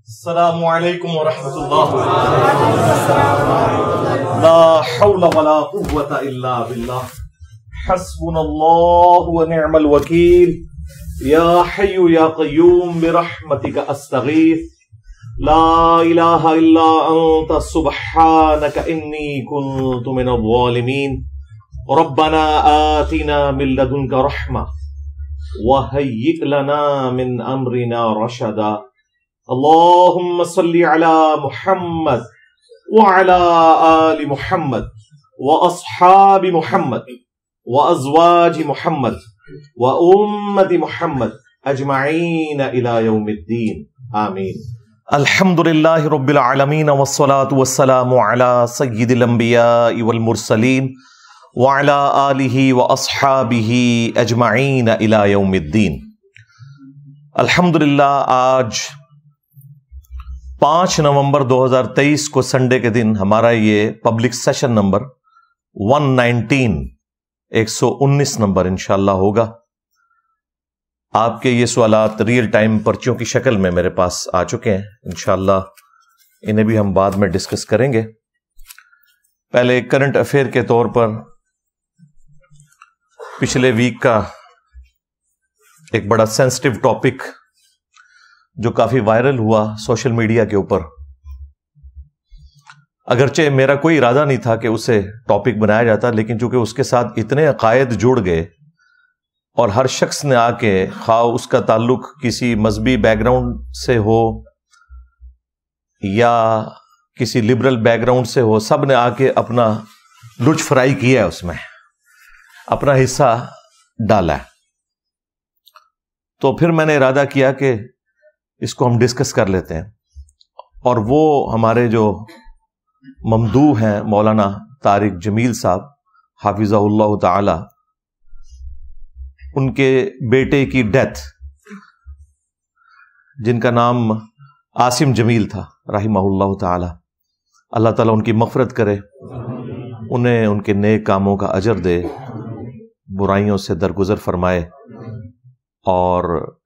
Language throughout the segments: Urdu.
السلام علیکم ورحمۃ اللہ. لا حول ولا قوة الا باللہ. حسبنا اللہ ونعم الوکیل. یا حی یا قیوم برحمتک استغیث. لا الہ الا انت سبحانک انی کنت من الظالمین. ربنا آتنا من لدنک رحمہ وہیئ لنا من امرنا رشدا. اللهم صل على محمد وعلى آل محمد وأصحاب محمد وأزواج محمد وأمة محمد أجمعين إلى يوم الدين آمين. الحمد لله رب العالمين والصلاة والسلام على سيد الأنبياء والمرسلين وعلى آله وأصحابه أجمعين إلى يوم الدين. الحمد للہ آج 5 نومبر 2023 کو سنڈے کے دن ہمارا یہ پبلک سیشن نمبر 119 نمبر انشاءاللہ ہوگا. آپ کے یہ سوالات ریئل ٹائم پرچیوں کی شکل میں میرے پاس آ چکے ہیں. انشاءاللہ انہیں بھی ہم بعد میں ڈسکس کریں گے. پہلے کرنٹ افیئر کے طور پر پچھلے ویک کا ایک بڑا سینسٹیو ٹاپک جو کافی وائرل ہوا سوشل میڈیا کے اوپر، اگرچہ میرا کوئی ارادہ نہیں تھا کہ اسے ٹاپک بنایا جاتا، لیکن چونکہ اس کے ساتھ اتنے عقائد جڑ گئے اور ہر شخص نے آ کے، خواہ اس کا تعلق کسی مذہبی بیک گراؤنڈ سے ہو یا کسی لبرل بیک گراؤنڈ سے ہو، سب نے آ کے اپنا لچ فرائی کیا ہے، اس میں اپنا حصہ ڈالا ہے. تو پھر میں نے ارادہ کیا کہ اس کو ہم ڈسکس کر لیتے ہیں. اور وہ ہمارے جو ممدوح ہیں مولانا طارق جمیل صاحب حافظہ اللہ تعالی، ان کے بیٹے کی ڈیتھ، جن کا نام عاصم جمیل تھا رحمہ اللہ تعالی، اللہ تعالیٰ ان کی مغفرت کرے، انہیں ان کے نیک کاموں کا اجر دے، برائیوں سے درگزر فرمائے، اور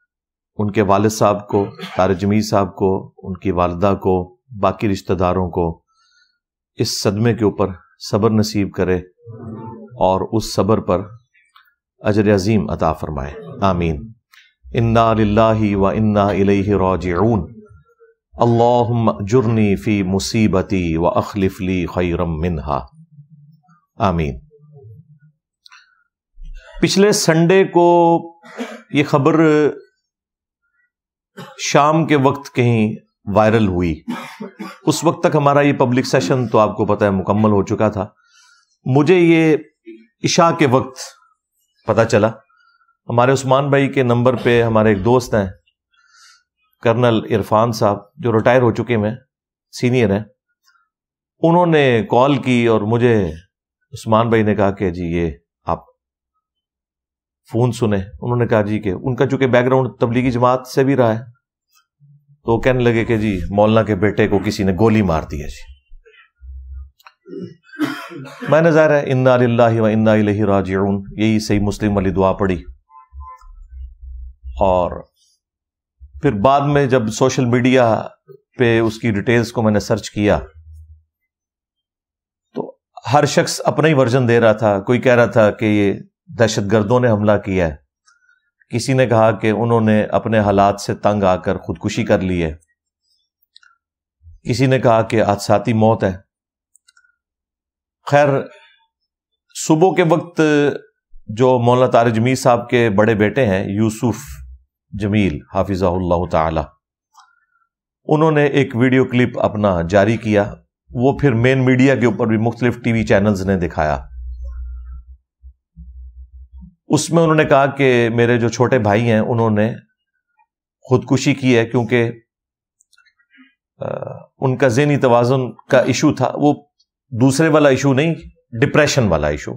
ان کے والد صاحب کو، طارق جمیل صاحب کو، ان کی والدہ کو، باقی رشتہ داروں کو اس صدمے کے اوپر صبر نصیب کرے اور اس صبر پر اجر عظیم عطا فرمائے. آمین. انا للہ و انا الیہ راجعون. اللہم اجرنی فی مصیبتی و اخلف لی خیرا منہا. آمین. پچھلے سنڈے کو یہ خبر شام کے وقت کہیں وائرل ہوئی. اس وقت تک ہمارا یہ پبلک سیشن تو آپ کو پتہ ہے مکمل ہو چکا تھا. مجھے یہ عشاء کے وقت پتہ چلا. ہمارے عثمان بھائی کے نمبر پہ ہمارے ایک دوست ہیں کرنل عرفان صاحب، جو ریٹائر ہو چکے ہیں، سینئر ہیں، انہوں نے کال کی اور مجھے عثمان بھائی نے کہا کہ جی یہ آپ فون سنیں. انہوں نے کہا جی کہ ان کا چونکہ بیک گراؤنڈ تبلیغی جماعت سے بھی رہا ہے، تو کہنے لگے کہ جی مولانا کے بیٹے کو کسی نے گولی مار دی ہے. جی میں نے ظاہر ہے انا للہ و انا الیہ راجعون یہی صحیح مسلم والی دعا پڑھی. اور پھر بعد میں جب سوشل میڈیا پہ اس کی ڈیٹیلز کو میں نے سرچ کیا تو ہر شخص اپنا ہی ورژن دے رہا تھا. کوئی کہہ رہا تھا کہ یہ دہشت گردوں نے حملہ کیا ہے، کسی نے کہا کہ انہوں نے اپنے حالات سے تنگ آ کر خودکشی کر لی ہے، کسی نے کہا کہ حادثاتی موت ہے. خیر، صبح کے وقت جو مولانا طارق جمیل صاحب کے بڑے بیٹے ہیں یوسف جمیل حافظہ اللہ تعالی، انہوں نے ایک ویڈیو کلپ اپنا جاری کیا. وہ پھر مین میڈیا کے اوپر بھی مختلف ٹی وی چینلز نے دکھایا. اس میں انہوں نے کہا کہ میرے جو چھوٹے بھائی ہیں انہوں نے خودکشی کی ہے کیونکہ ان کا ذہنی توازن کا ایشو تھا. وہ دوسرے والا ایشو نہیں، ڈپریشن والا ایشو.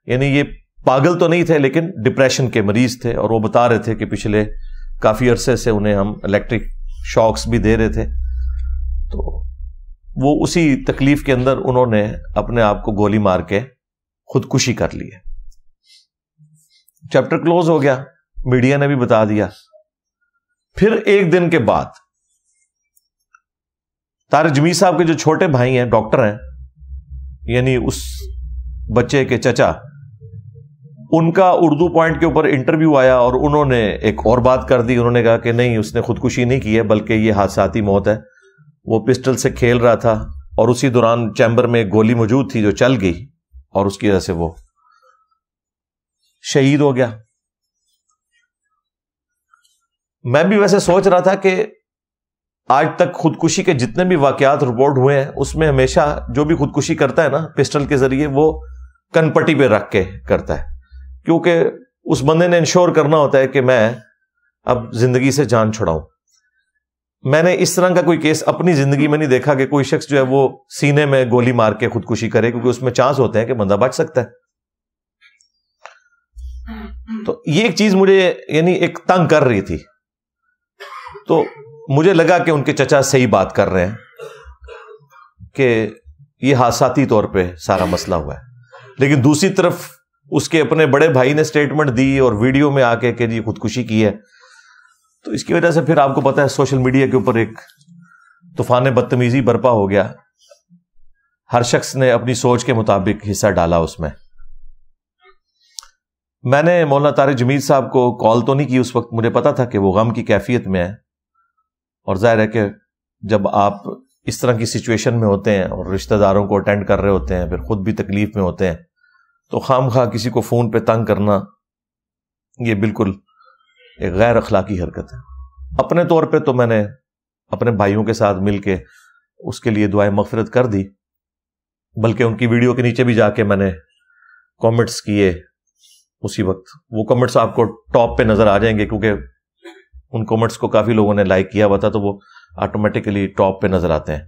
یعنی یہ پاگل تو نہیں تھے لیکن ڈپریشن کے مریض تھے، اور وہ بتا رہے تھے کہ پچھلے کافی عرصے سے انہیں ہم الیکٹرک شاکس بھی دے رہے تھے. تو وہ اسی تکلیف کے اندر انہوں نے اپنے آپ کو گولی مار کے خودکشی کر لی ہے. چیپٹر کلوز ہو گیا، میڈیا نے بھی بتا دیا. پھر ایک دن کے بعد طارق جمیل صاحب کے جو چھوٹے بھائی ہیں ڈاکٹر ہیں، یعنی اس بچے کے چچا، ان کا اردو پوائنٹ کے اوپر انٹرویو آیا اور انہوں نے ایک اور بات کر دی. انہوں نے کہا کہ نہیں، اس نے خودکشی نہیں کی ہے بلکہ یہ حادثاتی موت ہے. وہ پسٹل سے کھیل رہا تھا اور اسی دوران چیمبر میں ایک گولی موجود تھی جو چل گئی اور اس کی وجہ سے وہ شہید ہو گیا. میں بھی ویسے سوچ رہا تھا کہ آج تک خودکشی کے جتنے بھی واقعات رپورٹ ہوئے ہیں اس میں ہمیشہ جو بھی خودکشی کرتا ہے نا پسٹل کے ذریعے، وہ کن پٹی پہ رکھ کے کرتا ہے، کیونکہ اس بندے نے انشور کرنا ہوتا ہے کہ میں اب زندگی سے جان چھڑاؤں. میں نے اس طرح کا کوئی کیس اپنی زندگی میں نہیں دیکھا کہ کوئی شخص جو ہے وہ سینے میں گولی مار کے خودکشی کرے، کیونکہ اس میں چانس ہوتے ہیں کہ بندہ بچ سکتا ہے. تو یہ ایک چیز مجھے یعنی ایک تنگ کر رہی تھی. تو مجھے لگا کہ ان کے چچا صحیح بات کر رہے ہیں کہ یہ حادثاتی طور پہ سارا مسئلہ ہوا ہے. لیکن دوسری طرف اس کے اپنے بڑے بھائی نے سٹیٹمنٹ دی اور ویڈیو میں آ کے کہ جی خودکشی کی ہے. تو اس کی وجہ سے پھر آپ کو پتا ہے سوشل میڈیا کے اوپر ایک طوفان بدتمیزی برپا ہو گیا. ہر شخص نے اپنی سوچ کے مطابق حصہ ڈالا اس میں. میں نے مولانا طارق جمیل صاحب کو کال تو نہیں کی اس وقت، مجھے پتا تھا کہ وہ غم کی کیفیت میں ہے، اور ظاہر ہے کہ جب آپ اس طرح کی سچویشن میں ہوتے ہیں اور رشتہ داروں کو اٹینڈ کر رہے ہوتے ہیں، پھر خود بھی تکلیف میں ہوتے ہیں، تو خام خواہ کسی کو فون پہ تنگ کرنا یہ بالکل ایک غیر اخلاقی حرکت ہے. اپنے طور پہ تو میں نے اپنے بھائیوں کے ساتھ مل کے اس کے لیے دعائیں مغفرت کر دی، بلکہ ان کی ویڈیو کے نیچے بھی جا کے میں نے کامنٹس کیے اسی وقت. وہ کامنٹس آپ کو ٹاپ پہ نظر آ جائیں گے کیونکہ ان کامنٹس کو کافی لوگوں نے لائک کیا ہوا تھا، تو وہ آٹومیٹیکلی ٹاپ پہ نظر آتے ہیں.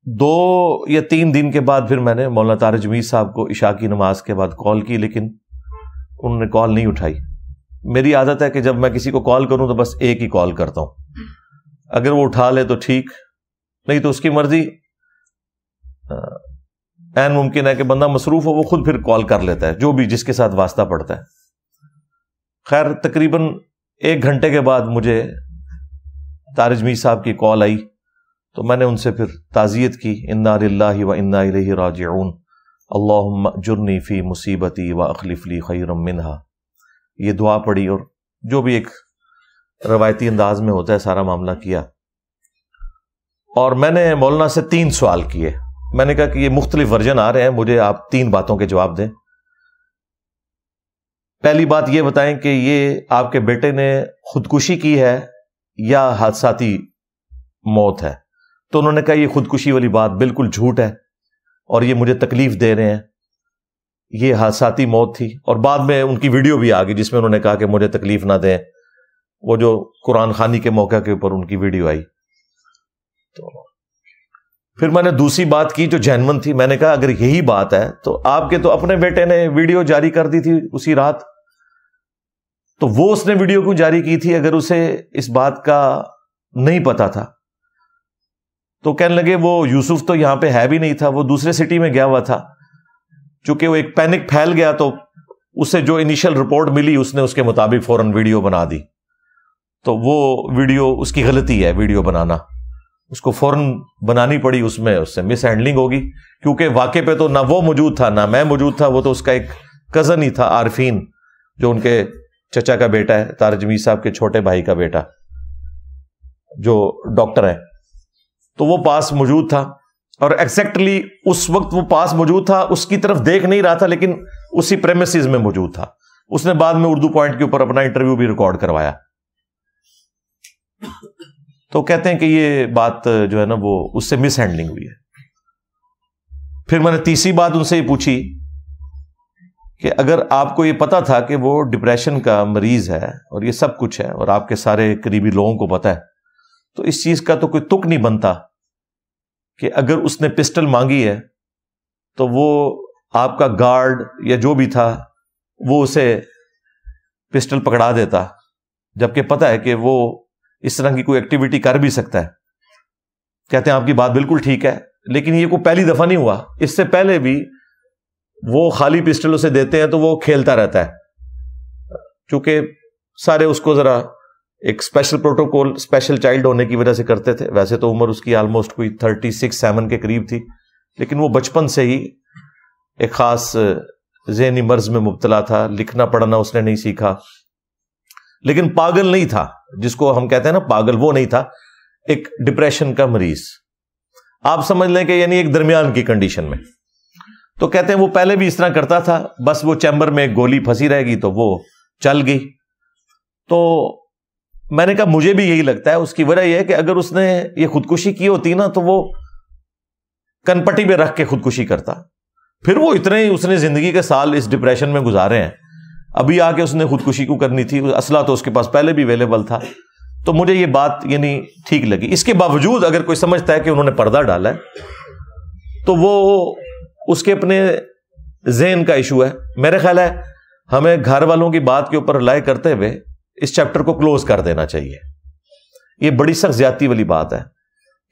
2 یا 3 دن کے بعد پھر میں نے مولانا طارق جمیل صاحب کو عشاء کی نماز کے بعد کال کی، لیکن انہوں نے کال نہیں اٹھائی. میری عادت ہے کہ جب میں کسی کو کال کروں تو بس ایک ہی کال کرتا ہوں، اگر وہ اٹھا لے تو ٹھیک، نہیں تو اس کی مرضی. این ممکن ہے کہ بندہ مصروف ہو، وہ خود پھر کال کر لیتا ہے جو بھی جس کے ساتھ واسطہ پڑتا ہے. خیر تقریباً 1 گھنٹے کے بعد مجھے طارق جمیل صاحب کی کال آئی، تو میں نے ان سے پھر تعزیت کی. انا للہ و انا الیہ راجعون، اللہم اجرنی فی مصیبتی و اخلف لی خیرا منہا. یہ دعا پڑھی اور جو بھی ایک روایتی انداز میں ہوتا ہے سارا معاملہ کیا. اور میں نے مولانا سے 3 سوال کیے. میں نے کہا کہ یہ مختلف ورژن آ رہے ہیں، مجھے آپ 3 باتوں کے جواب دیں. پہلی بات یہ بتائیں کہ یہ آپ کے بیٹے نے خودکشی کی ہے یا حادثاتی موت ہے. تو انہوں نے کہا یہ خودکشی والی بات بالکل جھوٹ ہے اور یہ مجھے تکلیف دے رہے ہیں، یہ حادثاتی موت تھی. اور بعد میں ان کی ویڈیو بھی آ گئی جس میں انہوں نے کہا کہ مجھے تکلیف نہ دیں، وہ جو قرآن خوانی کے موقع کے اوپر ان کی ویڈیو آئی. تو پھر میں نے دوسری بات کی جو جینون تھی. میں نے کہا اگر یہی بات ہے تو آپ کے تو اپنے بیٹے نے ویڈیو جاری کر دی تھی اسی رات، تو وہ اس نے ویڈیو کیوں جاری کی تھی اگر اسے اس بات کا نہیں پتا تھا؟ تو کہنے لگے وہ یوسف تو یہاں پہ ہے بھی نہیں تھا، وہ دوسرے سٹی میں گیا ہوا تھا. چونکہ وہ ایک پینک پھیل گیا تو اسے جو انیشل رپورٹ ملی اس نے اس کے مطابق فوراً ویڈیو بنا دی. تو وہ ویڈیو اس کی غلطی ہے، ویڈیو بنانا اس کو فوراً بنانی پڑی، اس میں اس سے مس ہینڈلنگ ہوگی، کیونکہ واقع پہ تو نہ وہ موجود تھا نہ میں موجود تھا. وہ تو اس کا ایک کزن ہی تھا، عارفین، جو ان کے چچا کا بیٹا ہے، طارق جمیل صاحب کے چھوٹے بھائی کا بیٹا جو ڈاکٹر ہے. تو وہ پاس موجود تھا اور ایگزیکٹلی اس وقت وہ پاس موجود تھا، اس کی طرف دیکھ نہیں رہا تھا لیکن اسی پریمیسز میں موجود تھا. اس نے بعد میں اردو پوائنٹ کے اوپر اپنا انٹرویو بھی ریکارڈ کروایا. تو کہتے ہیں کہ یہ بات جو ہے نا وہ اس سے مس ہینڈلنگ ہوئی ہے. پھر میں نے تیسری بات ان سے یہ پوچھی کہ اگر آپ کو یہ پتا تھا کہ وہ ڈپریشن کا مریض ہے اور یہ سب کچھ ہے اور آپ کے سارے قریبی لوگوں کو پتا ہے، تو اس چیز کا تو کوئی تک نہیں بنتا کہ اگر اس نے پسٹل مانگی ہے تو وہ آپ کا گارڈ یا جو بھی تھا وہ اسے پسٹل پکڑا دیتا، جبکہ پتا ہے کہ وہ اس طرح کی کوئی ایکٹیویٹی کر بھی سکتا ہے. کہتے ہیں آپ کی بات بالکل ٹھیک ہے، لیکن یہ کوئی پہلی دفعہ نہیں ہوا، اس سے پہلے بھی وہ خالی پسٹل اسے دیتے ہیں تو وہ کھیلتا رہتا ہے، چونکہ سارے اس کو ذرا ایک اسپیشل پروٹوکول اسپیشل چائلڈ ہونے کی وجہ سے کرتے تھے. ویسے تو عمر اس کی آلموسٹ کوئی 36-7 کے قریب تھی, لیکن وہ بچپن سے ہی ایک خاص ذہنی مرض میں مبتلا تھا. لکھنا پڑھنا اس نے نہیں سیکھا, لیکن پاگل نہیں تھا, جس کو ہم کہتے ہیں نا پاگل, وہ نہیں تھا. ایک ڈپریشن کا مریض آپ سمجھ لیں کہ یعنی ایک درمیان کی کنڈیشن میں. تو کہتے ہیں وہ پہلے بھی اس طرح کرتا تھا, بس وہ چیمبر میں ایک گولی پھنسی رہے گی تو وہ چل گئی. تو میں نے کہا مجھے بھی یہی لگتا ہے. اس کی وجہ یہ ہے کہ اگر اس نے یہ خودکشی کی ہوتی نا تو وہ کن پٹی پہ رکھ کے خودکشی کرتا. پھر وہ اتنے ہی اس نے زندگی کے سال اس ڈپریشن میں گزارے ہیں, ابھی آ کے اس نے خودکشی کو کرنی تھی. اسلحہ تو اس کے پاس پہلے بھی اویلیبل تھا. تو مجھے یہ بات یعنی ٹھیک لگی. اس کے باوجود اگر کوئی سمجھتا ہے کہ انہوں نے پردہ ڈالا ہے تو وہ اس کے اپنے ذہن کا ایشو ہے. میرے خیال ہے ہمیں گھر والوں کی بات کے اوپر رلائے کرتے ہوئے اس چیپٹر کو کلوز کر دینا چاہیے. یہ بڑی سخت زیادتی والی بات ہے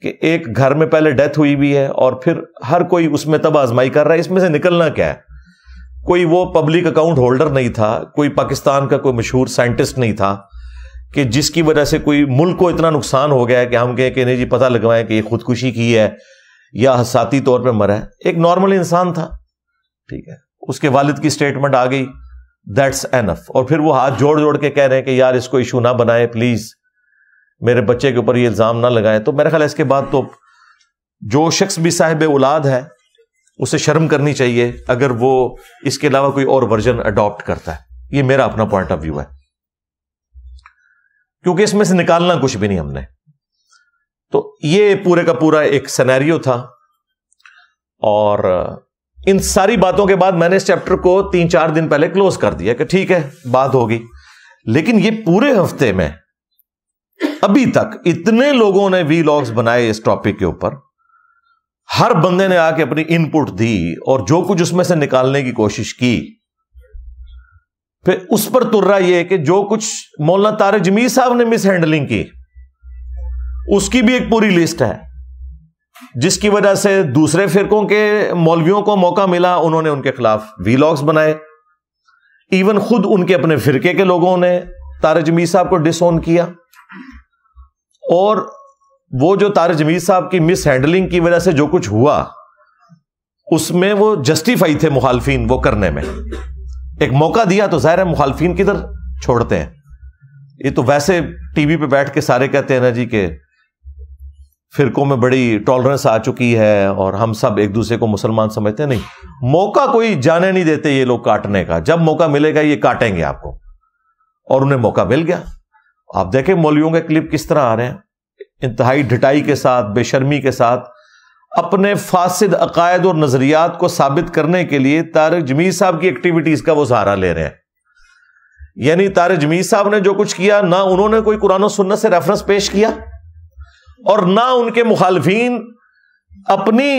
کہ ایک گھر میں پہلے ڈیتھ ہوئی بھی ہے اور پھر ہر کوئی اس میں تباہ آزمائی کر رہا ہے. اس میں سے نکلنا کیا ہے؟ کوئی وہ پبلک اکاؤنٹ ہولڈر نہیں تھا, کوئی پاکستان کا کوئی مشہور سائنٹسٹ نہیں تھا کہ جس کی وجہ سے کوئی ملک کو اتنا نقصان ہو گیا ہے کہ ہم کہیں کہ نہیں جی پتہ لگوائیں کہ یہ خودکشی کی ہے یا حساتی طور پہ مرا ہے. ایک نارمل انسان تھا, ٹھیک ہے, اس کے والد کی سٹیٹمنٹ آ گئی, دیٹس اینف. اور پھر وہ ہاتھ جوڑ جوڑ کے کہہ رہے ہیں کہ یار اس کو ایشو نہ بنائے, پلیز میرے بچے کے اوپر یہ الزام نہ لگائیں. تو میرا خیال ہے اس کے بعد تو جو شخص بھی صاحب اولاد ہے اسے شرم کرنی چاہیے اگر وہ اس کے علاوہ کوئی اور ورژن اڈاپٹ کرتا ہے. یہ میرا اپنا پوائنٹ آف ویو ہے, کیونکہ اس میں سے نکالنا کچھ بھی نہیں ہم نے. تو یہ پورے کا پورا ایک سینیریو تھا. اور ان ساری باتوں کے بعد میں نے اس چیپٹر کو 3-4 دن پہلے کلوز کر دیا کہ ٹھیک ہے بات ہوگی. لیکن یہ پورے ہفتے میں ابھی تک اتنے لوگوں نے وی لاگز بنائے اس ٹاپک کے اوپر, ہر بندے نے آ کے اپنی ان پٹ دی اور جو کچھ اس میں سے نکالنے کی کوشش کی. پھر اس پر تر رہا یہ کہ جو کچھ مولانا طارق جمیل صاحب نے مس ہینڈلنگ کی اس کی بھی ایک پوری لسٹ ہے, جس کی وجہ سے دوسرے فرقوں کے مولویوں کو موقع ملا, انہوں نے ان کے خلاف وی لاگز بنائے. ایون خود ان کے اپنے فرقے کے لوگوں نے طارق جمیل صاحب کو ڈس اون کیا, اور وہ جو طارق جمیل صاحب کی مس ہینڈلنگ کی وجہ سے جو کچھ ہوا اس میں وہ جسٹیفائی تھے مخالفین وہ کرنے میں. ایک موقع دیا تو ظاہر ہے مخالفین کدھر چھوڑتے ہیں. یہ تو ویسے ٹی وی پہ بیٹھ کے سارے کہتے ہیں نا جی کہ فرقوں میں بڑی ٹالرنس آ چکی ہے اور ہم سب ایک دوسرے کو مسلمان سمجھتے ہیں. نہیں, موقع کوئی جانے نہیں دیتے یہ لوگ کاٹنے کا. جب موقع ملے گا یہ کاٹیں گے آپ کو, اور انہیں موقع مل گیا. آپ دیکھیں مولویوں کے کلپ کس طرح آ رہے ہیں, انتہائی ڈٹائی کے ساتھ, بے شرمی کے ساتھ, اپنے فاسد عقائد اور نظریات کو ثابت کرنے کے لیے طارق جمیل صاحب کی ایکٹیویٹیز کا وہ سہارا لے رہے ہیں. یعنی طارق جمیل صاحب نے جو کچھ کیا, نہ انہوں نے کوئی قرآن و سنت سے ریفرنس پیش کیا, اور نہ ان کے مخالفین اپنی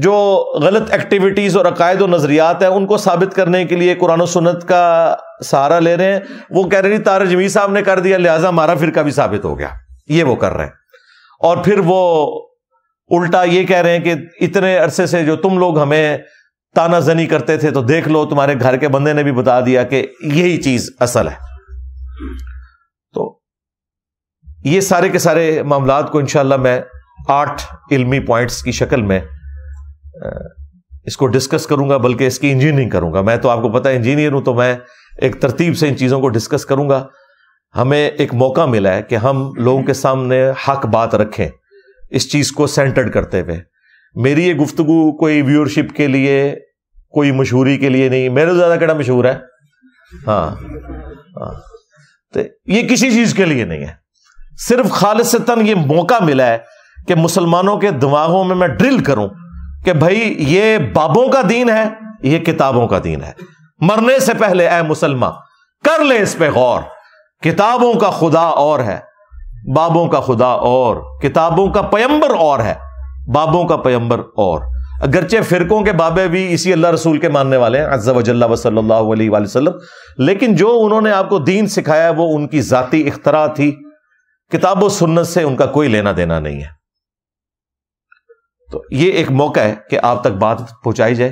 جو غلط ایکٹیویٹیز اور عقائد و نظریات ہیں ان کو ثابت کرنے کے لیے قرآن و سنت کا سہارا لے رہے ہیں. وہ کہہ رہے ہیں طارق جمیل صاحب نے کر دیا لہذا ہمارا فرقہ بھی ثابت ہو گیا. یہ وہ کر رہے ہیں. اور پھر وہ الٹا یہ کہہ رہے ہیں کہ اتنے عرصے سے جو تم لوگ ہمیں تانا زنی کرتے تھے تو دیکھ لو تمہارے گھر کے بندے نے بھی بتا دیا کہ یہی چیز اصل ہے. تو یہ سارے کے سارے معاملات کو انشاءاللہ میں 8 علمی پوائنٹس کی شکل میں اس کو ڈسکس کروں گا, بلکہ اس کی انجینئرنگ کروں گا. میں تو آپ کو پتا ہے انجینئر ہوں, تو میں ایک ترتیب سے ان چیزوں کو ڈسکس کروں گا. ہمیں ایک موقع ملا ہے کہ ہم لوگوں کے سامنے حق بات رکھیں اس چیز کو سینٹرڈ کرتے ہوئے. میری یہ گفتگو کوئی ویورشپ کے لیے, کوئی مشہوری کے لیے نہیں. میرے زیادہ کیڑا مشہور ہے, ہاں, تو یہ کسی چیز کے لیے نہیں ہے. صرف خالصتاً یہ موقع ملا ہے کہ مسلمانوں کے دماغوں میں ڈرل کروں کہ بھائی یہ بابوں کا دین ہے, یہ کتابوں کا دین ہے. مرنے سے پہلے اے مسلمان کر لے اس پہ غور. کتابوں کا خدا اور ہے, بابوں کا خدا اور. کتابوں کا پیمبر اور ہے, بابوں کا پیمبر اور. اگرچہ فرقوں کے بابے بھی اسی اللہ رسول کے ماننے والے ہیں عز و جل و صلی اللہ علیہ وآلہ وسلم, لیکن جو انہوں نے آپ کو دین سکھایا وہ ان کی ذاتی اختراع تھی. کتاب و سنت سے ان کا کوئی لینا دینا نہیں ہے. تو یہ ایک موقع ہے کہ آپ تک بات پہنچائی جائے.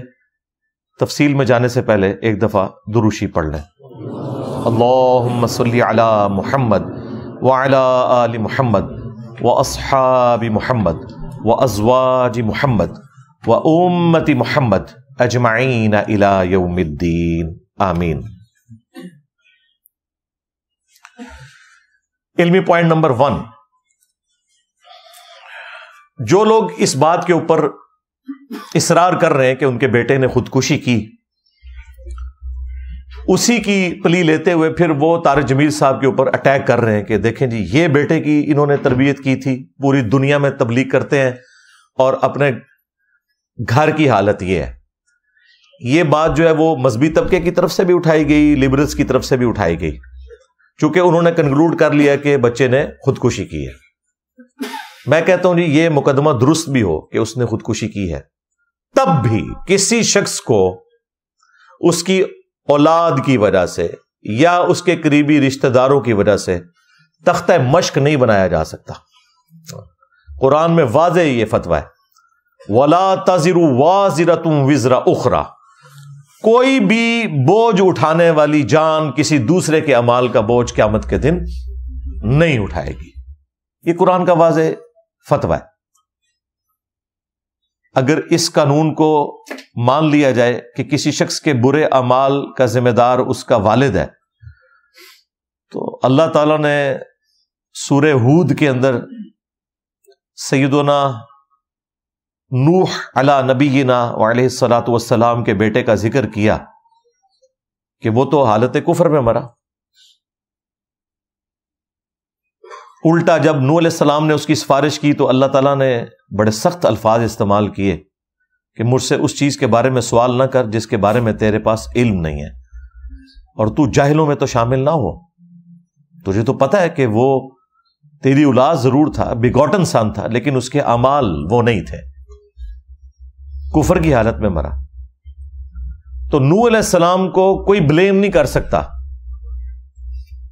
تفصیل میں جانے سے پہلے ایک دفعہ دروشی پڑھ لیں. اللہم صلی علی محمد وعلی آل محمد واصحاب محمد وازواج محمد وامت محمد اجمعین الی یوم الدین آمین۔ علمی پوائنٹ نمبر 1، جو لوگ اس بات کے اوپر اصرار کر رہے ہیں کہ ان کے بیٹے نے خودکشی کی، اسی کی پلی لیتے ہوئے پھر وہ طارق جمیل صاحب کے اوپر اٹیک کر رہے ہیں کہ دیکھیں جی یہ بیٹے کی انہوں نے تربیت کی تھی، پوری دنیا میں تبلیغ کرتے ہیں اور اپنے گھر کی حالت یہ ہے۔ یہ بات جو ہے وہ مذہبی طبقے کی طرف سے بھی اٹھائی گئی، لبرلز کی طرف سے بھی اٹھائی گئی، چونکہ انہوں نے کنکلوڈ کر لیا کہ بچے نے خودکشی کی ہے۔ میں کہتا ہوں جی یہ مقدمہ درست بھی ہو کہ اس نے خودکشی کی ہے، تب بھی کسی شخص کو اس کی اولاد کی وجہ سے یا اس کے قریبی رشتہ داروں کی وجہ سے تختہ مشق نہیں بنایا جا سکتا۔ قرآن میں واضح یہ فتویٰ ہے، وَلَا تَزِرُ وَازِرَةٌ وِزْرَ أُخْرَى، کوئی بھی بوجھ اٹھانے والی جان کسی دوسرے کے اعمال کا بوجھ قیامت کے دن نہیں اٹھائے گی۔ یہ قرآن کا واضح فتویٰ ہے۔ اگر اس قانون کو مان لیا جائے کہ کسی شخص کے برے اعمال کا ذمہ دار اس کا والد ہے، تو اللہ تعالیٰ نے سورہ ہود کے اندر سیدنا نوح علی نبینا وعلیہ الصلاۃ والسلام کے بیٹے کا ذکر کیا کہ وہ تو حالت کفر میں مرا۔ الٹا جب نوح علیہ السلام نے اس کی سفارش کی تو اللہ تعالیٰ نے بڑے سخت الفاظ استعمال کیے کہ مجھ سے اس چیز کے بارے میں سوال نہ کر جس کے بارے میں تیرے پاس علم نہیں ہے، اور تو جاہلوں میں تو شامل نہ ہو، تجھے تو پتہ ہے کہ وہ تیری اولاد ضرور تھا، بیگوٹن سان تھا، لیکن اس کے اعمال وہ نہیں تھے، کفر کی حالت میں مرا۔ تو نوح علیہ السلام کو کوئی بلیم نہیں کر سکتا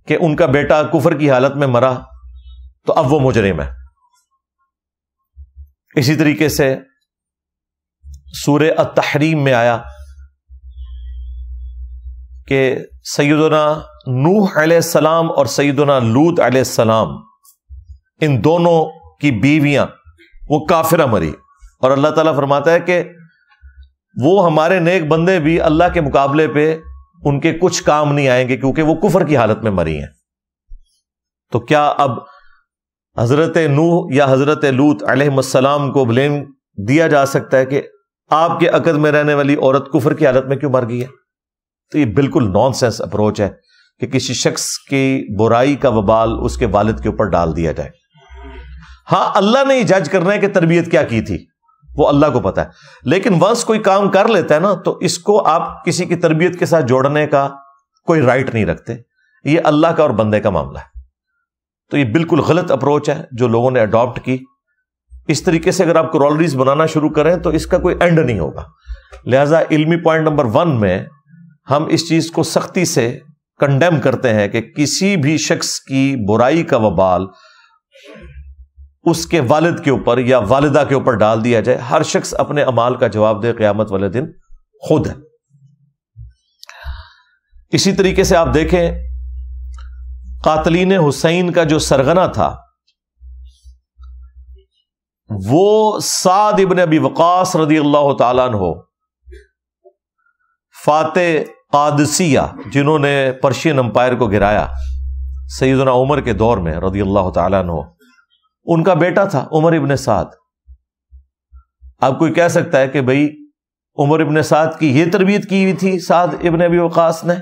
کہ ان کا بیٹا کفر کی حالت میں مرا تو اب وہ مجرم ہے۔ اسی طریقے سے سورہ التحریم میں آیا کہ سیدنا نوح علیہ السلام اور سیدنا لوط علیہ السلام، ان دونوں کی بیویاں وہ کافرہ مری، اور اللہ تعالیٰ فرماتا ہے کہ وہ ہمارے نیک بندے بھی اللہ کے مقابلے پہ ان کے کچھ کام نہیں آئیں گے کیونکہ وہ کفر کی حالت میں مری ہیں۔ تو کیا اب حضرت نوح یا حضرت لوط علیہ السلام کو بلیم دیا جا سکتا ہے کہ آپ کے عقد میں رہنے والی عورت کفر کی حالت میں کیوں مر گئی ہے؟ تو یہ بالکل نان سینس اپروچ ہے کہ کسی شخص کی برائی کا وبال اس کے والد کے اوپر ڈال دیا جائے۔ ہاں اللہ نے یہ جج کرنا ہے کہ تربیت کیا کی تھی، وہ اللہ کو پتا ہے، لیکن ونس کوئی کام کر لیتا ہے نا تو اس کو آپ کسی کی تربیت کے ساتھ جوڑنے کا کوئی رائٹ نہیں رکھتے، یہ اللہ کا اور بندے کا معاملہ ہے۔ تو یہ بالکل غلط اپروچ ہے جو لوگوں نے اڈاپٹ کی۔ اس طریقے سے اگر آپ کورولریز بنانا شروع کریں تو اس کا کوئی اینڈ نہیں ہوگا۔ لہذا علمی پوائنٹ نمبر 1 میں ہم اس چیز کو سختی سے کنڈیم کرتے ہیں کہ کسی بھی شخص کی برائی کا وبال اس کے والد کے اوپر یا والدہ کے اوپر ڈال دیا جائے۔ ہر شخص اپنے اعمال کا جواب دے قیامت والے دن خود ہے۔ اسی طریقے سے آپ دیکھیں قاتلین حسین کا جو سرغنہ تھا وہ سعد ابن ابی وقاص رضی اللہ تعالیٰ عنہ، فاتح قادسیہ جنہوں نے پرشین امپائر کو گرایا سیدنا عمر کے دور میں رضی اللہ تعالیٰ عنہ، ان کا بیٹا تھا عمر ابن سعد۔ اب کوئی کہہ سکتا ہے کہ بھئی عمر ابن سعد کی یہ تربیت کی ہوئی تھی سعد ابن ابی وقاص نے؟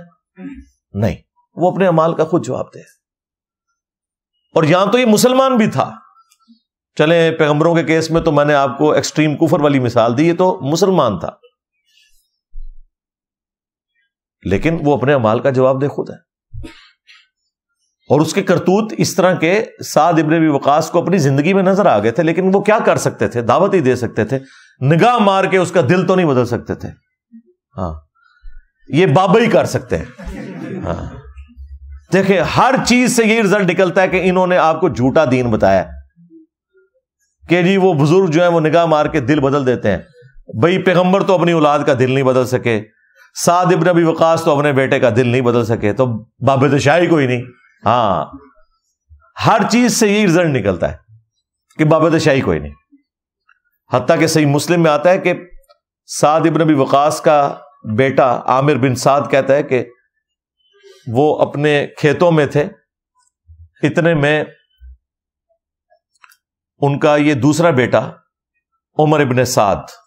نہیں، وہ اپنے اعمال کا خود جواب دے۔ اور یہاں تو یہ مسلمان بھی تھا، چلیں پیغمبروں کے کیس میں تو میں نے آپ کو ایکسٹریم کفر والی مثال دی، یہ تو مسلمان تھا، لیکن وہ اپنے اعمال کا جواب دے خود ہے۔ اور اس کے کرتوت اس طرح کے سعد ابن ابی وقاص کو اپنی زندگی میں نظر آ گئے تھے، لیکن وہ کیا کر سکتے تھے؟ دعوت ہی دے سکتے تھے، نگاہ مار کے اس کا دل تو نہیں بدل سکتے تھے۔ ہاں یہ بابا ہی کر سکتے ہیں۔ ہاں دیکھیں ہر چیز سے یہ رزلٹ نکلتا ہے کہ انہوں نے آپ کو جھوٹا دین بتایا کہ جی وہ بزرگ جو ہیں وہ نگاہ مار کے دل بدل دیتے ہیں۔ بھئی پیغمبر تو اپنی اولاد کا دل نہیں بدل سکے، سعد ابن ابی وقاص تو اپنے بیٹے کا دل نہیں بدل سکے، تو باب شاہی کوئی نہیں۔ ہاں ہر چیز سے یہی رزلٹ نکلتا ہے کہ بابت شاہی کوئی نہیں. حتیٰ کہ صحیح مسلم میں آتا ہے کہ سعد ابن ابی وقاص کا بیٹا عامر بن سعد کہتا ہے کہ وہ اپنے کھیتوں میں تھے، اتنے میں ان کا یہ دوسرا بیٹا عمر ابن سعد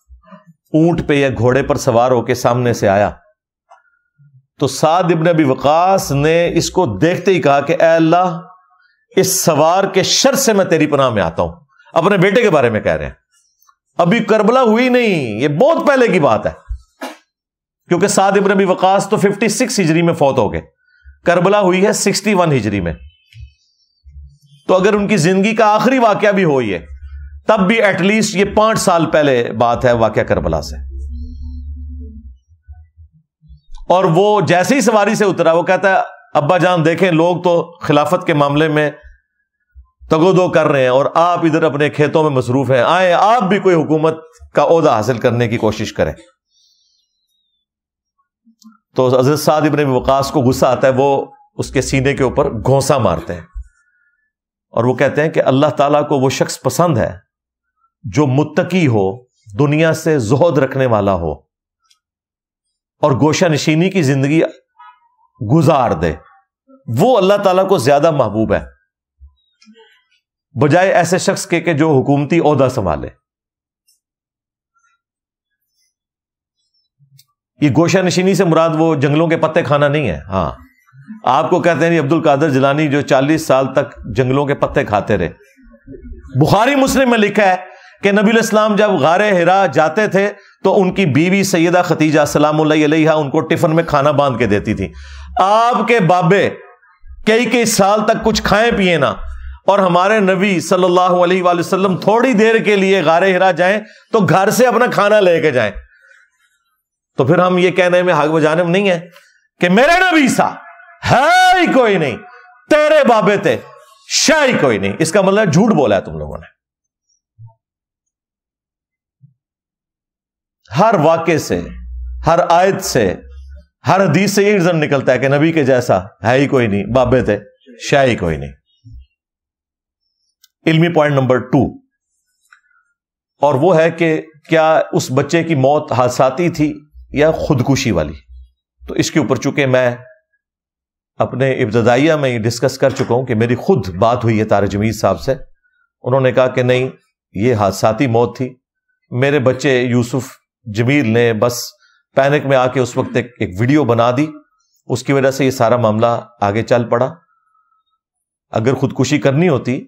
اونٹ پہ یا گھوڑے پر سوار ہو کے سامنے سے آیا. تو سعد ابن ابی وقاص نے اس کو دیکھتے ہی کہا کہ اے اللہ، اس سوار کے شر سے میں تیری پناہ میں آتا ہوں. اپنے بیٹے کے بارے میں کہہ رہے ہیں، ابھی کربلا ہوئی نہیں، یہ بہت پہلے کی بات ہے، کیونکہ سعد ابن ابی وقاص تو 56 ہجری میں فوت ہو گئے، کربلا ہوئی ہے 61 ہجری میں. تو اگر ان کی زندگی کا آخری واقعہ بھی ہو یہ، تب بھی ایٹ لیسٹ یہ 5 سال پہلے بات ہے واقعہ کربلا سے. اور وہ جیسے ہی سواری سے اترا وہ کہتا ہے ابا جان دیکھیں لوگ تو خلافت کے معاملے میں تگودو کر رہے ہیں اور آپ ادھر اپنے کھیتوں میں مصروف ہیں، آئیں آپ بھی کوئی حکومت کا عہدہ حاصل کرنے کی کوشش کریں. تو حضرت سعد ابن ابی وقاص کو غصہ آتا ہے، وہ اس کے سینے کے اوپر گھونسا مارتے ہیں اور وہ کہتے ہیں کہ اللہ تعالیٰ کو وہ شخص پسند ہے جو متقی ہو، دنیا سے زہد رکھنے والا ہو اور گوشہ نشینی کی زندگی گزار دے. وہ اللہ تعالیٰ کو زیادہ محبوب ہے بجائے ایسے شخص کے کہ جو حکومتی عہدہ سنبھالے. یہ گوشہ نشینی سے مراد وہ جنگلوں کے پتے کھانا نہیں ہے. ہاں آپ کو کہتے ہیں عبد القادر جیلانی جو 40 سال تک جنگلوں کے پتے کھاتے رہے. بخاری مسلم میں لکھا ہے کہ نبی الاسلام جب غار حرا جاتے تھے تو ان کی بیوی سیدہ خدیجہ سلام اللہ علیہا ان کو ٹفن میں کھانا باندھ کے دیتی تھی. آپ کے بابے کئی سال تک کچھ کھائیں پیئے نہ، اور ہمارے نبی صلی اللہ علیہ وآلہ وسلم تھوڑی دیر کے لیے غار حرا جائیں تو گھر سے اپنا کھانا لے کے جائیں. تو پھر ہم یہ کہنے میں حق بجانے میں نہیں ہے کہ میرے نبی سا ہے ہی کوئی نہیں، تیرے بابے تھے شاہی کوئی نہیں. اس کا مطلب جھوٹ بولا ہے تم لوگوں نے. ہر واقعے سے، ہر آیت سے، ہر حدیث سے یہ رزلٹ نکلتا ہے کہ نبی کے جیسا ہے ہی کوئی نہیں، بابے تھے شاہی کوئی نہیں. علمی پوائنٹ نمبر 2، اور وہ ہے کہ کیا اس بچے کی موت حادثاتی تھی یا خودکشی والی. تو اس کے اوپر چونکہ میں اپنے ابتدائیہ میں ڈسکس کر چکا ہوں کہ میری خود بات ہوئی ہے طارق جمیل صاحب سے، انہوں نے کہا کہ نہیں یہ حادثاتی موت تھی. میرے بچے یوسف جمیل نے بس پینک میں آ کے اس وقت ایک ویڈیو بنا دی، اس کی وجہ سے یہ سارا معاملہ آگے چل پڑا. اگر خودکشی کرنی ہوتی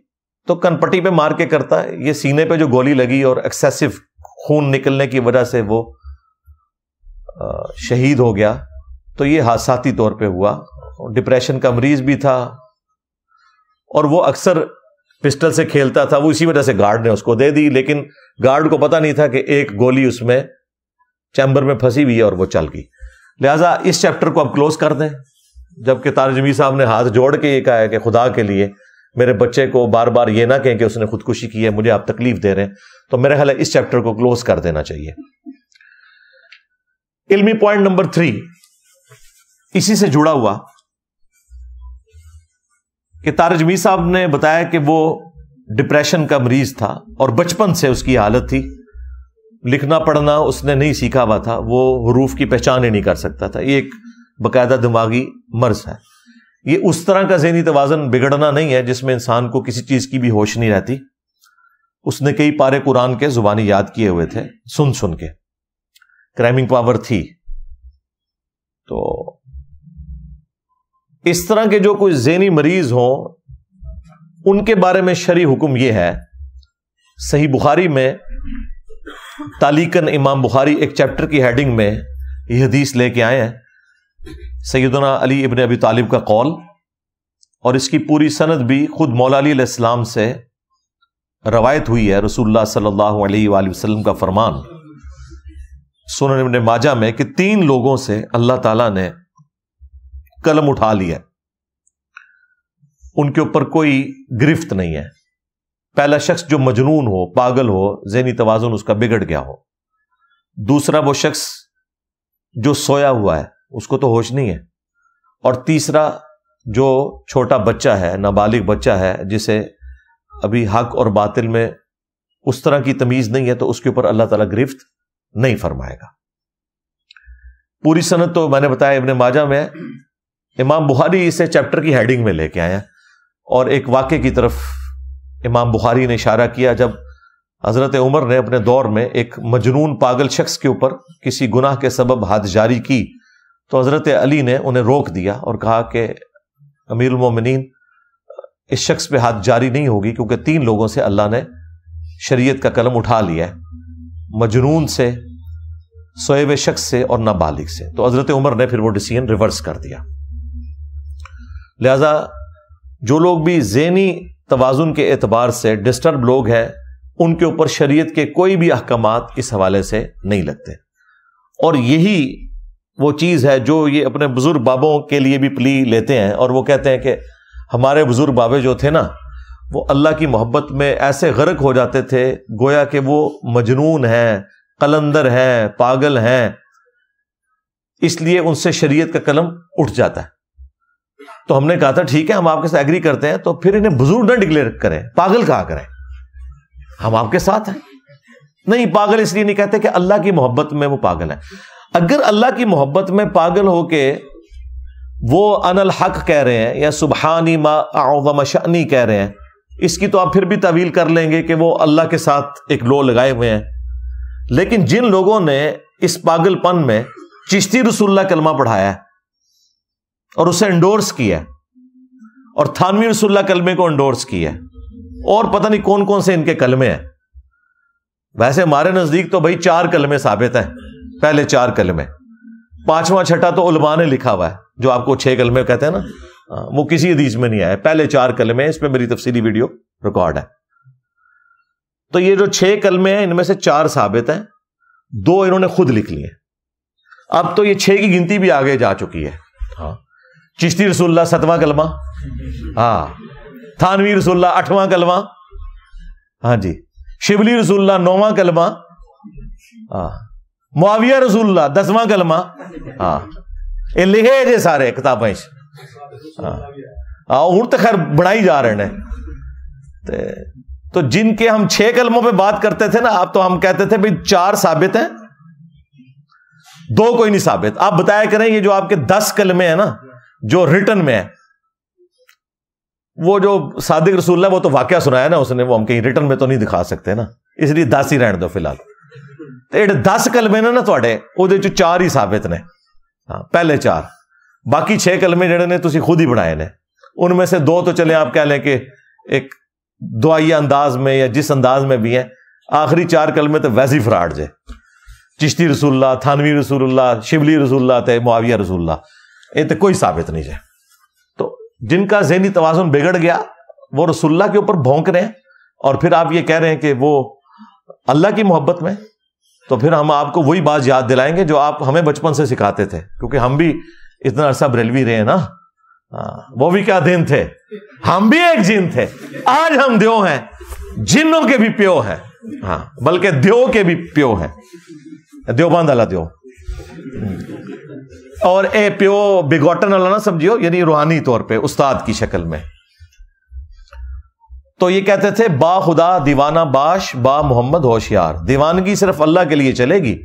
تو کن پٹی پہ مار کے کرتا ہے. یہ سینے پہ جو گولی لگی اور ایکسیسو خون نکلنے کی وجہ سے وہ شہید ہو گیا، تو یہ حادثاتی طور پہ ہوا. ڈپریشن کا مریض بھی تھا اور وہ اکثر پسٹل سے کھیلتا تھا، وہ اسی وجہ سے گارڈ نے اس کو دے دی، لیکن گارڈ کو پتا نہیں تھا کہ ایک گولی اس میں چیمبر میں پھنسی ہوئی ہے اور وہ چل گئی. لہٰذا اس چیپٹر کو اب کلوز کر دیں. جبکہ طارق جمیل صاحب نے ہاتھ جوڑ کے یہ کہا ہے کہ خدا کے لیے میرے بچے کو بار بار یہ نہ کہیں کہ اس نے خودکشی کی ہے، مجھے آپ تکلیف دے رہے ہیں، تو میرا خیال ہے اس چیپٹر کو کلوز کر دینا چاہیے. علمی پوائنٹ نمبر 3 اسی سے جڑا ہوا کہ طارق جمیل صاحب نے بتایا کہ وہ ڈپریشن کا مریض تھا اور بچپن سے اس کی حالت تھی، لکھنا پڑھنا اس نے نہیں سیکھا ہوا تھا، وہ حروف کی پہچان ہی نہیں کر سکتا تھا. یہ ایک باقاعدہ دماغی مرض ہے. یہ اس طرح کا ذہنی توازن بگڑنا نہیں ہے جس میں انسان کو کسی چیز کی بھی ہوش نہیں رہتی. اس نے کئی پارے قرآن کے زبانی یاد کیے ہوئے تھے سن کے، کرائمنگ پاور تھی. تو اس طرح کے جو کوئی ذہنی مریض ہوں ان کے بارے میں شرعی حکم یہ ہے. صحیح بخاری میں تعلیقاً امام بخاری ایک چیپٹر کی ہیڈنگ میں یہ حدیث لے کے آئے ہیں، سیدنا علی ابن ابی طالب کا قول، اور اس کی پوری سند بھی خود مولا علی علیہ السلام سے روایت ہوئی ہے. رسول اللہ صلی اللہ علیہ وآلہ وسلم کا فرمان سنن ابن ماجہ میں کہ 3 لوگوں سے اللہ تعالیٰ نے قلم اٹھا لیا، ان کے اوپر کوئی گرفت نہیں ہے. پہلا شخص جو مجنون ہو، پاگل ہو، ذہنی توازن اس کا بگڑ گیا ہو. دوسرا وہ شخص جو سویا ہوا ہے، اس کو تو ہوش نہیں ہے. اور تیسرا جو چھوٹا بچہ ہے، نابالغ بچہ ہے، جسے ابھی حق اور باطل میں اس طرح کی تمیز نہیں ہے، تو اس کے اوپر اللہ تعالیٰ گرفت نہیں فرمائے گا۔ پوری سند تو میں نے بتایا ابن ماجہ میں، امام بخاری اسے چیپٹر کی ہیڈنگ میں لے کے آیا، اور ایک واقعے کی طرف امام بخاری نے اشارہ کیا جب حضرت عمر نے اپنے دور میں ایک مجنون پاگل شخص کے اوپر کسی گناہ کے سبب حد جاری کی، تو حضرت علی نے انہیں روک دیا اور کہا کہ امیر المومنین، اس شخص پہ حد جاری نہیں ہوگی، کیونکہ 3 لوگوں سے اللہ نے شریعت کا قلم اٹھا لیا ہے، مجنون سے، سوئے ہوئے شخص سے، اور نابالغ سے۔ تو حضرت عمر نے پھر وہ ڈیسیژن ریورس کر دیا۔ لہذا جو لوگ بھی ذہنی توازن کے اعتبار سے ڈسٹرب لوگ ہیں، ان کے اوپر شریعت کے کوئی بھی احکامات اس حوالے سے نہیں لگتے، اور یہی وہ چیز ہے جو یہ اپنے بزرگ بابوں کے لیے بھی پلی لیتے ہیں، اور وہ کہتے ہیں کہ ہمارے بزرگ بابے جو تھے نا، وہ اللہ کی محبت میں ایسے غرق ہو جاتے تھے گویا کہ وہ مجنون ہیں، قلندر ہیں، پاگل ہیں، اس لیے ان سے شریعت کا قلم اٹھ جاتا ہے۔ تو ہم نے کہا تھا ٹھیک ہے، ہم آپ کے ساتھ ایگری کرتے ہیں، تو پھر انہیں بزرگ نہ ڈکلیئر کریں، پاگل کہا کریں، ہم آپ کے ساتھ ہیں۔ نہیں، پاگل اس لیے نہیں کہتے کہ اللہ کی محبت میں وہ پاگل ہے۔ اگر اللہ کی محبت میں پاگل ہو کے وہ ان الحق کہہ رہے ہیں یا سبحانی ما اعظم شأنی کہہ رہے ہیں، اس کی تو آپ پھر بھی تعویل کر لیں گے کہ وہ اللہ کے ساتھ ایک لو لگائے ہوئے ہیں۔ لیکن جن لوگوں نے اس پاگل پن میں چشتی رسول اللہ کلمہ پڑھایا ہے اور اسے انڈورس کیا ہے، اور تھانوی رسول اللہ کلمے کو انڈورس کیا ہے، اور پتہ نہیں کون کون سے ان کے کلمے ہیں، ویسے ہمارے نزدیک تو بھائی 4 کلمے ثابت ہیں، پہلے 4 کلمے، 5واں چھٹا تو علماء نے لکھا ہوا ہے، جو آپ کو 6 کلمے کہتے ہیں نا، وہ کسی حدیث میں نہیں آیا، پہلے 4 کلمے، اس پہ میری تفصیلی ویڈیو ریکارڈ ہے۔ تو یہ جو 6 کلمے ہیں، ان میں سے 4 ثابت ہیں، 2 انہوں نے خود لکھ لیے۔ اب تو یہ 6 کی گنتی بھی آگے جا چکی ہے۔ ہاں، چشتی رسول اللہ 7واں کلمہ، ہاں، تھانوی رسول اللہ 8واں کلمہ، ہاں جی، شبلی رسول اللہ 9واں کلمہ، ہاں، معاویہ رسول اللہ 10واں کلمہ، ہاں، یہ لکھے جے سارے کتابیں، ہاں، ہوں تو خیر بڑھائی جا رہے ہیں۔ تو جن کے ہم 6 کلموں پہ بات کرتے تھے نا، اب تو ہم کہتے تھے بھائی 4 ثابت ہیں، 2 کوئی نہیں ثابت۔ آپ بتایا کریں یہ جو آپ کے 10 کلمے ہیں نا جو ریٹن میں ہیں، وہ جو صادق رسول اللہ وہ تو واقعہ سنایا نا اس نے، وہ ہم کہیں ریٹن میں تو نہیں دکھا سکتے نا، اس لیے 10 ہی رہنے دو فی الحال۔ تو 10 کلمے نا تھوڑے وہ 4 ہی ثابت نے، ہاں، پہلے 4، باقی 6 کلمے جڑے نے تسی خود ہی بنائے نے، ان میں سے 2 تو چلیں آپ کہہ لیں کہ ایک دعائیہ انداز میں یا جس انداز میں بھی ہیں، آخری 4 کلمے تو ویسے ہی فراڈ جے، چشتی رسول اللہ، تھانوی رسول اللہ، شبلی رسول اللہ تے معاویہ رسول اللہ، یہ تو کوئی ثابت نہیں جائے۔ تو جن کا ذہنی توازن بگڑ گیا وہ رسول اللہ کے اوپر بھونک رہے ہیں، اور پھر آپ یہ کہہ رہے ہیں کہ وہ اللہ کی محبت میں، تو پھر ہم آپ کو وہی بات یاد دلائیں گے جو آپ ہمیں بچپن سے سکھاتے تھے، کیونکہ ہم بھی اتنا عرصہ بریلوی رہے نا، وہ بھی کیا دن تھے، ہم بھی ایک جن تھے، آج ہم دیو ہیں، جنوں کے بھی پیو ہیں، ہاں، بلکہ دیو کے بھی پیو ہیں، دیوبند والا دیو، اور اے پیو بگوٹن والا نہ سمجھیو، یعنی روحانی طور پہ استاد کی شکل میں۔ تو یہ کہتے تھے با خدا دیوانہ باش، با محمد ہوشیار، دیوانگی صرف اللہ کے لیے چلے گی،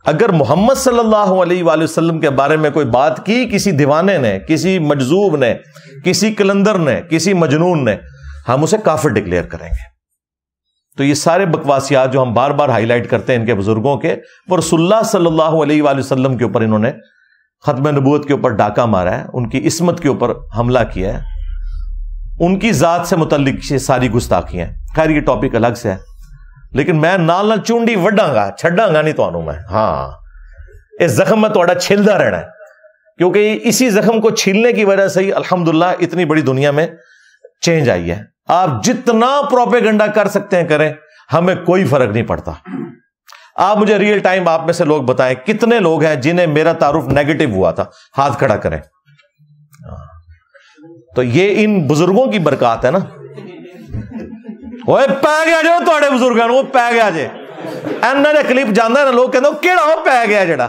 اگر محمد صلی اللہ علیہ وآلہ وسلم کے بارے میں کوئی بات کی کسی دیوانے نے، کسی مجذوب نے، کسی کلندر نے، کسی مجنون نے، ہم اسے کافر ڈکلیئر کریں گے۔ تو یہ سارے بکواسیات جو ہم بار بار ہائی لائٹ کرتے ہیں ان کے بزرگوں کے، وہ رسول اللہ صلی اللہ علیہ وآلہ وسلم کے اوپر انہوں نے ختم نبوت کے اوپر ڈاکہ مارا ہے، ان کی عصمت کے اوپر حملہ کیا ہے، ان کی ذات سے متعلق یہ ساری گستاخیاں ہیں۔ خیر یہ ٹاپک الگ سے ہے، لیکن میں نال چونڈی وڈاں گا، چھڈاں گا نہیں تانوں میں، ہاں، اس زخم میں تھوڑا چھلدا رہنا ہے، کیونکہ اسی زخم کو چھیلنے کی وجہ سے ہی الحمدللہ اتنی بڑی دنیا میں چینج آئی ہے۔ آپ جتنا پروپیگنڈا کر سکتے ہیں کریں، ہمیں کوئی فرق نہیں پڑتا۔ آپ مجھے ریئل ٹائم آپ میں سے لوگ بتائیں کتنے لوگ ہیں جنہیں میرا تعارف نیگیٹو ہوا تھا، ہاتھ کھڑا کریں۔ تو یہ ان بزرگوں کی برکات ہے نا۔ پی گیا جو تھوڑے بزرگوں وہ پی گیا جے، اینا جا کلپ جانا نا، لوگ کہتے ہیں کیڑا وہ پی گیا جڑا۔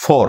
4,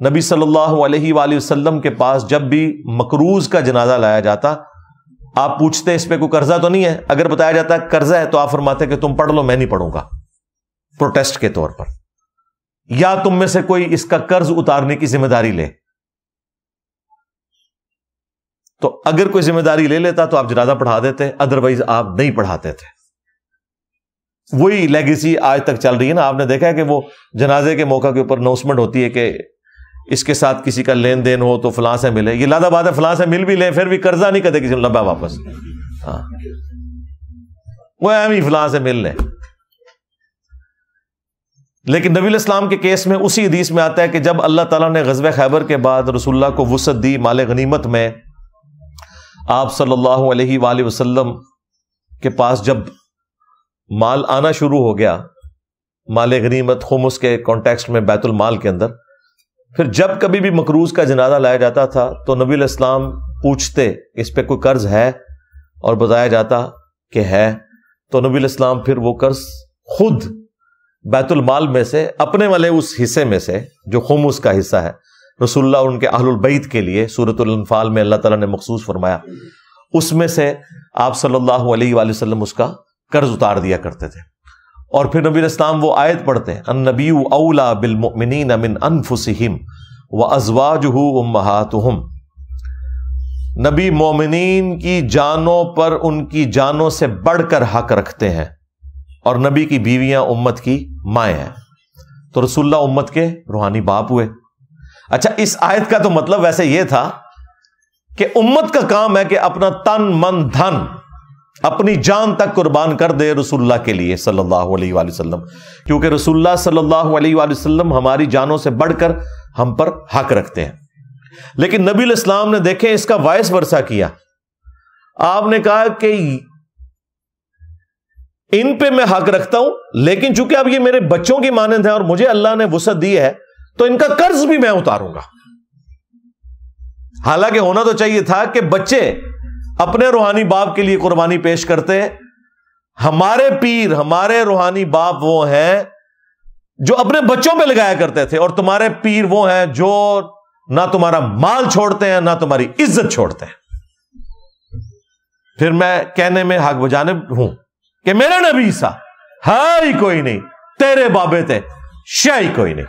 نبی صلی اللہ علیہ وآلہ وسلم کے پاس جب بھی مقروض کا جنازہ لایا جاتا، آپ پوچھتے اس پہ کوئی قرضہ تو نہیں ہے؟ اگر بتایا جاتا ہے قرضہ ہے تو آپ فرماتے کہ تم پڑھ لو، میں نہیں پڑھوں گا، پروٹیسٹ کے طور پر، یا تم میں سے کوئی اس کا قرض اتارنے کی ذمہ داری لے۔ تو اگر کوئی ذمہ داری لے لیتا تو آپ جنازہ پڑھا دیتے، ادروائز آپ نہیں پڑھاتے تھے۔ وہی لیگیسی آج تک چل رہی ہے نا۔ آپ نے دیکھا ہے کہ وہ جنازے کے موقع کے اوپر اناؤنسمنٹ ہوتی ہے کہ اس کے ساتھ کسی کا لین دین ہو تو فلاں سے ملے۔ یہ لادہ بات ہے، فلاں سے مل بھی لیں پھر بھی قرضہ نہیں کرتے کسی نے لبا واپس، ہاں وہ ایم ہی فلاں سے مل لیں۔ لیکن نبی علیہ السلام کے کیس میں اسی حدیث میں آتا ہے کہ جب اللہ تعالیٰ نے غزوہ خیبر کے بعد رسول اللہ کو وسعت دی مال غنیمت میں، آپ صلی اللہ علیہ وآلہ وسلم کے پاس جب مال آنا شروع ہو گیا، مال غنیمت خمس کے کانٹیکسٹ میں بیت المال کے اندر، پھر جب کبھی بھی مقروض کا جنازہ لایا جاتا تھا تو نبی علیہ السلام پوچھتے اس پہ کوئی قرض ہے، اور بتایا جاتا کہ ہے، تو نبی علیہ السلام پھر وہ قرض خود بیت المال میں سے اپنے والے اس حصے میں سے جو خمس کا حصہ ہے، رسول اللہ اور ان کے اہل البیت کے لیے سورۃ الانفال میں اللہ تعالیٰ نے مخصوص فرمایا، اس میں سے آپ صلی اللہ علیہ وآلہ وسلم اس کا قرض اتار دیا کرتے تھے۔ اور پھر نبی علیہ السلام وہ آیت پڑھتے ہیں، النبی اولا بالمؤمنین من انفسہم وازواجہ امہاتہم، نبی مومنین کی جانوں پر ان کی جانوں سے بڑھ کر حق رکھتے ہیں، اور نبی کی بیویاں امت کی مائیں ہیں۔ تو رسول اللہ امت کے روحانی باپ ہوئے۔ اچھا، اس آیت کا تو مطلب ویسے یہ تھا کہ امت کا کام ہے کہ اپنا تن من دھن اپنی جان تک قربان کر دے رسول اللہ کے لیے صلی اللہ علیہ وآلہ وسلم، کیونکہ رسول اللہ صلی اللہ علیہ وآلہ وسلم ہماری جانوں سے بڑھ کر ہم پر حق رکھتے ہیں۔ لیکن نبی علیہ السلام نے دیکھیں اس کا وائس ورثہ کیا۔ آپ نے کہا کہ ان پہ میں حق رکھتا ہوں، لیکن چونکہ اب یہ میرے بچوں کی مانند ہیں اور مجھے اللہ نے وسعت دی ہے تو ان کا قرض بھی میں اتاروں گا۔ حالانکہ ہونا تو چاہیے تھا کہ بچے اپنے روحانی باپ کے لیے قربانی پیش کرتے، ہمارے پیر ہمارے روحانی باپ وہ ہیں جو اپنے بچوں پہ لگایا کرتے تھے، اور تمہارے پیر وہ ہیں جو نہ تمہارا مال چھوڑتے ہیں نہ تمہاری عزت چھوڑتے ہیں۔ پھر میں کہنے میں حق بجانب ہوں کہ میرے نبی سا ہی کوئی نہیں، تیرے بابے تھے شاہی کوئی نہیں۔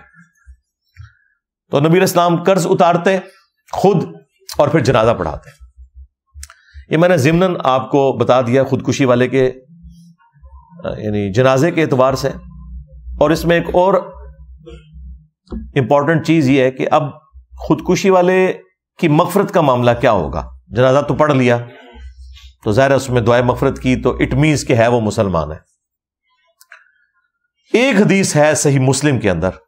تو نبی علیہ السلام قرض اتارتے خود اور پھر جنازہ پڑھاتے۔ یہ میں نے ضمناً آپ کو بتا دیا خودکشی والے کے یعنی جنازے کے اعتبار سے۔ اور اس میں ایک اور امپورٹنٹ چیز یہ ہے کہ اب خودکشی والے کی مغفرت کا معاملہ کیا ہوگا؟ جنازہ تو پڑھ لیا تو ظاہر ہے اس میں دعائے مغفرت کی تو اٹ مینز کہ ہے وہ مسلمان ہے۔ ایک حدیث ہے صحیح مسلم کے اندر،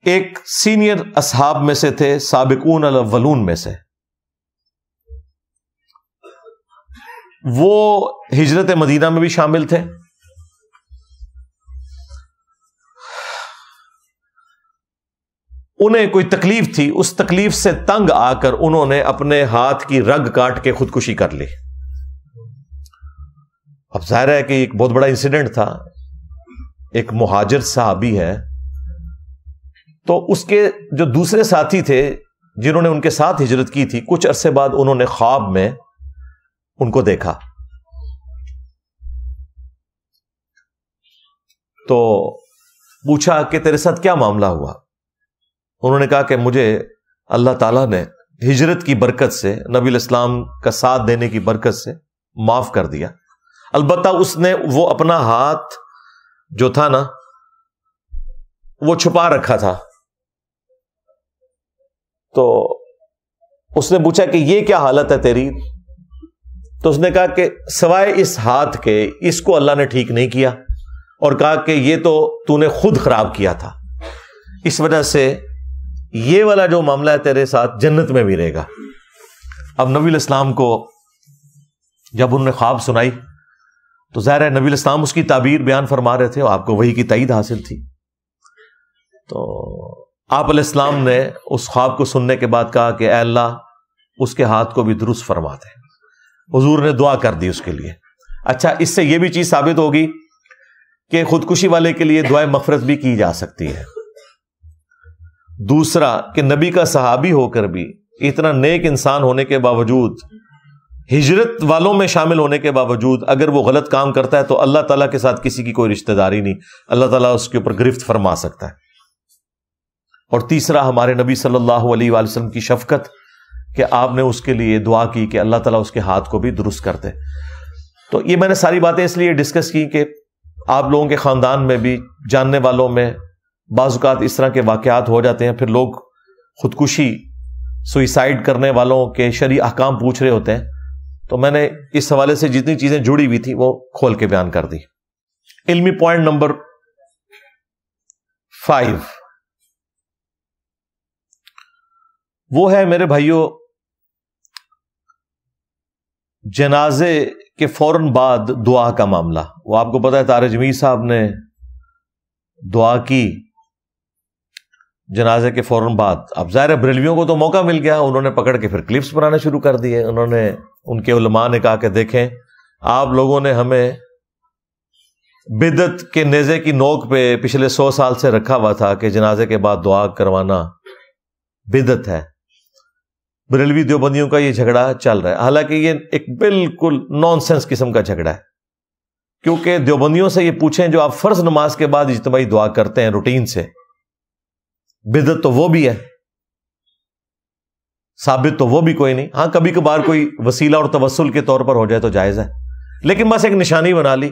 ایک سینئر اصحاب میں سے تھے، سابقون الاولون میں سے، وہ ہجرت مدینہ میں بھی شامل تھے۔ انہیں کوئی تکلیف تھی، اس تکلیف سے تنگ آ کر انہوں نے اپنے ہاتھ کی رگ کاٹ کے خودکشی کر لی۔ اب ظاہر ہے کہ ایک بہت بڑا انسیڈنٹ تھا، ایک مہاجر صحابی ہے، تو اس کے جو دوسرے ساتھی تھے جنہوں نے ان کے ساتھ ہجرت کی تھی، کچھ عرصے بعد انہوں نے خواب میں ان کو دیکھا، تو پوچھا کہ تیرے ساتھ کیا معاملہ ہوا؟ انہوں نے کہا کہ مجھے اللہ تعالیٰ نے ہجرت کی برکت سے، نبی علیہ السلام کا ساتھ دینے کی برکت سے معاف کر دیا، البتہ اس نے وہ اپنا ہاتھ جو تھا نا وہ چھپا رکھا تھا۔ تو اس نے پوچھا کہ یہ کیا حالت ہے تیری؟ تو اس نے کہا کہ سوائے اس ہاتھ کے اس کو اللہ نے ٹھیک نہیں کیا، اور کہا کہ یہ تو نے خود خراب کیا تھا، اس وجہ سے یہ والا جو معاملہ ہے تیرے ساتھ جنت میں بھی رہے گا۔ اب نبی علیہ السلام کو جب انہوں نے خواب سنائی تو ظاہر ہے نبی علیہ السلام اس کی تعبیر بیان فرما رہے تھے اور آپ کو وحی کی تائید حاصل تھی۔ تو آپ علیہ السلام نے اس خواب کو سننے کے بعد کہا کہ اے اللہ اس کے ہاتھ کو بھی درست فرما دے۔ حضور نے دعا کر دی اس کے لیے۔ اچھا، اس سے یہ بھی چیز ثابت ہوگی کہ خودکشی والے کے لیے دعائے مغفرت بھی کی جا سکتی ہے۔ دوسرا کہ نبی کا صحابی ہو کر بھی اتنا نیک انسان ہونے کے باوجود، ہجرت والوں میں شامل ہونے کے باوجود اگر وہ غلط کام کرتا ہے تو اللہ تعالیٰ کے ساتھ کسی کی کوئی رشتہ داری نہیں، اللہ تعالیٰ اس کے اوپر گرفت فرما سکتا ہے۔ اور تیسرا ہمارے نبی صلی اللہ علیہ وآلہ وسلم کی شفقت کہ آپ نے اس کے لیے دعا کی کہ اللہ تعالیٰ اس کے ہاتھ کو بھی درست کر دے۔ تو یہ میں نے ساری باتیں اس لیے ڈسکس کی کہ آپ لوگوں کے خاندان میں بھی جاننے والوں میں بعض اوقات اس طرح کے واقعات ہو جاتے ہیں، پھر لوگ خودکشی سوئسائڈ کرنے والوں کے شرعی احکام پوچھ رہے ہوتے ہیں، تو میں نے اس حوالے سے جتنی چیزیں جڑی ہوئی تھی وہ کھول کے بیان کر دی۔ علمی پوائنٹ نمبر 5 وہ ہے میرے بھائیوں، جنازے کے فوراً بعد دعا کا معاملہ۔ وہ آپ کو پتا ہے طارق جمیل صاحب نے دعا کی جنازے کے فوراً بعد۔ اب ظاہر ہے بریلویوں کو تو موقع مل گیا، انہوں نے پکڑ کے پھر کلپس بنانے شروع کر دیے۔ ان کے علماء نے کہا کہ دیکھیں آپ لوگوں نے ہمیں بدعت کے نیزے کی نوک پہ پچھلے 100 سال سے رکھا ہوا تھا کہ جنازے کے بعد دعا کروانا بدعت ہے۔ بریلوی دیوبندیوں کا یہ جھگڑا چل رہا ہے، حالانکہ یہ ایک بالکل نان سینس قسم کا جھگڑا ہے، کیونکہ دیوبندیوں سے یہ پوچھیں جو آپ فرض نماز کے بعد اجتماعی دعا کرتے ہیں روٹین سے، بدعت تو وہ بھی ہے، ثابت تو وہ بھی کوئی نہیں۔ ہاں کبھی کبھار کوئی وسیلہ اور توسل کے طور پر ہو جائے تو جائز ہے، لیکن بس ایک نشانی بنا لی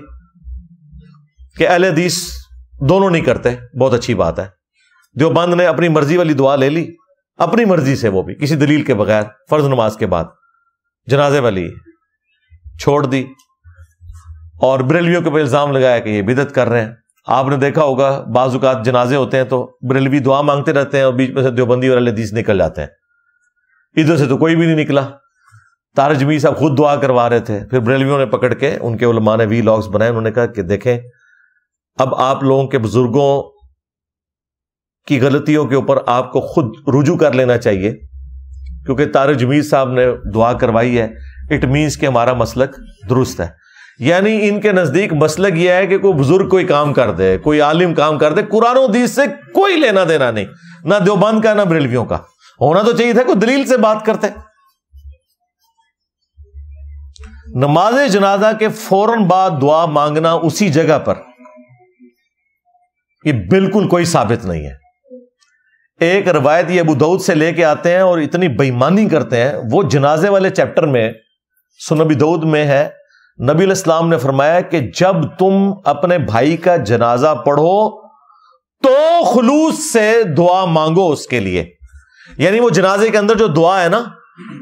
کہ اہل حدیث دونوں نہیں کرتے، بہت اچھی بات ہے۔ دیوبند نے اپنی مرضی والی دعا لے لی، اپنی مرضی سے، وہ بھی کسی دلیل کے بغیر، فرض نماز کے بعد جنازے والی چھوڑ دی، اور بریلویوں کے اوپر الزام لگایا کہ یہ بدعت کر رہے ہیں۔ آپ نے دیکھا ہوگا بعض اوقات جنازے ہوتے ہیں تو بریلوی دعا مانگتے رہتے ہیں اور بیچ میں سے دیوبندی اور اہل حدیث نکل جاتے ہیں، ادھر سے تو کوئی بھی نہیں نکلا۔ طارق جمیل صاحب خود دعا کروا رہے تھے، پھر بریلویوں نے پکڑ کے، ان کے علماء نے وی لاگز بنائے، انہوں نے کہا کہ دیکھیں اب آپ لوگوں کے بزرگوں کی غلطیوں کے اوپر آپ کو خود رجوع کر لینا چاہیے، کیونکہ طارق جمیل صاحب نے دعا کروائی ہے، اٹ مینس کہ ہمارا مسلک درست ہے۔ یعنی ان کے نزدیک مسلک یہ ہے کہ کوئی بزرگ کوئی کام کر دے، کوئی عالم کام کر دے، قرآن و حدیث سے کوئی لینا دینا نہیں، نہ دیوبند کا نہ بریلویوں کا۔ ہونا تو چاہیے تھا کوئی دلیل سے بات کرتے۔ نماز جنازہ کے فوراً بعد دعا مانگنا اسی جگہ پر، یہ بالکل کوئی ثابت نہیں ہے۔ ایک روایت یہ ابو داؤد سے لے کے آتے ہیں اور اتنی بےایمانی کرتے ہیں، وہ جنازے والے چیپٹر میں سنن ابی داؤد میں ہے، نبی علیہ السلام نے فرمایا کہ جب تم اپنے بھائی کا جنازہ پڑھو تو خلوص سے دعا مانگو اس کے لیے، یعنی وہ جنازے کے اندر جو دعا ہے نا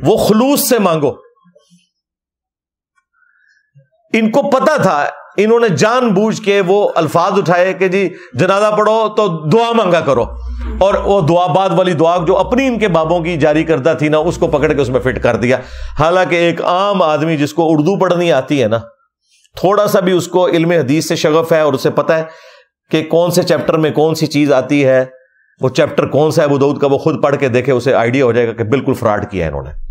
وہ خلوص سے مانگو۔ ان کو پتا تھا، انہوں نے جان بوجھ کے وہ الفاظ اٹھائے کہ جی جنازہ پڑھو تو دعا مانگا کرو، اور وہ دعا بعد والی دعا جو اپنی ان کے بابوں کی جاری کردہ تھی نا اس کو پکڑ کے اس میں فٹ کر دیا۔ حالانکہ ایک عام آدمی جس کو اردو پڑھنی آتی ہے نا، تھوڑا سا بھی اس کو علم حدیث سے شغف ہے اور اسے پتا ہے کہ کون سے چیپٹر میں کون سی چیز آتی ہے، وہ چیپٹر کون سا ہے ابو داؤد کا، وہ خود پڑھ کے دیکھے، اسے آئیڈیا ہو جائے گا کہ بالکل فراڈ کیا ہے انہوں نے۔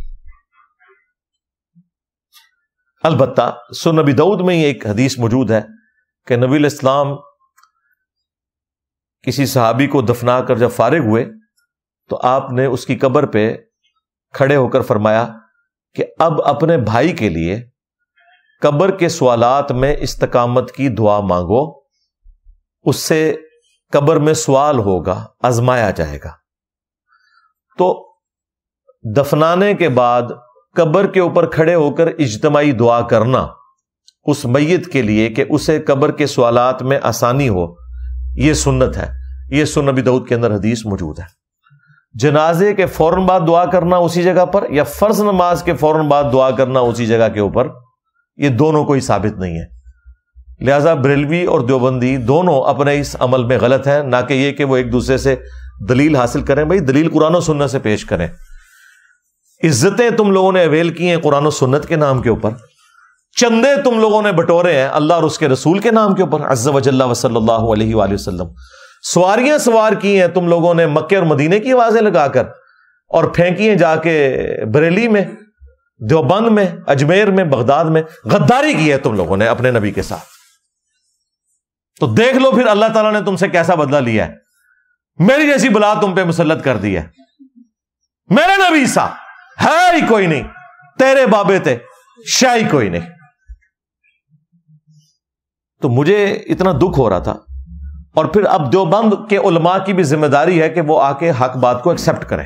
البتہ سنن ابی داؤد میں یہ ایک حدیث موجود ہے کہ نبی علیہ السلام کسی صحابی کو دفنا کر جب فارغ ہوئے تو آپ نے اس کی قبر پہ کھڑے ہو کر فرمایا کہ اب اپنے بھائی کے لیے قبر کے سوالات میں استقامت کی دعا مانگو، اس سے قبر میں سوال ہوگا، آزمایا جائے گا۔ تو دفنانے کے بعد قبر کے اوپر کھڑے ہو کر اجتماعی دعا کرنا اس میت کے لیے کہ اسے قبر کے سوالات میں آسانی ہو، یہ سنت ہے، یہ سنن ابی داؤد کے اندر حدیث موجود ہے۔ جنازے کے فوراً بعد دعا کرنا اسی جگہ پر یا فرض نماز کے فوراً بعد دعا کرنا اسی جگہ کے اوپر، یہ دونوں کوئی ثابت نہیں ہے۔ لہذا بریلوی اور دیوبندی دونوں اپنے اس عمل میں غلط ہیں، نہ کہ یہ کہ وہ ایک دوسرے سے دلیل حاصل کریں۔ بھائی دلیل قرآن و سنت سے پیش کریں۔ عزتیں تم لوگوں نے اویل کی ہیں قرآن و سنت کے نام کے اوپر، چندے تم لوگوں نے بٹورے ہیں اللہ اور اس کے رسول کے نام کے اوپر عز و جل و صلی اللہ علیہ وآلہ وسلم، سواریاں سوار کی ہیں تم لوگوں نے مکے اور مدینے کی آوازیں لگا کر، اور پھینکی ہیں جا کے بریلی میں، دیوبند میں، اجمیر میں، بغداد میں، غداری کی ہے تم لوگوں نے اپنے نبی کے ساتھ۔ تو دیکھ لو پھر اللہ تعالیٰ نے تم سے کیسا بدلہ لیا ہے۔ میری جیسی بلا تم پہ مسلط کر دی ہے، میرے نبی سا ہے ہی کوئی نہیں، تیرے بابے تھے شاہی کوئی نہیں۔ تو مجھے اتنا دکھ ہو رہا تھا۔ اور پھر اب دیوبند کے علماء کی بھی ذمہ داری ہے کہ وہ آ کے حق بات کو ایکسپٹ کریں۔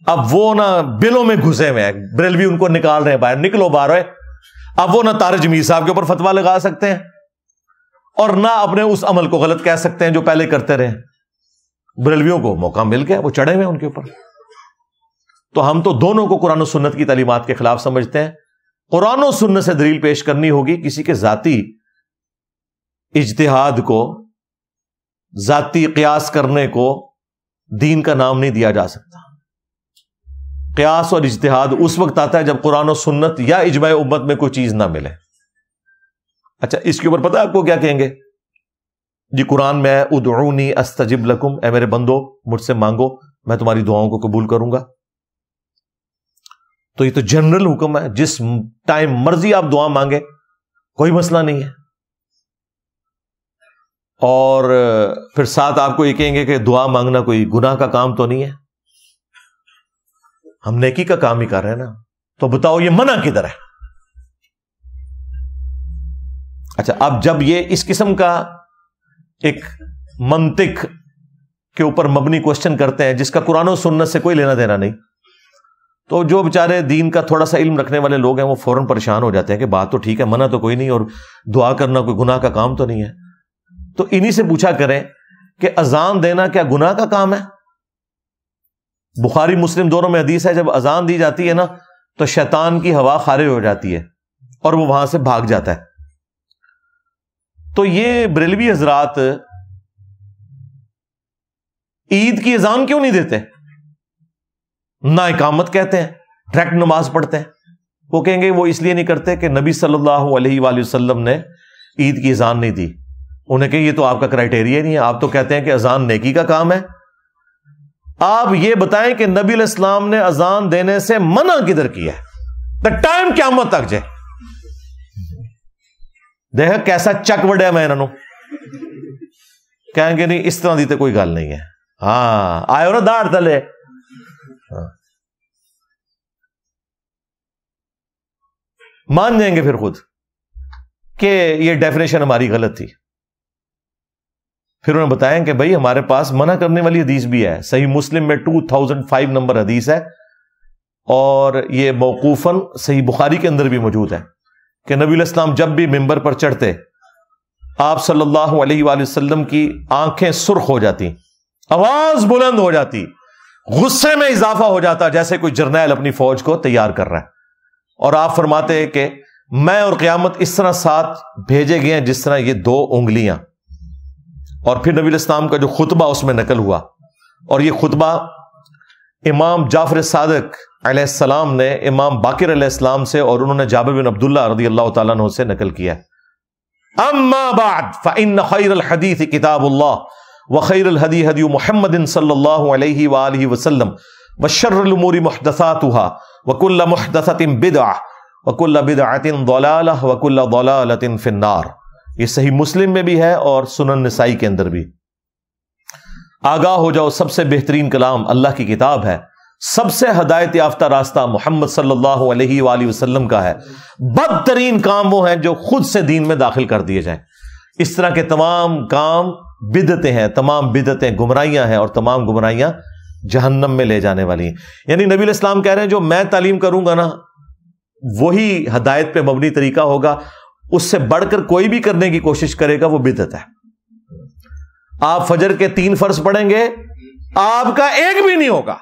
اب وہ نہ بلوں میں گھسے ہوئے ہیں، بریلوی ان کو نکال رہے ہیں باہر، نکلو باہر۔ اب وہ نہ طارق جمیل صاحب کے اوپر فتوا لگا سکتے ہیں اور نہ اپنے اس عمل کو غلط کہہ سکتے ہیں جو پہلے کرتے رہے۔ بریلویوں کو موقع مل گیا، وہ چڑھے ہوئے ہیں ان کے اوپر۔ تو ہم تو دونوں کو قرآن و سنت کی تعلیمات کے خلاف سمجھتے ہیں۔ قرآن و سنت سے دلیل پیش کرنی ہوگی، کسی کے ذاتی اجتہاد کو، ذاتی قیاس کرنے کو دین کا نام نہیں دیا جا سکتا۔ قیاس اور اجتہاد اس وقت آتا ہے جب قرآن و سنت یا اجماع امت میں کوئی چیز نہ ملے۔ اچھا، اس کے اوپر پتہ ہے آپ کو کیا کہیں گے؟ جی قرآن میں ادعونی استجب لکم، اے میرے بندو مجھ سے مانگو میں تمہاری دعاؤں کو قبول کروں گا۔ تو یہ تو جنرل حکم ہے، جس ٹائم مرضی آپ دعا مانگے کوئی مسئلہ نہیں ہے۔ اور پھر ساتھ آپ کو یہ کہیں گے کہ دعا مانگنا کوئی گناہ کا کام تو نہیں ہے، ہم نیکی کا کام ہی کر رہے ہیں نا، تو بتاؤ یہ منع کدھر ہے؟ اچھا، اب جب یہ اس قسم کا ایک منطق کے اوپر مبنی کوشچن کرتے ہیں جس کا قرآن و سنت سے کوئی لینا دینا نہیں، تو جو بیچارے دین کا تھوڑا سا علم رکھنے والے لوگ ہیں وہ فوراً پریشان ہو جاتے ہیں کہ بات تو ٹھیک ہے، منع تو کوئی نہیں اور دعا کرنا کوئی گناہ کا کام تو نہیں ہے۔ تو انہی سے پوچھا کریں کہ اذان دینا کیا گناہ کا کام ہے؟ بخاری مسلم دونوں میں حدیث ہے، جب اذان دی جاتی ہے نا تو شیطان کی ہوا خارج ہو جاتی ہے اور وہ وہاں سے بھاگ جاتا ہے۔ تو یہ بریلوی حضرات عید کی اذان کیوں نہیں دیتے؟ نہ اقامت کہتے ہیں، ڈائریکٹ نماز پڑھتے ہیں۔ وہ کہیں گے وہ اس لیے نہیں کرتے کہ نبی صلی اللہ علیہ وآلہ وسلم نے عید کی اذان نہیں دی۔ انہیں کہ یہ تو آپ کا کرائٹیریا نہیں ہے، آپ تو کہتے ہیں کہ اذان نیکی کا کام ہے۔ آپ یہ بتائیں کہ نبی علیہ السلام نے اذان دینے سے منع کدھر کیا ہے؟ دا ٹائم قیامت تک جائے دیکھا کیسا چک وڈیا میں انہوں کہیں گے نہیں اس طرح دی تو کوئی گل نہیں ہے۔ ہاں آئے ہو نا داڑھ تلے، مان جائیں گے پھر خود کہ یہ ڈیفینیشن ہماری غلط تھی۔ پھر انہوں نے بتایا کہ بھائی ہمارے پاس منع کرنے والی حدیث بھی ہے، صحیح مسلم میں 2005 نمبر حدیث ہے، اور یہ موقوفاً صحیح بخاری کے اندر بھی موجود ہے کہ نبی علیہ السلام جب بھی ممبر پر چڑھتے آپ صلی اللہ علیہ وآلہ وسلم کی آنکھیں سرخ ہو جاتی، آواز بلند ہو جاتی، غصے میں اضافہ ہو جاتا جیسے کوئی جرنیل اپنی فوج کو تیار کر رہا ہے، اور آپ فرماتے کہ میں اور قیامت اس طرح ساتھ بھیجے گئے ہیں جس طرح یہ دو انگلیاں۔ اور پھر نبی علیہ السلام کا جو خطبہ اس میں نقل ہوا، اور یہ خطبہ امام جعفر صادق علیہ السلام نے امام باقر علیہ السلام سے، اور انہوں نے جابر بن عبداللہ رضی اللہ تعالیٰ عنہ سے نقل کیا۔ اما بعد فإن خیر الحدیث کتاب اللہ وخیر الہدی ہدی محمد صلی اللہ علیہ وآلہ وسلم وشر الامور محدثاتها وکل محدثۃ بدعہ وکل بدعۃ ضلالہ وکل ضلالۃ فی النار۔ یہ صحیح مسلم میں بھی ہے اور سنن نسائی کے اندر بھی۔ آگاہ ہو جاؤ، سب سے بہترین کلام اللہ کی کتاب ہے، سب سے ہدایت یافتہ راستہ محمد صلی اللہ علیہ وآلہ وسلم کا ہے، بدترین کام وہ ہیں جو خود سے دین میں داخل کر دیے جائیں۔ اس طرح کے تمام کام بدعتیں ہیں، تمام بدعتیں گمراہیاں ہیں، اور تمام گمراہیاں جہنم میں لے جانے والی ہیں۔ یعنی نبی علیہ السلام کہہ رہے ہیں جو میں تعلیم کروں گا نا وہی ہدایت پہ مبنی طریقہ ہوگا، اس سے بڑھ کر کوئی بھی کرنے کی کوشش کرے گا وہ بدعت ہے۔ آپ فجر کے 3 فرض پڑھیں گے، آپ کا ایک بھی نہیں ہوگا۔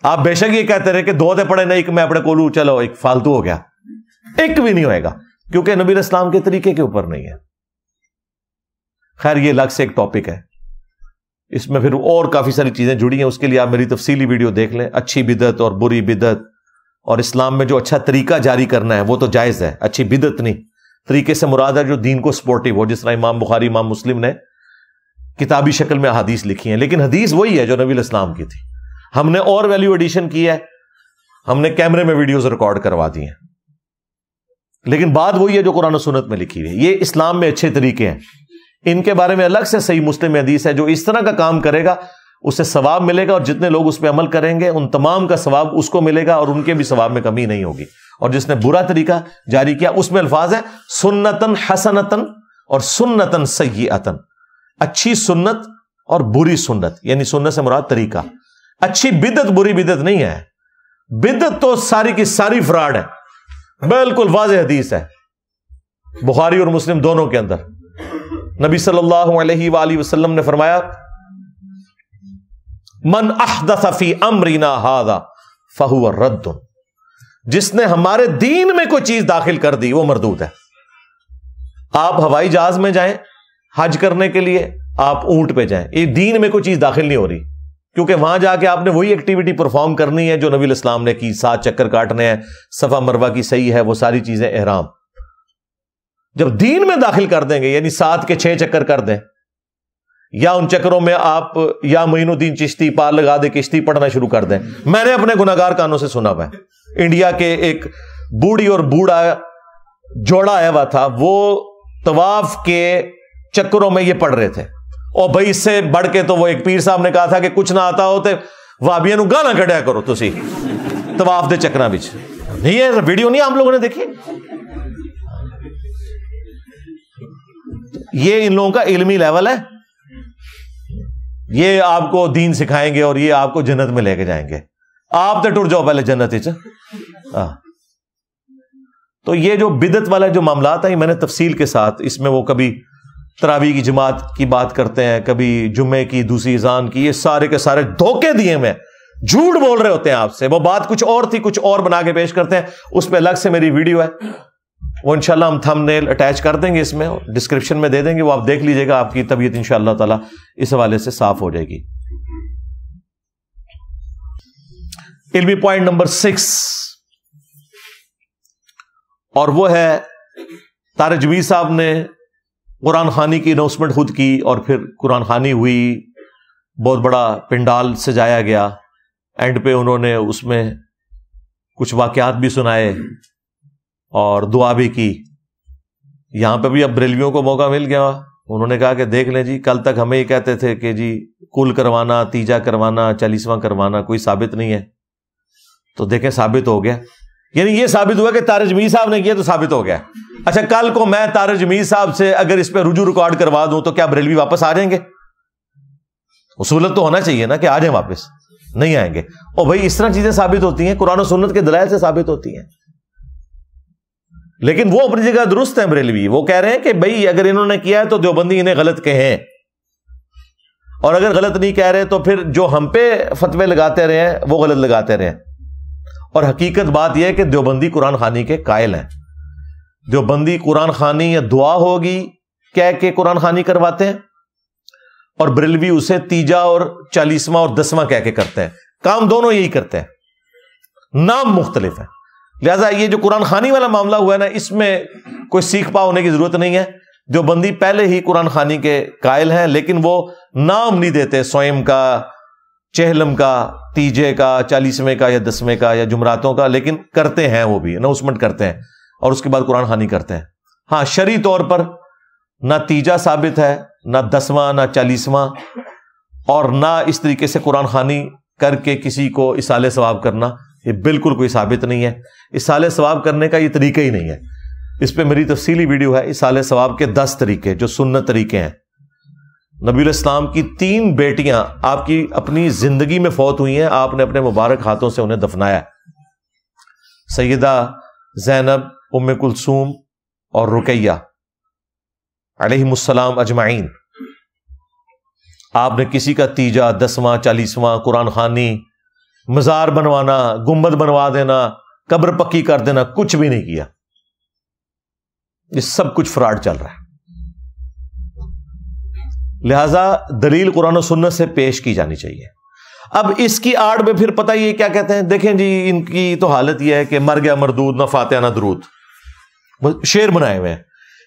آپ بے شک یہ کہتے رہے کہ 2 دے پڑھے نہیں، ایک میں اپنے کولو چلو ایک فالتو ہو گیا، ایک بھی نہیں ہوئے گا، کیونکہ نبی علیہ السلام کے طریقے کے اوپر نہیں ہے۔ خیر یہ الگ سے ایک ٹاپک ہے، اس میں پھر اور کافی ساری چیزیں جڑی ہیں، اس کے لیے آپ میری تفصیلی ویڈیو دیکھ لیں، اچھی بدعت اور بری بدعت، اور اسلام میں جو اچھا طریقہ جاری کرنا ہے وہ تو جائز ہے، اچھی بدعت نہیں۔ طریقے سے مراد ہے جو دین کو سپورٹیو ہو، جس طرح امام بخاری امام مسلم نے کتابی شکل میں احادیث لکھی ہیں، لیکن حدیث وہی ہے جو نبی علیہ السلام کی تھی۔ ہم نے اور ویلیو ایڈیشن کی ہے، ہم نے کیمرے میں ویڈیوز ریکارڈ کروا دی ہیں، لیکن بات وہی ہے جو قرآن و سنت میں لکھی ہوئی ہے۔ یہ اسلام میں اچھے طریقے ہیں، ان کے بارے میں الگ سے صحیح مسلم حدیث ہے، جو اس طرح کا کام کرے گا اسے ثواب ملے گا، اور جتنے لوگ اس پہ عمل کریں گے ان تمام کا ثواب اس کو ملے گا، اور ان کے بھی ثواب میں کمی نہیں ہوگی۔ اور جس نے برا طریقہ جاری کیا اس میں الفاظ ہے سنتن حسنتن اور سنتن سیئتن، اچھی سنت اور بری سنت، یعنی سنت سے مراد طریقہ، اچھی بدعت بری بدعت نہیں ہے، بدعت تو ساری کی ساری فراڈ ہے، بالکل واضح حدیث ہے بخاری اور مسلم دونوں کے اندر۔ نبی صلی اللہ علیہ وآلہ وسلم نے فرمایا من احدث فی امرنا ھذا فہو رد، جس نے ہمارے دین میں کوئی چیز داخل کر دی وہ مردود ہے۔ آپ ہوائی جہاز میں جائیں حج کرنے کے لیے، آپ اونٹ پہ جائیں، یہ دین میں کوئی چیز داخل نہیں ہو رہی، کیونکہ وہاں جا کے آپ نے وہی ایکٹیویٹی پرفارم کرنی ہے جو نبی الاسلام نے کی، 7 چکر کاٹنے ہیں، صفا مروہ کی صحیح ہے، وہ ساری چیزیں احرام۔ جب دین میں داخل کر دیں گے، یعنی 7 کے 6 چکر کر دیں، یا ان چکروں میں آپ یا معین الدین چشتی پار لگا دے کشتی پڑھنا شروع کر دیں۔ میں نے اپنے گناہگار کانوں سے سنا ہوا ہے، انڈیا کے ایک بوڑھی اور بوڑھا جوڑا آیا ہوا تھا، وہ طواف کے چکروں میں یہ پڑھ رہے تھے، اور بھائی اس سے بڑھ کے تو وہ ایک پیر صاحب نے کہا تھا کہ کچھ نہ آتا ہو تے وابیاں نو گانا کڈیا کرو تسی طواف دے چکراں وچ۔ نہیں ہے ویڈیو نہیں آپ لوگوں نے دیکھی؟ یہ ان لوگوں کا علمی لیول ہے، یہ آپ کو دین سکھائیں گے اور یہ آپ کو جنت میں لے کے جائیں گے، آپ تو ٹر جاؤ پہلے جنت وچ۔ تو یہ جو بدعت والا جو معاملات ہیں میں نے تفصیل کے ساتھ، اس میں وہ کبھی تراویح کی جماعت کی بات کرتے ہیں، کبھی جمعے کی دوسری اذان کی، یہ سارے کے سارے دھوکے دیے میں جھوٹ بول رہے ہوتے ہیں آپ سے، وہ بات کچھ اور تھی کچھ اور بنا کے پیش کرتے ہیں، اس پہ الگ سے میری ویڈیو ہے، وہ انشاءاللہ ہم تھم نیل اٹیچ کر دیں گے، اس میں ڈسکرپشن میں دے دیں گے، وہ آپ دیکھ لیجئے گا، آپ کی طبیعت انشاءاللہ تعالی اس حوالے سے صاف ہو جائے گی۔ علمی پوائنٹ نمبر 6، اور وہ ہے طارق جمیل صاحب نے قرآن خوانی کی اناؤنسمنٹ خود کی، اور پھر قرآن خوانی ہوئی، بہت بڑا پنڈال سجایا گیا، اینڈ پہ انہوں نے اس میں کچھ واقعات بھی سنائے اور دعا بھی کی۔ یہاں پہ بھی اب بریلویوں کو موقع مل گیا، انہوں نے کہا کہ دیکھ لیں جی، کل تک ہمیں یہ کہتے تھے کہ جی کل کروانا، تیجا کروانا، 40واں کروانا کوئی ثابت نہیں ہے، تو دیکھیں ثابت ہو گیا، یعنی یہ ثابت ہوا کہ طارق جمیل صاحب نے کیا تو ثابت ہو گیا۔ اچھا کل کو میں طارق جمیل صاحب سے اگر اس پہ رجوع ریکارڈ کروا دوں تو کیا بریلوی واپس آ جائیں گے؟ اصولت تو ہونا چاہیے نا کہ آ جائیں واپس، نہیں آئیں گے۔ اور بھائی اس طرح چیزیں ثابت ہوتی ہیں، قرآن و سنت کے دلائل سے ثابت ہوتی ہیں، لیکن وہ اپنی جگہ درست ہیں بریلوی، وہ کہہ رہے ہیں کہ بھائی اگر انہوں نے کیا ہے تو دیوبندی انہیں غلط کہیں، اور اگر غلط نہیں کہہ رہے تو پھر جو ہم پہ فتوے لگاتے رہے ہیں وہ غلط لگاتے رہے ہیں۔ اور حقیقت بات یہ ہے کہ دیوبندی قرآن خوانی کے قائل ہیں، دیوبندی قرآن خوانی یا دعا ہوگی کہہ کے قرآن خوانی کرواتے ہیں، اور بریلوی اسے تیجا اور 40واں اور 10واں کہہ کے کرتے ہیں، کام دونوں یہی کرتے ہیں، نام مختلف ہیں۔ لہذا یہ جو قرآن خوانی والا معاملہ ہوا ہے نا، اس میں کوئی سیکھ پا ہونے کی ضرورت نہیں ہے، دیوبندی پہلے ہی قرآن خوانی کے قائل ہیں، لیکن وہ نام نہیں دیتے سوئم کا، چہلم کا، تیجے کا، 40ویں کا یا 10ویں کا یا جمعراتوں کا، لیکن کرتے ہیں، وہ بھی اناؤنسمنٹ کرتے ہیں اور اس کے بعد قرآن خوانی کرتے ہیں۔ ہاں شرعی طور پر نہ تیجا ثابت ہے، نہ 10واں، نہ 40واں، اور نہ اس طریقے سے قرآن خوانی کر کے کسی کو اصالِ ثواب کرنا، یہ بالکل کوئی ثابت نہیں ہے۔ اصالِ ثواب کرنے کا یہ طریقہ ہی نہیں ہے، اس پہ میری تفصیلی ویڈیو ہے، اصالِ ثواب کے 10 طریقے جو سنت طریقے ہیں۔ نبی علیہ السلام کی 3 بیٹیاں آپ کی اپنی زندگی میں فوت ہوئی ہیں، آپ نے اپنے مبارک ہاتھوں سے انہیں دفنایا، سیدہ زینب، ام کلثوم اور رقیہ علیہم السلام اجمعین۔ آپ نے کسی کا تیجا، 10واں، 40واں، قرآن خوانی، مزار بنوانا، گنبد بنوا دینا، قبر پکی کر دینا، کچھ بھی نہیں کیا، یہ سب کچھ فراڈ چل رہا ہے۔ لہذا دلیل قرآن و سنت سے پیش کی جانی چاہیے۔ اب اس کی آڑ میں پھر پتہ یہ کیا کہتے ہیں، دیکھیں جی ان کی تو حالت یہ ہے کہ مر گیا مردود، نہ فاتحہ نہ درود، شعر بنائے ہوئے ہیں،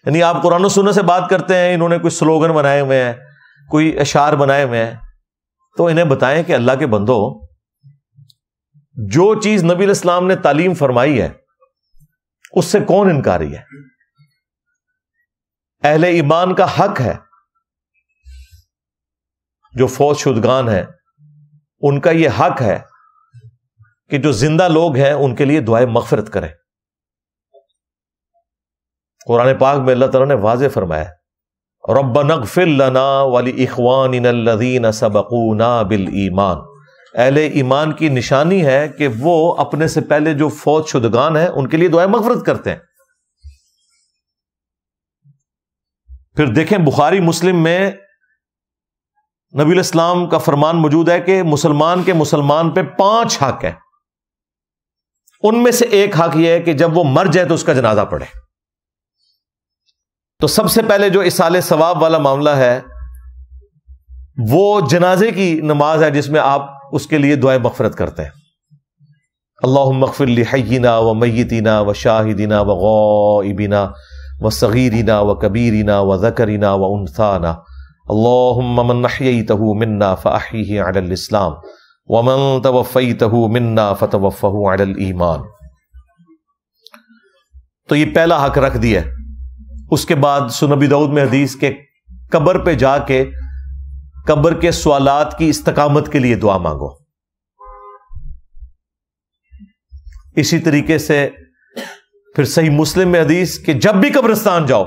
یعنی آپ قرآن و سنت سے بات کرتے ہیں، انہوں نے کوئی سلوگن بنائے ہوئے ہیں، کوئی اشعار بنائے ہوئے ہیں، تو انہیں بتائیں کہ اللہ کے بندو، جو چیز نبی علیہ السلام نے تعلیم فرمائی ہے اس سے کون انکاری ہے؟ اہل ایمان کا حق ہے جو فوت شدگان ہیں ان کا یہ حق ہے کہ جو زندہ لوگ ہیں ان کے لیے دعائے مغفرت کریں. قرآن پاک میں اللہ تعالیٰ نے واضح فرمایا ربنا اغفر لنا ولاخواننا الذین سبقونا بالایمان. اہل ایمان کی نشانی ہے کہ وہ اپنے سے پہلے جو فوت شدگان ہیں ان کے لیے دعائے مغفرت کرتے ہیں. پھر دیکھیں بخاری مسلم میں نبی علیہ السلام کا فرمان موجود ہے کہ مسلمان کے مسلمان پہ 5 حق ہیں. ان میں سے ایک حق یہ ہے کہ جب وہ مر جائے تو اس کا جنازہ پڑھے. تو سب سے پہلے جو اصالہ ثواب والا معاملہ ہے وہ جنازے کی نماز ہے جس میں آپ اس کے لیے دعائے مغفرت کرتے ہیں. اللہم اغفر لحینا و میتنا و شاہدنا و غائبنا و صغیرنا و کبیرنا و ذکرنا و انثانا اللہم من احییتہ منا فاحیہ علی الاسلام ومن توفیتہ منا فتوفہ علی الایمان. تو یہ پہلا حق رکھ دیا. اس کے بعد سنن ابی داؤد میں حدیث کے قبر پہ جا کے قبر کے سوالات کی استقامت کے لیے دعا مانگو. اسی طریقے سے پھر صحیح مسلم میں حدیث کہ جب بھی قبرستان جاؤ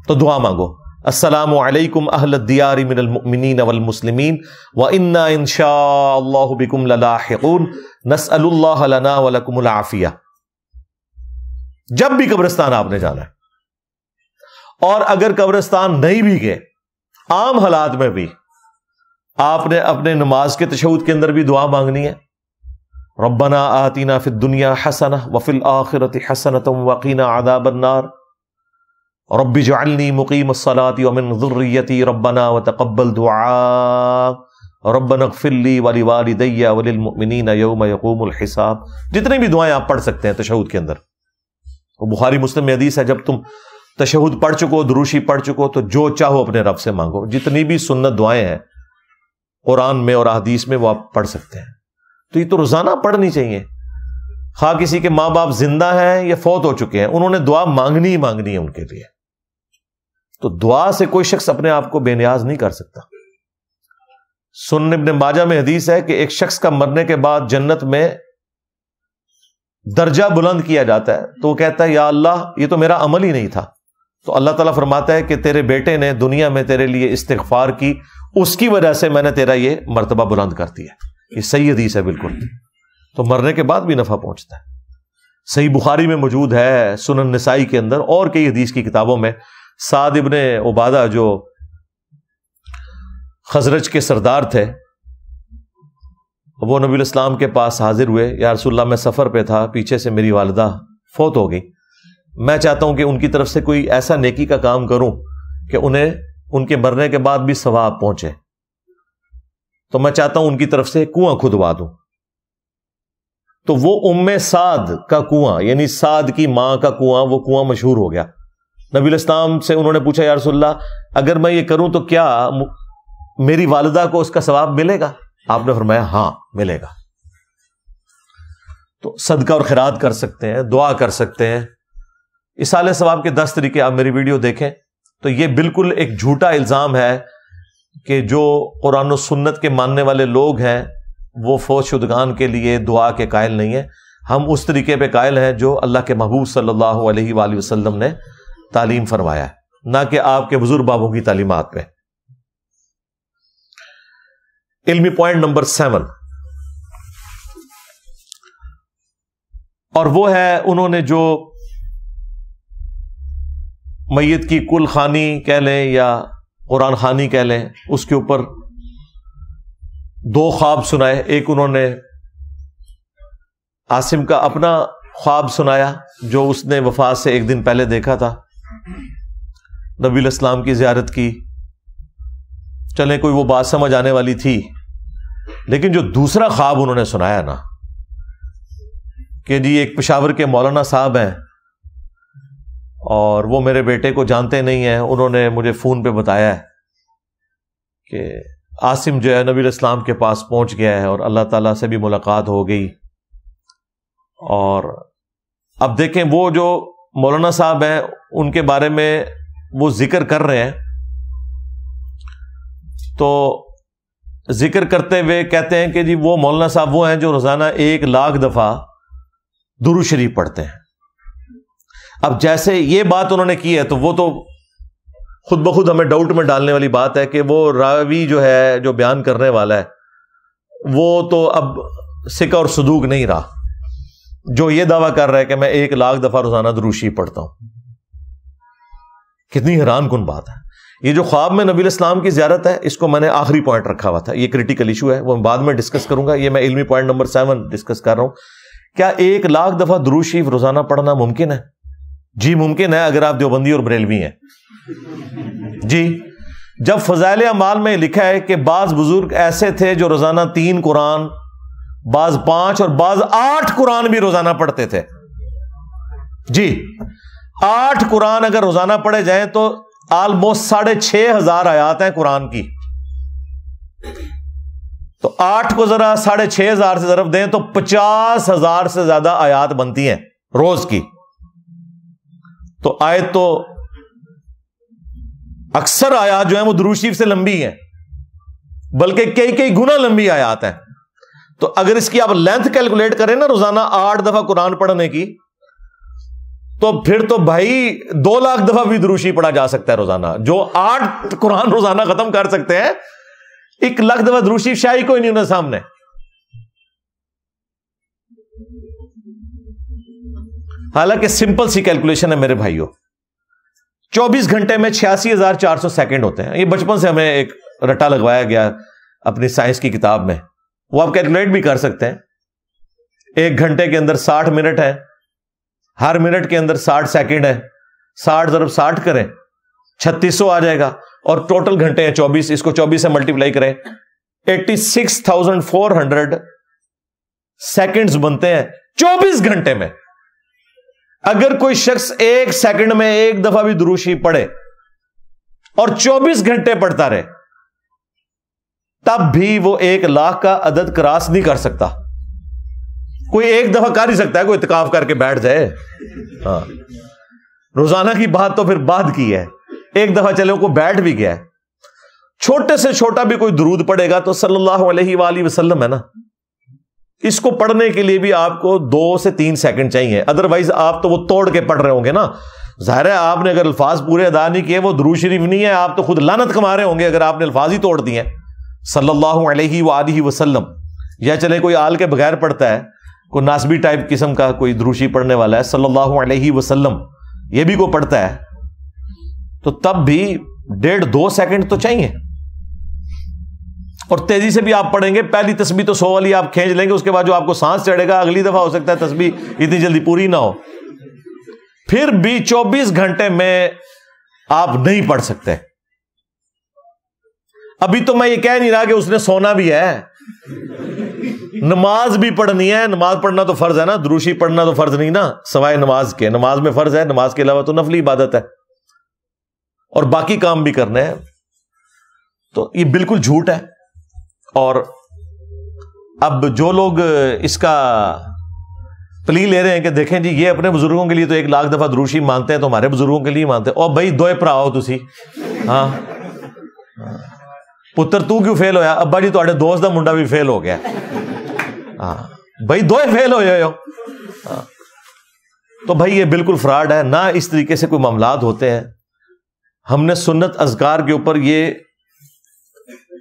تو دعا مانگو السلام علیکم اہل الدیار من المؤمنین والمسلمین وإنا ان شاء اللہ بکم للاحقون نسأل اللہ لنا ولکم العافیہ. جب بھی قبرستان آپ نے جانا ہے. اور اگر قبرستان نہیں بھی گئے عام حالات میں بھی آپ نے اپنے نماز کے تشہد کے اندر بھی دعا مانگنی ہے ربنا آتنا فی الدنیا حسنہ وفی الآخرۃ حسنۃ وقنا عذاب النار رب اجعلنی مقیم الصلاۃ ومن ذریتی ربنا وتقبل دعاء ربنا اغفر لی ولوالدی وللمؤمنین یوم یقوم الحساب. جتنی بھی دعائیں آپ پڑھ سکتے ہیں تشہد کے اندر. بخاری مسلم میں حدیث ہے جب تم تشہد پڑھ چکو دروشی پڑھ چکو تو جو چاہو اپنے رب سے مانگو. جتنی بھی سنت دعائیں ہیں قرآن میں اور احادیث میں وہ آپ پڑھ سکتے ہیں. تو یہ تو روزانہ پڑھنی چاہیے. خواہ کسی کے ماں باپ زندہ ہیں یا فوت ہو چکے ہیں انہوں نے دعا مانگنی ہی مانگنی ہے ان کے لیے. تو دعا سے کوئی شخص اپنے آپ کو بے نیاز نہیں کر سکتا. سنن ابن ماجہ میں حدیث ہے کہ ایک شخص کا مرنے کے بعد جنت میں درجہ بلند کیا جاتا ہے تو وہ کہتا ہے یا اللہ یہ تو میرا عمل ہی نہیں تھا. تو اللہ تعالیٰ فرماتا ہے کہ تیرے بیٹے نے دنیا میں تیرے لیے استغفار کی اس کی وجہ سے میں نے تیرا یہ مرتبہ بلند کر دیا. یہ صحیح حدیث ہے بالکل. تو مرنے کے بعد بھی نفع پہنچتا ہے. صحیح بخاری میں موجود ہے, سنن نسائی کے اندر اور کئی حدیث کی کتابوں میں. سعد ابن عبادہ جو خزرج کے سردار تھے وہ نبی الاسلام کے پاس حاضر ہوئے, یا رسول اللہ میں سفر پہ تھا, پیچھے سے میری والدہ فوت ہو گئی, میں چاہتا ہوں کہ ان کی طرف سے کوئی ایسا نیکی کا کام کروں کہ انہیں ان کے مرنے کے بعد بھی ثواب پہنچے. تو میں چاہتا ہوں ان کی طرف سے کنواں کھدوا دوں. تو وہ ام سعد کا کنواں یعنی سعد کی ماں کا کنواں, وہ کنواں مشہور ہو گیا. نبی الاسلام سے انہوں نے پوچھا یا رسول اللہ اگر میں یہ کروں تو کیا میری والدہ کو اس کا ثواب ملے گا؟ آپ نے فرمایا ہاں ملے گا. تو صدقہ اور خیرات کر سکتے ہیں, دعا کر سکتے ہیں. اصالہ ثواب کے 10 طریقے آپ میری ویڈیو دیکھیں. تو یہ بالکل ایک جھوٹا الزام ہے کہ جو قرآن و سنت کے ماننے والے لوگ ہیں وہ فوت شدگان کے لیے دعا کے قائل نہیں ہیں. ہم اس طریقے پہ قائل ہیں جو اللہ کے محبوب صلی اللہ علیہ وآلہ وسلم نے تعلیم فرمایا ہے, نہ کہ آپ کے بزرگ بابوں کی تعلیمات پہ. علمی پوائنٹ نمبر 7, اور وہ ہے انہوں نے جو میت کی کل خوانی کہہ لیں یا قرآن خوانی کہہ لیں, اس کے اوپر 2 خواب سنائے. ایک انہوں نے عاصم کا اپنا خواب سنایا جو اس نے وفات سے 1 دن پہلے دیکھا تھا. نبی علیہ السلام کی زیارت کی, چلیں کوئی وہ بات سمجھ آنے والی تھی. لیکن جو دوسرا خواب انہوں نے سنایا نا کہ جی ایک پشاور کے مولانا صاحب ہیں اور وہ میرے بیٹے کو جانتے نہیں ہیں, انہوں نے مجھے فون پہ بتایا ہے کہ عاصم جو ہے نبی علیہ السلام کے پاس پہنچ گیا ہے اور اللہ تعالیٰ سے بھی ملاقات ہو گئی. اور اب دیکھیں وہ جو مولانا صاحب ہیں ان کے بارے میں وہ ذکر کر رہے ہیں, تو ذکر کرتے ہوئے کہتے ہیں کہ جی وہ مولانا صاحب وہ ہیں جو روزانہ 1,00,000 دفعہ درود شریف پڑھتے ہیں. اب جیسے یہ بات انہوں نے کی ہے تو وہ تو خود بخود ہمیں ڈاؤٹ میں ڈالنے والی بات ہے کہ وہ راوی جو ہے جو بیان کرنے والا ہے وہ تو اب ثقہ اور صدوق نہیں رہا جو یہ دعویٰ کر رہا ہے کہ میں 1,00,000 دفعہ روزانہ درود شریف پڑھتا ہوں. کتنی حیران کن بات ہے. یہ جو خواب میں نبی الاسلام کی زیارت ہے اس کو میں نے آخری پوائنٹ رکھا ہوا تھا, یہ کریٹیکل ایشو ہے, وہ بعد میں ڈسکس کروں گا. یہ میں علمی پوائنٹ نمبر 7 ڈسکس کر رہا ہوں. کیا 1,00,000 دفعہ درود شریف روزانہ پڑھنا ممکن ہے؟ جی ممکن ہے, اگر آپ دیوبندی اور بریلوی ہیں. جی جب فضائل اعمال میں لکھا ہے کہ بعض بزرگ ایسے تھے جو روزانہ 3 قرآن, بعض 5 اور بعض 8 قرآن بھی روزانہ پڑھتے تھے. جی 8 قرآن اگر روزانہ پڑھے جائیں تو آلموسٹ 6,500 آیات ہیں قرآن کی. تو 8 کو ذرا 6,500 سے ضرب دیں تو 50,000 سے زیادہ آیات بنتی ہیں روز کی. تو آیت تو اکثر آیات جو ہیں وہ درود شریف سے لمبی ہیں, بلکہ کئی گنا لمبی آیات ہیں. تو اگر اس کی آپ لینتھ کیلکولیٹ کریں نا روزانہ 8 دفعہ قرآن پڑھنے کی, تو پھر تو بھائی 2,00,000 دفعہ بھی درود شریف پڑھا جا سکتا ہے روزانہ. جو 8 قرآن روزانہ ختم کر سکتے ہیں, 1,00,000 دفعہ درود شریف شاہی کوئی نہیں انہیں سامنے. حالانکہ سمپل سی کیلکولیشن ہے میرے بھائیوں, 24 گھنٹے میں 86,400 سیکنڈ ہوتے ہیں. یہ بچپن سے ہمیں ایک رٹا لگوایا گیا اپنی سائنس کی کتاب میں, وہ آپ کیلکولیٹ بھی کر سکتے ہیں. 1 گھنٹے کے اندر 60 منٹ ہے, ہر منٹ کے اندر 60 سیکنڈ ہے, 60 ضرب 60 کریں 3600 آ جائے گا, اور ٹوٹل گھنٹے ہیں 24, اس کو 24 سے ملٹیپلائی کریں 86,400 سیکنڈز بنتے ہیں 24 گھنٹے میں. اگر کوئی شخص 1 سیکنڈ میں 1 دفعہ بھی درود شریف پڑھے اور 24 گھنٹے پڑھتا رہے, تب بھی وہ 1,00,000 کا عدد کراس نہیں کر سکتا. کوئی 1 دفعہ کر ہی سکتا ہے, کوئی اعتکاف کر کے بیٹھ جائے. ہاں روزانہ کی بات تو پھر بعد کی ہے, 1 دفعہ چلے وہ بیٹھ بھی گیا ہے. چھوٹے سے چھوٹا بھی کوئی درود پڑے گا تو صلی اللہ علیہ وآلہ وسلم ہے نا, اس کو پڑھنے کے لیے بھی آپ کو 2 سے 3 سیکنڈ چاہیے. ادروائز آپ تو وہ توڑ کے پڑھ رہے ہوں گے نا. ظاہر ہے آپ نے اگر الفاظ پورے ادا نہیں کیے وہ درود شریف نہیں ہے, آپ تو خود لعنت کما رہے ہوں گے اگر آپ نے الفاظ ہی توڑ دیے صلی اللہ علیہ وآلہ وسلم. یا چلے کوئی آل کے بغیر پڑھتا ہے, کوئی ناسبی ٹائپ قسم کا کوئی درود شریف پڑھنے والا ہے صلی اللہ علیہ وسلم, یہ بھی کوئی پڑھتا ہے, تو تب بھی 1.5-2 سیکنڈ تو چاہیے. اور تیزی سے بھی آپ پڑھیں گے, پہلی تسبیح تو 100 والی آپ کھینچ لیں گے, اس کے بعد جو آپ کو سانس چڑھے گا اگلی دفعہ ہو سکتا ہے تسبیح اتنی جلدی پوری نہ ہو. پھر بھی 24 گھنٹے میں آپ نہیں پڑھ سکتے. ابھی تو میں یہ کہہ نہیں رہا کہ اس نے سونا بھی ہے, نماز بھی پڑھنی ہے. نماز پڑھنا تو فرض ہے نا, درود شریف پڑھنا تو فرض نہیں نا سوائے نماز کے. نماز میں فرض ہے, نماز کے علاوہ تو نفلی عبادت ہے, اور باقی کام بھی کرنے ہیں. تو یہ بالکل جھوٹ ہے. اور اب جو لوگ اس کا پلی لے رہے ہیں کہ دیکھیں جی یہ اپنے بزرگوں کے لیے تو 1,00,000 دفعہ درود شریف مانتے ہیں, تو ہمارے بزرگوں کے لیے مانتے ہیں. اور بھائی دوئے پراؤ تسی, ہاں پتر تو کیوں فیل ہویا, ابا جی تواڈے دوست دا منڈا بھی فیل ہو گیا. ہاں بھائی دوئے فیل ہوئے ہو. تو بھائی یہ بالکل فراڈ ہے, نہ اس طریقے سے کوئی معاملات ہوتے ہیں. ہم نے سنت اذکار کے اوپر یہ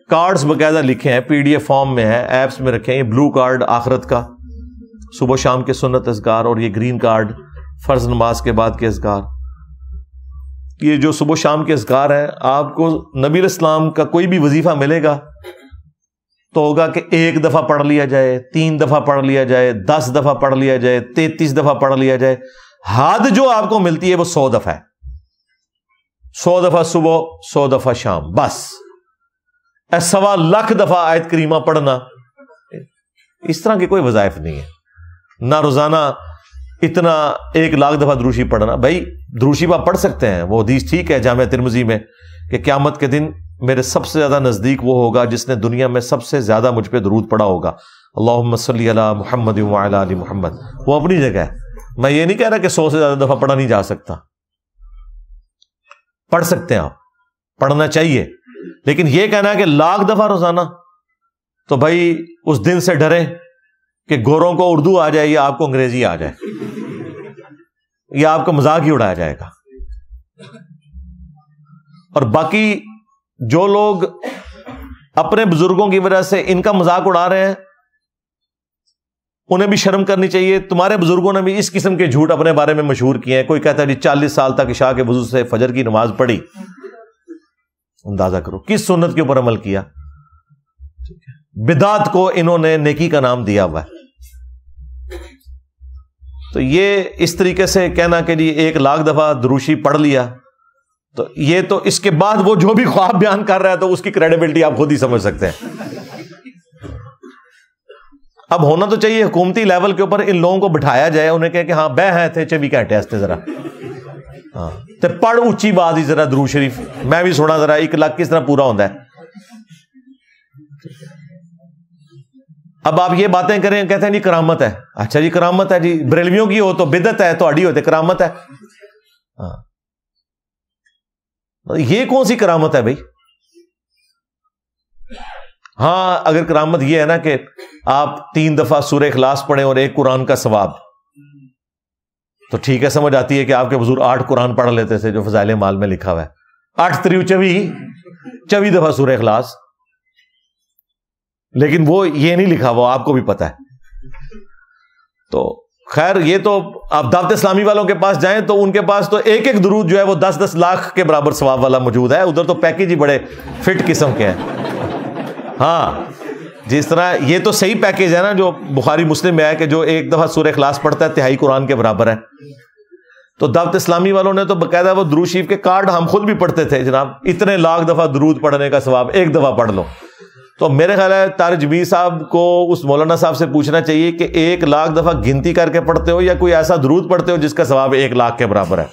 کارڈز باقاعدہ لکھے ہیں, PDF فارم میں ہے, ایپس میں رکھے ہیں. یہ بلو کارڈ آخرت کا صبح شام کے سنت اذکار, اور یہ گرین کارڈ فرض نماز کے بعد کے اذکار. یہ جو صبح شام کے اذکار ہیں, آپ کو نبی الاسلام کا کوئی بھی وظیفہ ملے گا تو ہوگا کہ 1 دفعہ پڑھ لیا جائے, 3 دفعہ پڑھ لیا جائے, 10 دفعہ پڑھ لیا جائے, 33 دفعہ پڑھ لیا جائے. حد جو آپ کو ملتی ہے وہ 100 دفعہ ہے. 100 دفعہ صبح, 100 دفعہ شام, بس. 1.25 دفعہ آیت کریمہ پڑھنا, اس طرح کے کوئی وظائف نہیں ہے. نہ روزانہ اتنا 1,00,000 دفعہ درود شریف پڑھنا. بھائی درود شریف آپ پڑھ سکتے ہیں, وہ حدیث ٹھیک ہے جامع ترمذی میں کہ قیامت کے دن میرے سب سے زیادہ نزدیک وہ ہوگا جس نے دنیا میں سب سے زیادہ مجھ پہ درود پڑھا ہوگا. اللہم صلی علی محمد وعلی آل محمد. وہ اپنی جگہ ہے, میں یہ نہیں کہہ رہا کہ 100 سے زیادہ دفعہ پڑھا نہیں جا سکتا, پڑھ سکتے ہیں آپ, پڑھنا چاہیے. لیکن یہ کہنا کہ 1,00,000 دفعہ روزانہ, تو بھائی اس دن سے ڈریں کہ گوروں کو اردو آ جائے یا آپ کو انگریزی آ جائے, یا آپ کا مذاق ہی اڑایا جائے گا. اور باقی جو لوگ اپنے بزرگوں کی وجہ سے ان کا مذاق اڑا رہے ہیں, انہیں بھی شرم کرنی چاہیے. تمہارے بزرگوں نے بھی اس قسم کے جھوٹ اپنے بارے میں مشہور کیے ہیں. کوئی کہتا ہے جی 40 سال تک عشاء کے وضو سے فجر کی نماز پڑھی. اندازہ کرو کس سنت کے اوپر عمل کیا. بدعت کو انہوں نے نیکی کا نام دیا ہوا ہے. تو یہ اس طریقے سے کہنا کہ جی 1,00,000 دفعہ دروشی پڑھ لیا, تو یہ تو اس کے بعد وہ جو بھی خواب بیان کر رہا ہے تو اس کی کریڈیبلٹی آپ خود ہی سمجھ سکتے ہیں. اب ہونا تو چاہیے حکومتی لیول کے اوپر ان لوگوں کو بٹھایا جائے, انہیں کہے کہ ہاں بہ ہیں تھے 24 گھنٹے ہستے ذرا, ہاں تے پڑھ اونچی بات ہی ذرا درود شریف میں بھی سنا ذرا 1,00,000 کس طرح پورا ہوتا ہے. اب آپ یہ باتیں کریں کہتے ہیں جی کرامت ہے. اچھا جی کرامت ہے, جی بریلویوں کی ہو تو بدعت ہے, تہاڈی ہوتے کرامت ہے. ہاں یہ کون سی کرامت ہے بھائی؟ ہاں اگر کرامت یہ ہے نا کہ آپ 3 دفعہ سورہ اخلاص پڑھیں اور 1 قرآن کا ثواب, تو ٹھیک ہے, سمجھ آتی ہے کہ آپ کے بزرگ 8 قرآن پڑھ لیتے تھے جو فضائل مال میں لکھا ہوا ہے. 8 3 24 دفعہ سورہ اخلاص, لیکن وہ یہ نہیں لکھا, وہ آپ کو بھی پتا ہے. تو خیر یہ تو آپ دعوت اسلامی والوں کے پاس جائیں تو ان کے پاس تو ایک درود جو ہے وہ 10-10 لاکھ کے برابر ثواب والا موجود ہے. ادھر تو پیکیج ہی بڑے فٹ قسم کے ہیں. ہاں جس طرح یہ تو صحیح پیکیج ہے نا جو بخاری مسلم میں ہے کہ جو 1 دفعہ سورہ اخلاص پڑھتا ہے 3/4 قرآن کے برابر ہے. تو دعوت اسلامی والوں نے تو باقاعدہ وہ درود شریف کے کارڈ ہم خود بھی پڑھتے تھے, جناب اتنے لاکھ دفعہ درود پڑھنے کا ثواب 1 دفعہ پڑھ لو. تو میرے خیال ہے طارق جمیل صاحب کو اس مولانا صاحب سے پوچھنا چاہیے کہ 1,00,000 دفعہ گنتی کر کے پڑھتے ہو یا کوئی ایسا درود پڑھتے ہو جس کا ثواب 1,00,000 کے برابر ہے.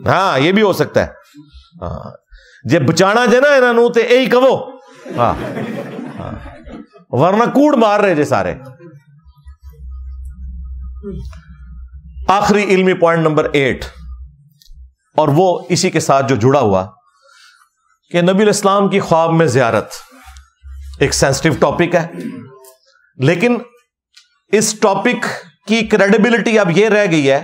ہاں یہ بھی ہو سکتا ہے. ہاں جے بچانا جے نا انہوں تے یہی کہو, ہاں ورنہ کوڑ مار رہے جے سارے. آخری علمی پوائنٹ نمبر 8, اور وہ اسی کے ساتھ جو جڑا ہوا کہ نبی علیہ السلام کی خواب میں زیارت ایک سینسٹیو ٹاپک ہے, لیکن اس ٹاپک کی کریڈیبلٹی اب یہ رہ گئی ہے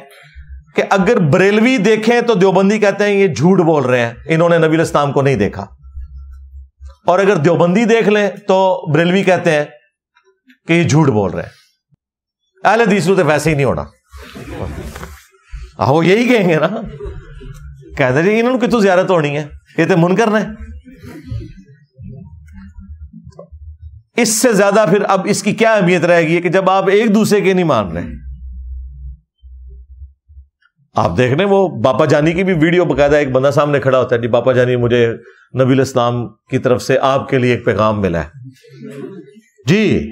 کہ اگر بریلوی دیکھیں تو دیوبندی کہتے ہیں یہ جھوٹ بول رہے ہیں, انہوں نے نبی علیہ السلام کو نہیں دیکھا. اور اگر دیوبندی دیکھ لیں تو بریلوی کہتے ہیں کہ یہ جھوٹ بول رہے ہیں. اہل حدیث تو ویسے ہی نہیں ہونا, وہ یہی کہیں گے نا, کہتے ہیں جی انہوں نے کتوں زیارت ہونی ہے, یہ تو منکر نے. اس سے زیادہ پھر اب اس کی کیا اہمیت رہے گی کہ جب آپ ایک دوسرے کے نہیں مان رہے. آپ دیکھ رہے ہیں وہ باپا جانی کی بھی ویڈیو باقاعدہ ایک بندہ سامنے کھڑا ہوتا ہے, جی باپا جانی مجھے نبی علیہ السلام کی طرف سے آپ کے لیے ایک پیغام ملا ہے, جی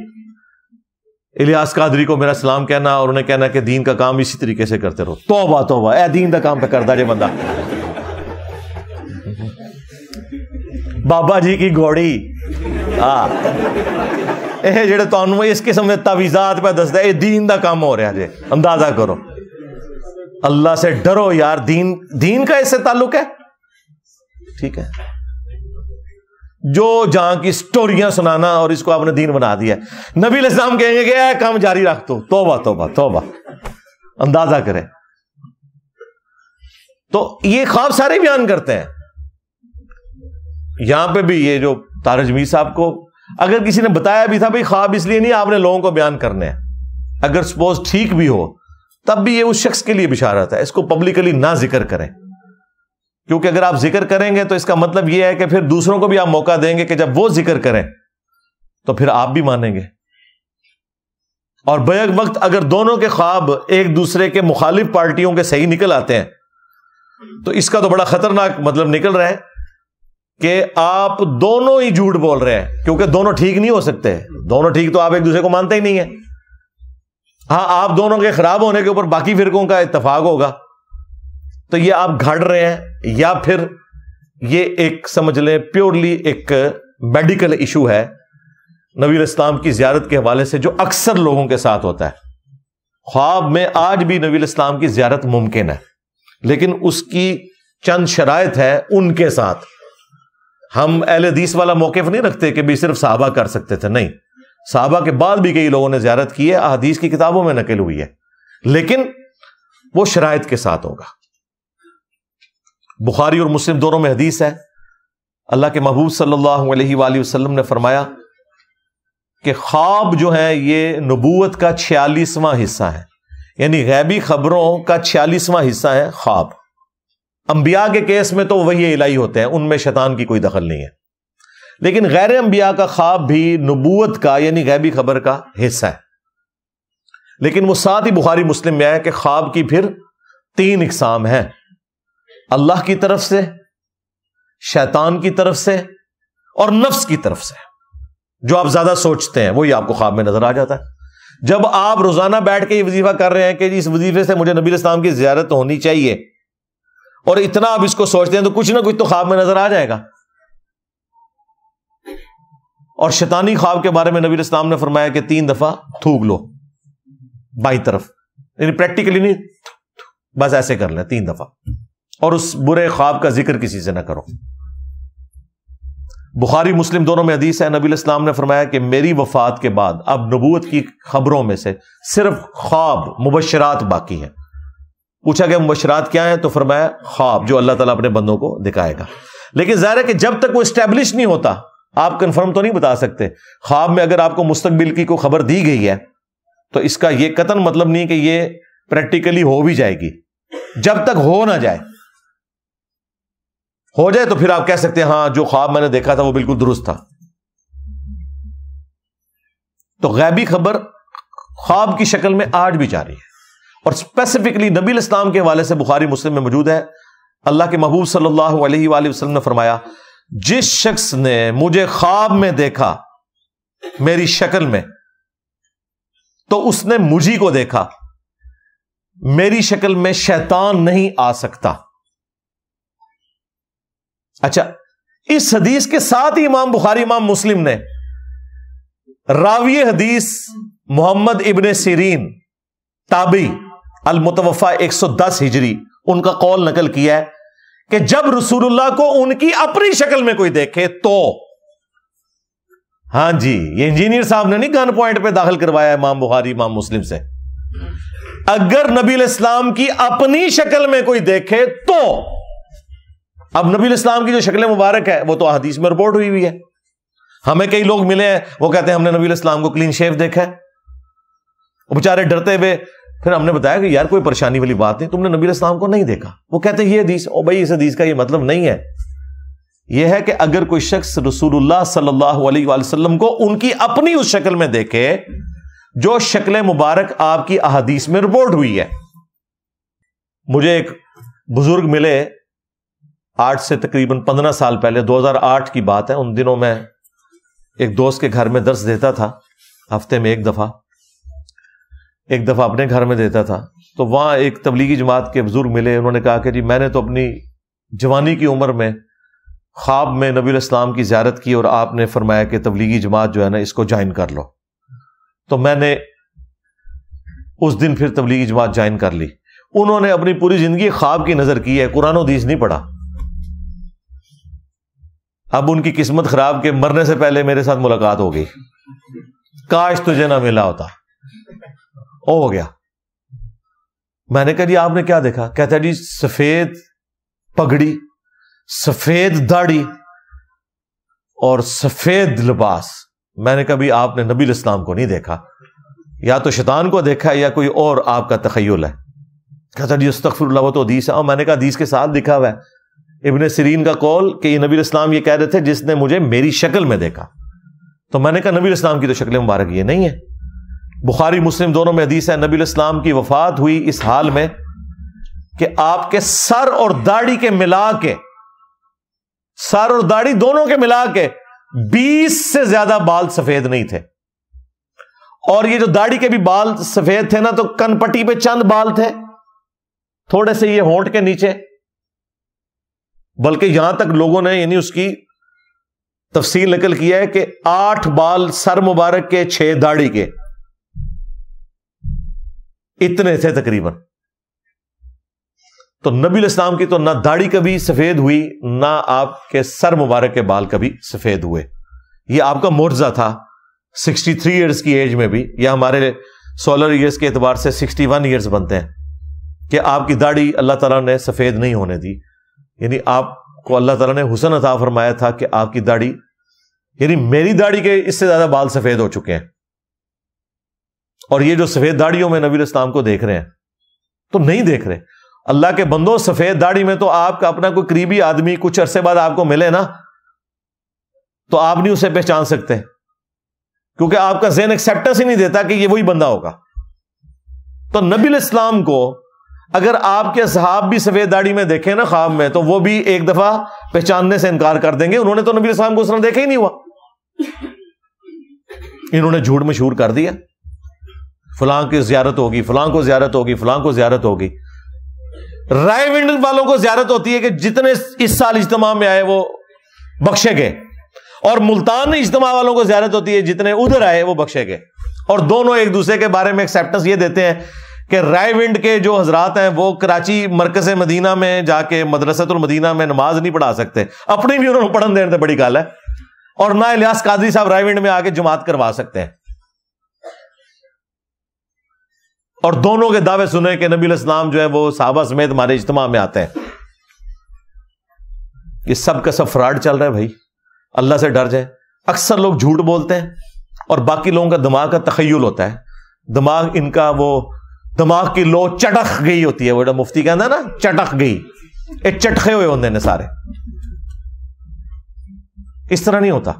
الیاس قادری کو میرا سلام کہنا اور انہیں کہنا کہ دین کا کام اسی طریقے سے کرتے رہو. توبہ توبہ, اے دین کا کام پہ کرتا جے بندہ. بابا جی کی گھوڑی یہ جڑے تانوں اس قسم کے تعویذات پہ دستا ہے دین دا کام ہو رہا جے. اندازہ کرو, اللہ سے ڈرو یار. دین کا اس سے تعلق ہے, ٹھیک ہے, جو جہاں کی سٹوریاں سنانا اور اس کو آپ نے دین بنا دیا. نبی علیہ السلام کہیں گے کہ اے کام جاری رکھ تو. توبہ توبہ توبہ, اندازہ کریں. تو یہ خواب سارے بیان کرتے ہیں. یہاں پہ بھی یہ جو طارق جمیل صاحب کو اگر کسی نے بتایا بھی تھا بھائی خواب اس لیے نہیں آپ نے لوگوں کو بیان کرنے ہیں, اگر سپوز ٹھیک بھی ہو تب بھی یہ اس شخص کے لیے بشارت ہے. اس کو پبلکلی نہ ذکر کریں, کیونکہ اگر آپ ذکر کریں گے تو اس کا مطلب یہ ہے کہ پھر دوسروں کو بھی آپ موقع دیں گے کہ جب وہ ذکر کریں تو پھر آپ بھی مانیں گے. اور بیک وقت اگر دونوں کے خواب ایک دوسرے کے مخالف پارٹیوں کے صحیح نکل آتے ہیں تو اس کا تو بڑا خطرناک مطلب نکل رہا ہے کہ آپ دونوں ہی جھوٹ بول رہے ہیں, کیونکہ دونوں ٹھیک نہیں ہو سکتے. دونوں ٹھیک تو آپ ایک دوسرے کو مانتے ہی نہیں ہیں. ہاں آپ دونوں کے خراب ہونے کے اوپر باقی فرقوں کا اتفاق ہوگا, تو یہ آپ گھڑ رہے ہیں یا پھر یہ ایک سمجھ لیں پیورلی ایک میڈیکل ایشو ہے نبی علیہ السلام کی زیارت کے حوالے سے جو اکثر لوگوں کے ساتھ ہوتا ہے. خواب میں آج بھی نبی علیہ السلام کی زیارت ممکن ہے, لیکن اس کی چند شرائط ہے ان کے ساتھ. ہم اہل حدیث والا موقف نہیں رکھتے کہ بھی صرف صحابہ کر سکتے تھے, نہیں. صحابہ کے بعد بھی کئی لوگوں نے زیارت کی ہے، احادیث کی کتابوں میں نقل ہوئی ہے، لیکن وہ شرائط کے ساتھ ہوگا۔ بخاری اور مسلم دونوں میں حدیث ہے، اللہ کے محبوب صلی اللہ علیہ وآلہ وسلم نے فرمایا کہ خواب جو ہے یہ نبوت کا 46واں حصہ ہے، یعنی غیبی خبروں کا 46واں حصہ ہے خواب۔ انبیاء کے کیس میں تو وحی الہی ہوتے ہیں، ان میں شیطان کی کوئی دخل نہیں ہے، لیکن غیر انبیاء کا خواب بھی نبوت کا یعنی غیبی خبر کا حصہ ہے۔ لیکن وہ ساتھ ہی بخاری مسلم میں آیا کہ خواب کی پھر 3 اقسام ہیں، اللہ کی طرف سے، شیطان کی طرف سے اور نفس کی طرف سے۔ جو آپ زیادہ سوچتے ہیں وہی آپ کو خواب میں نظر آ جاتا ہے۔ جب آپ روزانہ بیٹھ کے یہ وظیفہ کر رہے ہیں کہ اس وظیفے سے مجھے نبی علیہ السلام کی زیارت ہونی چاہیے، اور اتنا آپ اس کو سوچتے ہیں تو کچھ نہ کچھ تو خواب میں نظر آ جائے گا۔ اور شیطانی خواب کے بارے میں نبی علیہ السلام نے فرمایا کہ 3 دفعہ تھوک لو بائیں طرف، یعنی پریکٹیکلی نہیں، بس ایسے کر لیں 3 دفعہ، اور اس برے خواب کا ذکر کسی سے نہ کرو۔ بخاری مسلم دونوں میں حدیث ہے، نبی علیہ السلام نے فرمایا کہ میری وفات کے بعد اب نبوت کی خبروں میں سے صرف خواب، مبشرات باقی ہیں۔ پوچھا کہ مبشرات کیا ہیں؟ تو فرمایا خواب جو اللہ تعالیٰ اپنے بندوں کو دکھائے گا۔ لیکن ظاہر ہے کہ جب تک وہ اسٹیبلش نہیں ہوتا آپ کنفرم تو نہیں بتا سکتے۔ خواب میں اگر آپ کو مستقبل کی کوئی خبر دی گئی ہے تو اس کا یہ قطعاً مطلب نہیں کہ یہ پریکٹیکلی ہو بھی جائے گی، جب تک ہو نہ جائے۔ ہو جائے تو پھر آپ کہہ سکتے ہیں ہاں جو خواب میں نے دیکھا تھا وہ بالکل درست تھا۔ تو غیبی خبر خواب کی شکل میں آج بھی جاری ہے، اور اسپیسیفکلی نبی علیہ السلام کے حوالے سے بخاری مسلم میں موجود ہے۔ اللہ کے محبوب صلی اللہ علیہ وآلہ وسلم نے فرمایا جس شخص نے مجھے خواب میں دیکھا میری شکل میں تو اس نے مجھی کو دیکھا، میری شکل میں شیطان نہیں آ سکتا۔ اچھا، اس حدیث کے ساتھ ہی امام بخاری امام مسلم نے راوی حدیث محمد ابن سیرین تابعی المتوفا 110 ہجری ان کا قول نقل کیا ہے کہ جب رسول اللہ کو ان کی اپنی شکل میں کوئی دیکھے تو، ہاں جی، یہ انجینئر صاحب نے نہیں گن پوائنٹ پہ داخل کروایا امام بخاری امام مسلم سے، اگر نبی علیہ السلام کی اپنی شکل میں کوئی دیکھے تو، اب نبی علیہ السلام کی جو شکل مبارک ہے وہ تو احادیث میں رپورٹ ہوئی ہوئی ہے۔ ہمیں کئی لوگ ملے ہیں وہ کہتے ہیں ہم نے نبی علیہ السلام کو کلین شیو دیکھا ہے، وہ بیچارے ڈرتے ہوئے، پھر ہم نے بتایا کہ یار کوئی پریشانی والی بات نہیں، تم نے نبی علیہ السلام کو نہیں دیکھا۔ وہ کہتے ہیں یہ حدیث، او بھائی اس حدیث کا یہ مطلب نہیں ہے، یہ ہے کہ اگر کوئی شخص رسول اللہ صلی اللہ علیہ وآلہ وسلم کو ان کی اپنی اس شکل میں دیکھے جو شکل مبارک آپ کی احادیث میں رپورٹ ہوئی ہے۔ مجھے ایک بزرگ ملے آج سے تقریباً 15 سال پہلے، 2008 کی بات ہے، ان دنوں میں ایک دوست کے گھر میں درس دیتا تھا، ہفتے میں ایک دفعہ اپنے گھر میں دیتا تھا، تو وہاں ایک تبلیغی جماعت کے بزرگ ملے، انہوں نے کہا کہ جی میں نے تو اپنی جوانی کی عمر میں خواب میں نبی علیہ السلام کی زیارت کی اور آپ نے فرمایا کہ تبلیغی جماعت جو ہے نا اس کو جوائن کر لو، تو میں نے اس دن پھر تبلیغی جماعت جوائن کر لی۔ انہوں نے اپنی پوری زندگی خواب کی نظر کی ہے، قرآن و حدیث نہیں پڑھا۔ اب ان کی قسمت خراب کہ مرنے سے پہلے میرے ساتھ ملاقات ہو گئی، کاش تجھے نہ ملا ہوتا، ہو گیا۔ میں نے کہا جی آپ نے کیا دیکھا؟ کہتا ہے جی سفید پگڑی، سفید داڑھی اور سفید لباس۔ میں نے کہا بھی آپ نے نبی علیہ السلام کو نہیں دیکھا، یا تو شیطان کو دیکھا یا کوئی اور آپ کا تخیل ہے۔ کہتا جی استغفر اللہ، وہ تو حدیث ہے۔ اور میں نے کہا حدیث کے ساتھ لکھا ہوا ہے ابن سیرین کا قول کہ یہ نبی علیہ السلام یہ کہہ رہے تھے جس نے مجھے میری شکل میں دیکھا، تو میں نے کہا نبی علیہ السلام کی تو شکل مبارک یہ نہیں ہے۔ بخاری مسلم دونوں میں حدیث ہے، نبی علیہ السلام کی وفات ہوئی اس حال میں کہ آپ کے سر اور داڑھی کے ملا کے، سر اور داڑھی دونوں کے ملا کے 20 سے زیادہ بال سفید نہیں تھے، اور یہ جو داڑھی کے بھی بال سفید تھے نا تو کن پٹی پہ چند بال تھے، تھوڑے سے یہ ہونٹ کے نیچے، بلکہ یہاں تک لوگوں نے یعنی اس کی تفصیل نقل کیا ہے کہ 8 بال سر مبارک کے، 6 داڑھی کے، اتنے تھے تقریباً۔ تو نبی علیہ السلام کی تو نہ داڑھی کبھی سفید ہوئی، نہ آپ کے سر مبارک کے بال کبھی سفید ہوئے۔ یہ آپ کا معجزہ تھا 63 ایئرس کی ایج میں بھی، یا ہمارے سولر ایئرس کے اعتبار سے 61 ایئرس بنتے ہیں، کہ آپ کی داڑھی اللہ تعالیٰ نے سفید نہیں ہونے دی. یعنی آپ کو اللہ تعالیٰ نے حسن عطا فرمایا تھا کہ آپ کی داڑھی، یعنی میری داڑھی کے اس سے زیادہ بال سفید ہو چکے ہیں. اور یہ جو سفید داڑھیوں میں نبی اسلام کو دیکھ رہے ہیں تو نہیں دیکھ رہے. اللہ کے بندوں، سفید داڑھی میں تو آپ کا اپنا کوئی قریبی آدمی کچھ عرصے بعد آپ کو ملے نا تو آپ نہیں اسے پہچان سکتے، کیونکہ آپ کا ذہن ایکسیپٹنس ہی نہیں دیتا کہ یہ وہی بندہ ہوگا. تو نبی الاسلام کو اگر آپ کے اصحاب بھی سفید داڑھی میں دیکھیں نا خواب میں، تو وہ بھی ایک دفعہ پہچاننے سے انکار کر دیں گے. انہوں نے تو نبی الاسلام کو اس طرح دیکھا ہی نہیں ہوا، انہوں نے جھوٹ مشہور کر دیا، فلاں کی زیارت ہوگی، فلاں کو زیارت ہوگی، فلاں کو زیارت ہوگی. رائے ونڈ والوں کو زیارت ہوتی ہے کہ جتنے اس سال اجتماع میں آئے وہ بخشے گئے، اور ملتان اجتماع والوں کو زیارت ہوتی ہے جتنے ادھر آئے وہ بخشے گئے. اور دونوں ایک دوسرے کے بارے میں ایکسیپٹنس یہ دیتے ہیں کہ رائے ونڈ کے جو حضرات ہیں وہ کراچی مرکز مدینہ میں جا کے مدرسۃ المدینہ میں نماز نہیں پڑھا سکتے، اپنی بھی انہوں نے پڑھن دینے بڑی گل ہے، اور نہ الیاس قادری صاحب رائے ونڈ میں آ کے جماعت کروا سکتے ہیں. اور دونوں کے دعوے سنے کہ نبی الاسلام جو ہے وہ صحابہ سمیت ہمارے اجتماع میں آتے ہیں. یہ سب کا سب فراڈ چل رہا ہے بھائی. اللہ سے ڈر جائے. اکثر لوگ جھوٹ بولتے ہیں اور باقی لوگوں کا دماغ کا تخیل ہوتا ہے. دماغ ان کا وہ دماغ کی لو چٹخ گئی ہوتی ہے، وہ مفتی کہنا ہے نا چٹخ گئی، یہ چٹخے ہوئے ہوتے ہیں سارے. اس طرح نہیں ہوتا.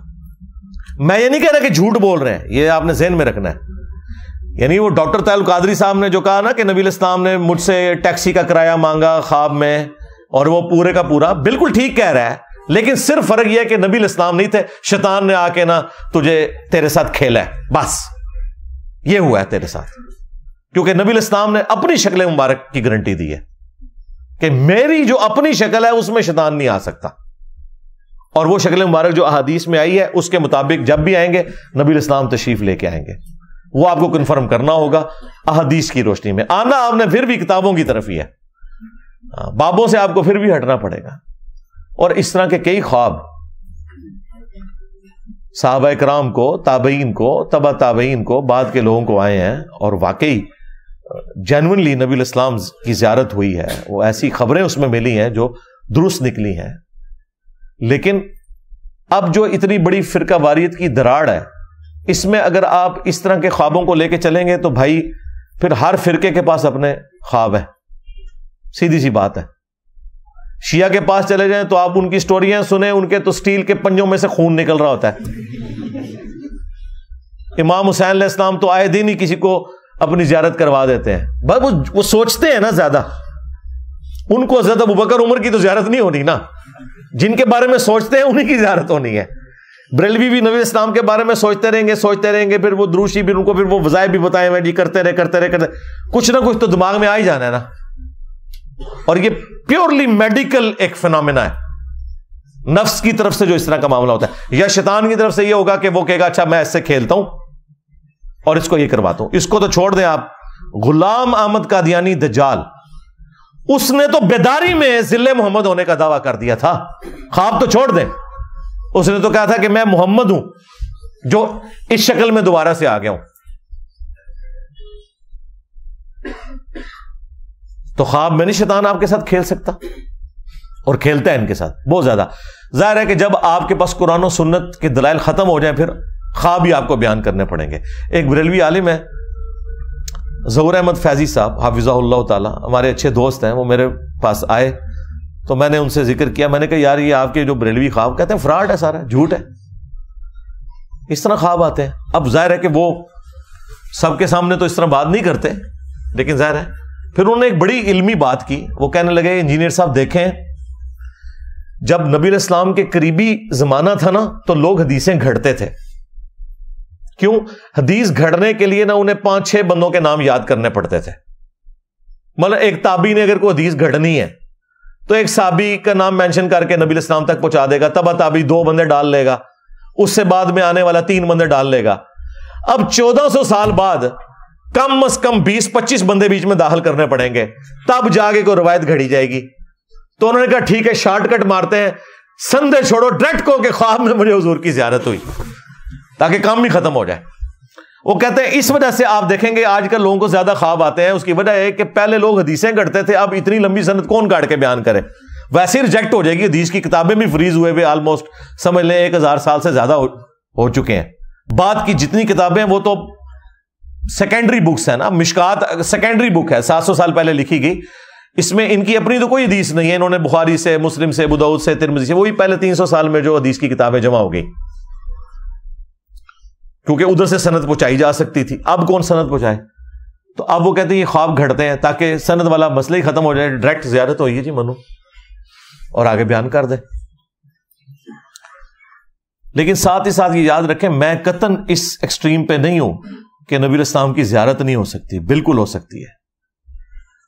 میں یہ نہیں کہہ رہا کہ جھوٹ بول رہے ہیں، یہ آپ نے ذہن میں رکھنا ہے. یعنی وہ ڈاکٹر طاہر القادری صاحب نے جو کہا نا کہ نبی الاسلام نے مجھ سے ٹیکسی کا کرایہ مانگا خواب میں، اور وہ پورے کا پورا بالکل ٹھیک کہہ رہا ہے، لیکن صرف فرق یہ ہے کہ نبی الاسلام نہیں تھے، شیطان نے آ کے نا تجھے تیرے ساتھ کھیلا ہے، بس یہ ہوا ہے تیرے ساتھ. کیونکہ نبی الاسلام نے اپنی شکل مبارک کی گارنٹی دی ہے کہ میری جو اپنی شکل ہے اس میں شیطان نہیں آ سکتا. اور وہ شکل مبارک جو احادیث میں آئی ہے اس کے مطابق جب بھی آئیں گے نبی الاسلام تشریف لے کے آئیں گے. وہ آپ کو کنفرم کرنا ہوگا احادیث کی روشنی میں. آنا آپ نے پھر بھی کتابوں کی طرف ہی ہے، بابوں سے آپ کو پھر بھی ہٹنا پڑے گا. اور اس طرح کے کئی خواب صحابہ کرام کو، تابعین کو، تبع تابعین کو، بعد کے لوگوں کو آئے ہیں، اور واقعی جینوئنلی نبی الاسلام کی زیارت ہوئی ہے. وہ ایسی خبریں اس میں ملی ہیں جو درست نکلی ہیں. لیکن اب جو اتنی بڑی فرقہ واریت کی دراڑ ہے، اس میں اگر آپ اس طرح کے خوابوں کو لے کے چلیں گے تو بھائی پھر ہر فرقے کے پاس اپنے خواب ہیں. سیدھی سی بات ہے. شیعہ کے پاس چلے جائیں تو آپ ان کی سٹوریاں سنیں، ان کے تو سٹیل کے پنجوں میں سے خون نکل رہا ہوتا ہے. امام حسین علیہ السلام تو آئے دن ہی کسی کو اپنی زیارت کروا دیتے ہیں. بس وہ سوچتے ہیں نا زیادہ، ان کو حضرت ابوبکر عمر کی تو زیارت نہیں ہونی نا، جن کے بارے میں سوچتے ہیں انہیں کی زیارت ہونی ہے. بریلوی بھی نبی اسلام کے بارے میں سوچتے رہیں گے، پھر وہ دروشی بھی ان کو پھر وہ وظائف بھی بتائے ہوئے جی کرتے رہے کچھ نہ کچھ تو دماغ میں آ ہی جانا ہے نا. اور یہ پیورلی میڈیکل ایک فینومینا ہے، نفس کی طرف سے جو اس طرح کا معاملہ ہوتا ہے. یا شیطان کی طرف سے یہ ہوگا کہ وہ کہے گا اچھا میں اس سے کھیلتا ہوں اور اس کو یہ کرواتا ہوں. اس کو تو چھوڑ دیں آپ. غلام احمد قادیانی دجال، اس نے تو بیداری میں ذل محمد ہونے کا دعویٰ کر دیا تھا. خواب تو چھوڑ دیں، اس نے تو کہا تھا کہ میں محمد ہوں جو اس شکل میں دوبارہ سے آ گیا ہوں. تو خواب میں نہیں شیطان آپ کے ساتھ کھیل سکتا، اور کھیلتا ہے ان کے ساتھ بہت زیادہ. ظاہر ہے کہ جب آپ کے پاس قرآن و سنت کے دلائل ختم ہو جائیں پھر خواب بھی آپ کو بیان کرنے پڑیں گے. ایک بریلوی عالم ہے ظہور احمد فیضی صاحب حافظہ اللہ تعالی، ہمارے اچھے دوست ہیں. وہ میرے پاس آئے تو میں نے ان سے ذکر کیا. میں نے کہا یار یہ آپ کے جو بریلوی خواب کہتے ہیں فراڈ ہے، سارا جھوٹ ہے، اس طرح خواب آتے ہیں. اب ظاہر ہے کہ وہ سب کے سامنے تو اس طرح بات نہیں کرتے، لیکن ظاہر ہے پھر انہوں نے ایک بڑی علمی بات کی. وہ کہنے لگے انجینئر صاحب دیکھیں، جب نبی علیہ السلام کے قریبی زمانہ تھا نا تو لوگ حدیثیں گھڑتے تھے. کیوں؟ حدیث گھڑنے کے لیے نا انہیں 5-6 بندوں کے نام یاد کرنے پڑتے تھے. مطلب ایک تابعی نے اگر کوئی حدیث گھڑنی ہے تو ایک صحابی کا نام مینشن کر کے نبی علیہ السلام تک پہنچا دے گا، تبع تابعی 2 بندے ڈال لے گا، اس سے بعد میں آنے والا 3 بندے ڈال لے گا. اب 1400 سال بعد کم از کم 20-25 بندے بیچ میں داخل کرنے پڑیں گے، تب جا کے کوئی روایت گھڑی جائے گی. تو انہوں نے کہا ٹھیک ہے شارٹ کٹ مارتے ہیں، سندے چھوڑو ڈائریکٹ کو کہ خواب میں مجھے حضور کی زیارت ہوئی. تاکہ کام بھی ختم ہو جائے. وہ کہتے ہیں اس وجہ سے آپ دیکھیں گے آج کل لوگوں کو زیادہ خواب آتے ہیں. اس کی وجہ ہے کہ پہلے لوگ حدیثیں گھڑتے تھے, اب اتنی لمبی سند کون کاٹ کے بیان کرے, ویسے ہی ریجیکٹ ہو جائے گی. حدیث کی کتابیں بھی فریز ہوئے ہوئے آلموسٹ سمجھ لیں 1000 سال سے زیادہ ہو چکے ہیں. بعد کی جتنی کتابیں وہ تو سیکنڈری بکس ہیں نا. مشکات سیکنڈری بک ہے, 700 سال پہلے لکھی گئی. اس میں ان کی اپنی تو کوئی حدیث نہیں ہے. انہوں نے بخاری سے, مسلم سے, ابو داؤد سے, ترمذی سے, وہی پہلے 300 سال میں جو حدیث کی کتابیں جمع ہو گئی, کیونکہ ادھر سے سند پہنچائی جا سکتی تھی. اب کون سند پہنچائے؟ تو اب وہ کہتے ہیں یہ خواب گھڑتے ہیں تاکہ سند والا مسئلہ ہی ختم ہو جائے. ڈائریکٹ زیارت ہوئی ہے جی منو, اور آگے بیان کر دے. لیکن ساتھ ہی ساتھ یہ یاد رکھیں, میں قطعاً اس ایکسٹریم پہ نہیں ہوں کہ نبی علیہ السلام کی زیارت نہیں ہو سکتی. بالکل ہو سکتی ہے.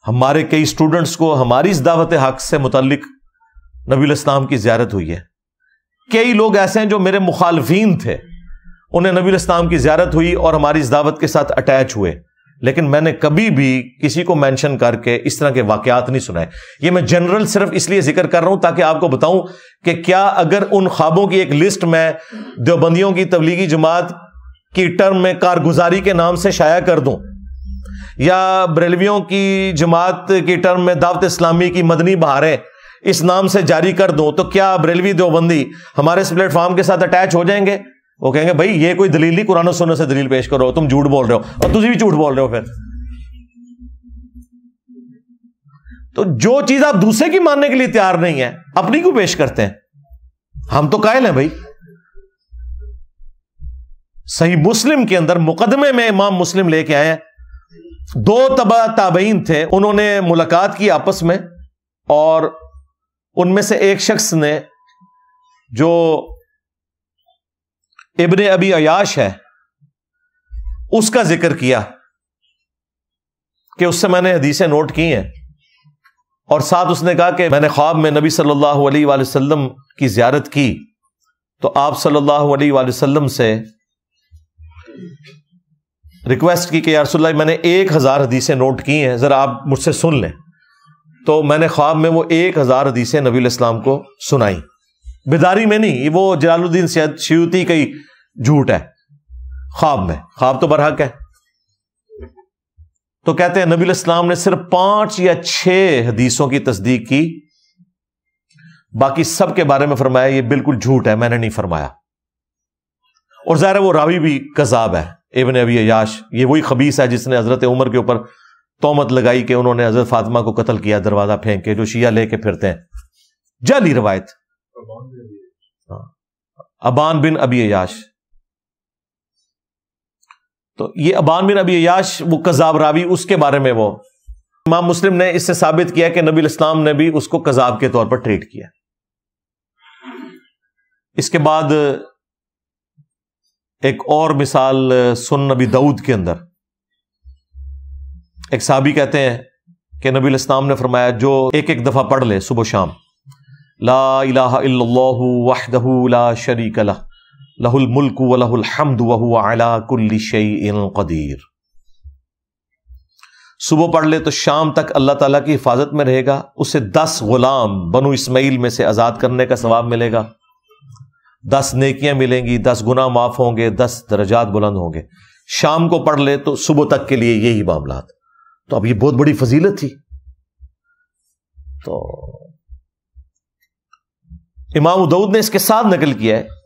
ہمارے کئی اسٹوڈنٹس کو ہماری اس دعوت حق سے متعلق نبی علیہ السلام کی زیارت ہوئی ہے. کئی لوگ ایسے ہیں جو میرے مخالفین تھے, انہیں نبی علیہ السلام کی زیارت ہوئی اور ہماری اس دعوت کے ساتھ اٹیچ ہوئے. لیکن میں نے کبھی بھی کسی کو مینشن کر کے اس طرح کے واقعات نہیں سنائے. یہ میں جنرل صرف اس لیے ذکر کر رہا ہوں تاکہ آپ کو بتاؤں کہ کیا اگر ان خوابوں کی ایک لسٹ میں دیوبندیوں کی تبلیغی جماعت کی ٹرم میں کارگزاری کے نام سے شائع کر دوں, یا بریلویوں کی جماعت کی ٹرم میں دعوت اسلامی کی مدنی بہاریں اس نام سے جاری کر دوں, تو کیا بریلوی دیوبندی ہمارے اس پلیٹ فارم کے ساتھ اٹیچ ہو جائیں گے؟ وہ کہیں گے بھائی یہ کوئی دلیل نہیں, قرآن و سنت سے دلیل پیش کرو, تم جھوٹ بول رہے ہو, اور تجھے بھی جھوٹ بول رہے ہو. پھر تو جو چیز آپ دوسرے کی ماننے کے لیے تیار نہیں ہے اپنی کو پیش کرتے ہیں. ہم تو قائل ہیں بھائی. صحیح مسلم کے اندر مقدمے میں امام مسلم لے کے آئے ہیں, 2 تابعین تھے, انہوں نے ملاقات کی آپس میں, اور ان میں سے ایک شخص نے جو ابن ابی عیاش ہے اس کا ذکر کیا کہ اس سے میں نے حدیثیں نوٹ کی ہیں, اور ساتھ اس نے کہا کہ میں نے خواب میں نبی صلی اللہ علیہ وآلہ وسلم کی زیارت کی, تو آپ صلی اللہ علیہ وآلہ وسلم سے ریکویسٹ کی کہ یا رسول اللہ میں نے 1000 حدیثیں نوٹ کی ہیں, ذرا آپ مجھ سے سن لیں. تو میں نے خواب میں وہ 1000 حدیثیں نبی علیہ السلام کو سنائی, بیداری میں نہیں. وہ جلال الدین سیوطی کا ہی جھوٹ ہے. خواب میں, خواب تو برحق ہے. تو کہتے ہیں نبی علیہ السلام نے صرف 5 یا 6 حدیثوں کی تصدیق کی, باقی سب کے بارے میں فرمایا یہ بالکل جھوٹ ہے, میں نے نہیں فرمایا. اور ظاہر ہے وہ راوی بھی کذاب ہے, ابن ابی عیاش. یہ وہی خبیث ہے جس نے حضرت عمر کے اوپر تہمت لگائی کہ انہوں نے حضرت فاطمہ کو قتل کیا دروازہ پھینک کے, جو شیعہ لے کے پھرتے ہیں. جعلی روایت. ابان بن ابی عیاش. تو یہ ابان بن ابی عیاش وہ کذاب راوی, اس کے بارے میں وہ امام مسلم نے اس سے ثابت کیا کہ نبی علیہ السلام نے بھی اس کو کذاب کے طور پر ٹریٹ کیا. اس کے بعد ایک اور مثال سنن نبی داؤد کے اندر ایک صحابی کہتے ہیں کہ نبی علیہ السلام نے فرمایا جو ایک دفعہ پڑھ لے صبح و شام, لا الہ الا اللہ وحدہ لا شریک لہ لہ الملک ولہ الحمد وہو علی کل شیء قدیر. صبح پڑھ لے تو شام تک اللہ تعالیٰ کی حفاظت میں رہے گا, اسے 10 غلام بنو اسماعیل میں سے آزاد کرنے کا ثواب ملے گا, 10 نیکیاں ملیں گی, 10 گناہ معاف ہوں گے, 10 درجات بلند ہوں گے. شام کو پڑھ لے تو صبح تک کے لیے یہی معاملات. تو اب یہ بہت بڑی فضیلت تھی. تو امام داؤد نے اس کے ساتھ نقل کیا ہے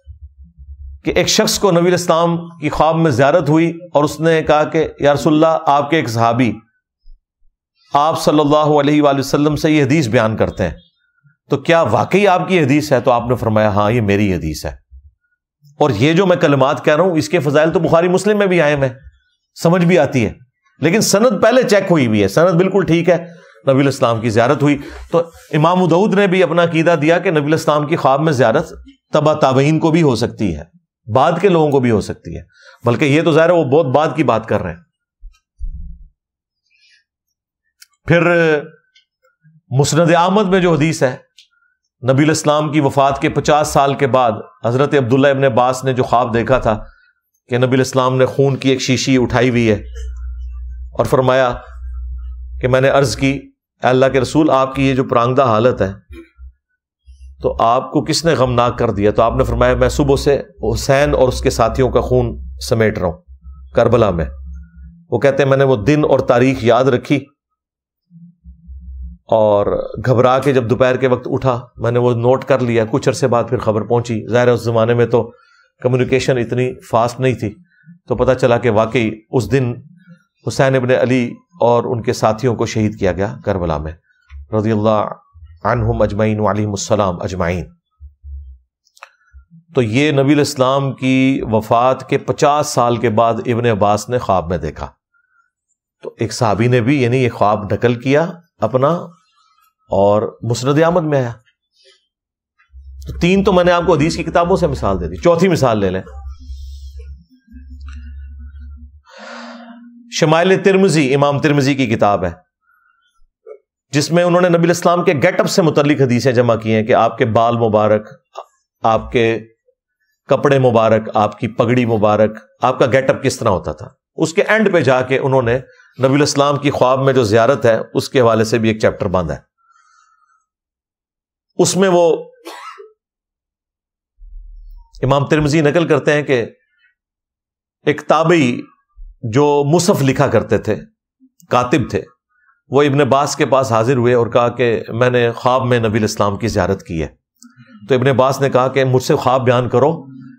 کہ ایک شخص کو نبی علیہ السلام کی خواب میں زیارت ہوئی, اور اس نے کہا کہ یا رسول اللہ آپ کے ایک صحابی آپ صلی اللہ علیہ وآلہ وسلم سے یہ حدیث بیان کرتے ہیں, تو کیا واقعی آپ کی حدیث ہے؟ تو آپ نے فرمایا ہاں یہ میری حدیث ہے, اور یہ جو میں کلمات کہہ رہا ہوں اس کے فضائل تو بخاری مسلم میں بھی آئے ہیں, سمجھ بھی آتی ہے. لیکن سند پہلے چیک ہوئی بھی ہے, سند بالکل ٹھیک ہے, نبی علیہ السلام کی زیارت ہوئی. تو امام داؤد نے بھی اپنا عقیدہ دیا کہ نبی علیہ السلام کی خواب میں زیارت تبع تابعین کو بھی ہو سکتی ہے, بعد کے لوگوں کو بھی ہو سکتی ہے, بلکہ یہ تو ظاہر ہے وہ بہت بعد کی بات کر رہے ہیں. پھر مسند احمد میں جو حدیث ہے, نبی علیہ السلام کی وفات کے 50 سال کے بعد حضرت عبداللہ ابن عباس نے جو خواب دیکھا تھا کہ نبی علیہ السلام نے خون کی ایک شیشی اٹھائی ہوئی ہے, اور فرمایا کہ میں نے عرض کی اے اللہ کے رسول آپ کی یہ جو پرانگدہ حالت ہے تو آپ کو کس نے غمناک کر دیا؟ تو آپ نے فرمایا میں صبح سے حسین اور اس کے ساتھیوں کا خون سمیٹ رہا ہوں کربلا میں۔ وہ کہتے ہیں میں نے وہ دن اور تاریخ یاد رکھی اور گھبرا کے جب دوپہر کے وقت اٹھا میں نے وہ نوٹ کر لیا۔ کچھ عرصے بعد پھر خبر پہنچی، ظاہر ہے اس زمانے میں تو کمیونیکیشن اتنی فاسٹ نہیں تھی، تو پتہ چلا کہ واقعی اس دن حسین ابن علی اور ان کے ساتھیوں کو شہید کیا گیا کربلا میں، رضی اللہ عنہم اجمعین وعلیہم السلام اجمعین۔ تو یہ نبی الاسلام کی وفات کے 50 سال کے بعد ابن عباس نے خواب میں دیکھا۔ تو ایک صحابی نے بھی یعنی یہ خواب نقل کیا اپنا اور مسند احمد میں آیا۔ تو 3 تو میں نے آپ کو حدیث کی کتابوں سے مثال دے دی، چوتھی مثال لے لیں۔ شمائل ترمذی، امام ترمذی کی کتاب ہے جس میں انہوں نے نبی الاسلام کے گیٹ اپ سے متعلق حدیثیں جمع کی ہیں کہ آپ کے بال مبارک، آپ کے کپڑے مبارک، آپ کی پگڑی مبارک، آپ کا گیٹ اپ کس طرح ہوتا تھا۔ اس کے اینڈ پہ جا کے انہوں نے نبی الاسلام کی خواب میں جو زیارت ہے اس کے حوالے سے بھی ایک چیپٹر باندھا ہے۔ اس میں وہ امام ترمذی نقل کرتے ہیں کہ ایک تابعی جو مصحف لکھا کرتے تھے، کاتب تھے، وہ ابن عباس کے پاس حاضر ہوئے اور کہا کہ میں نے خواب میں نبی الاسلام کی زیارت کی ہے۔ تو ابن عباس نے کہا کہ مجھ سے خواب بیان کرو،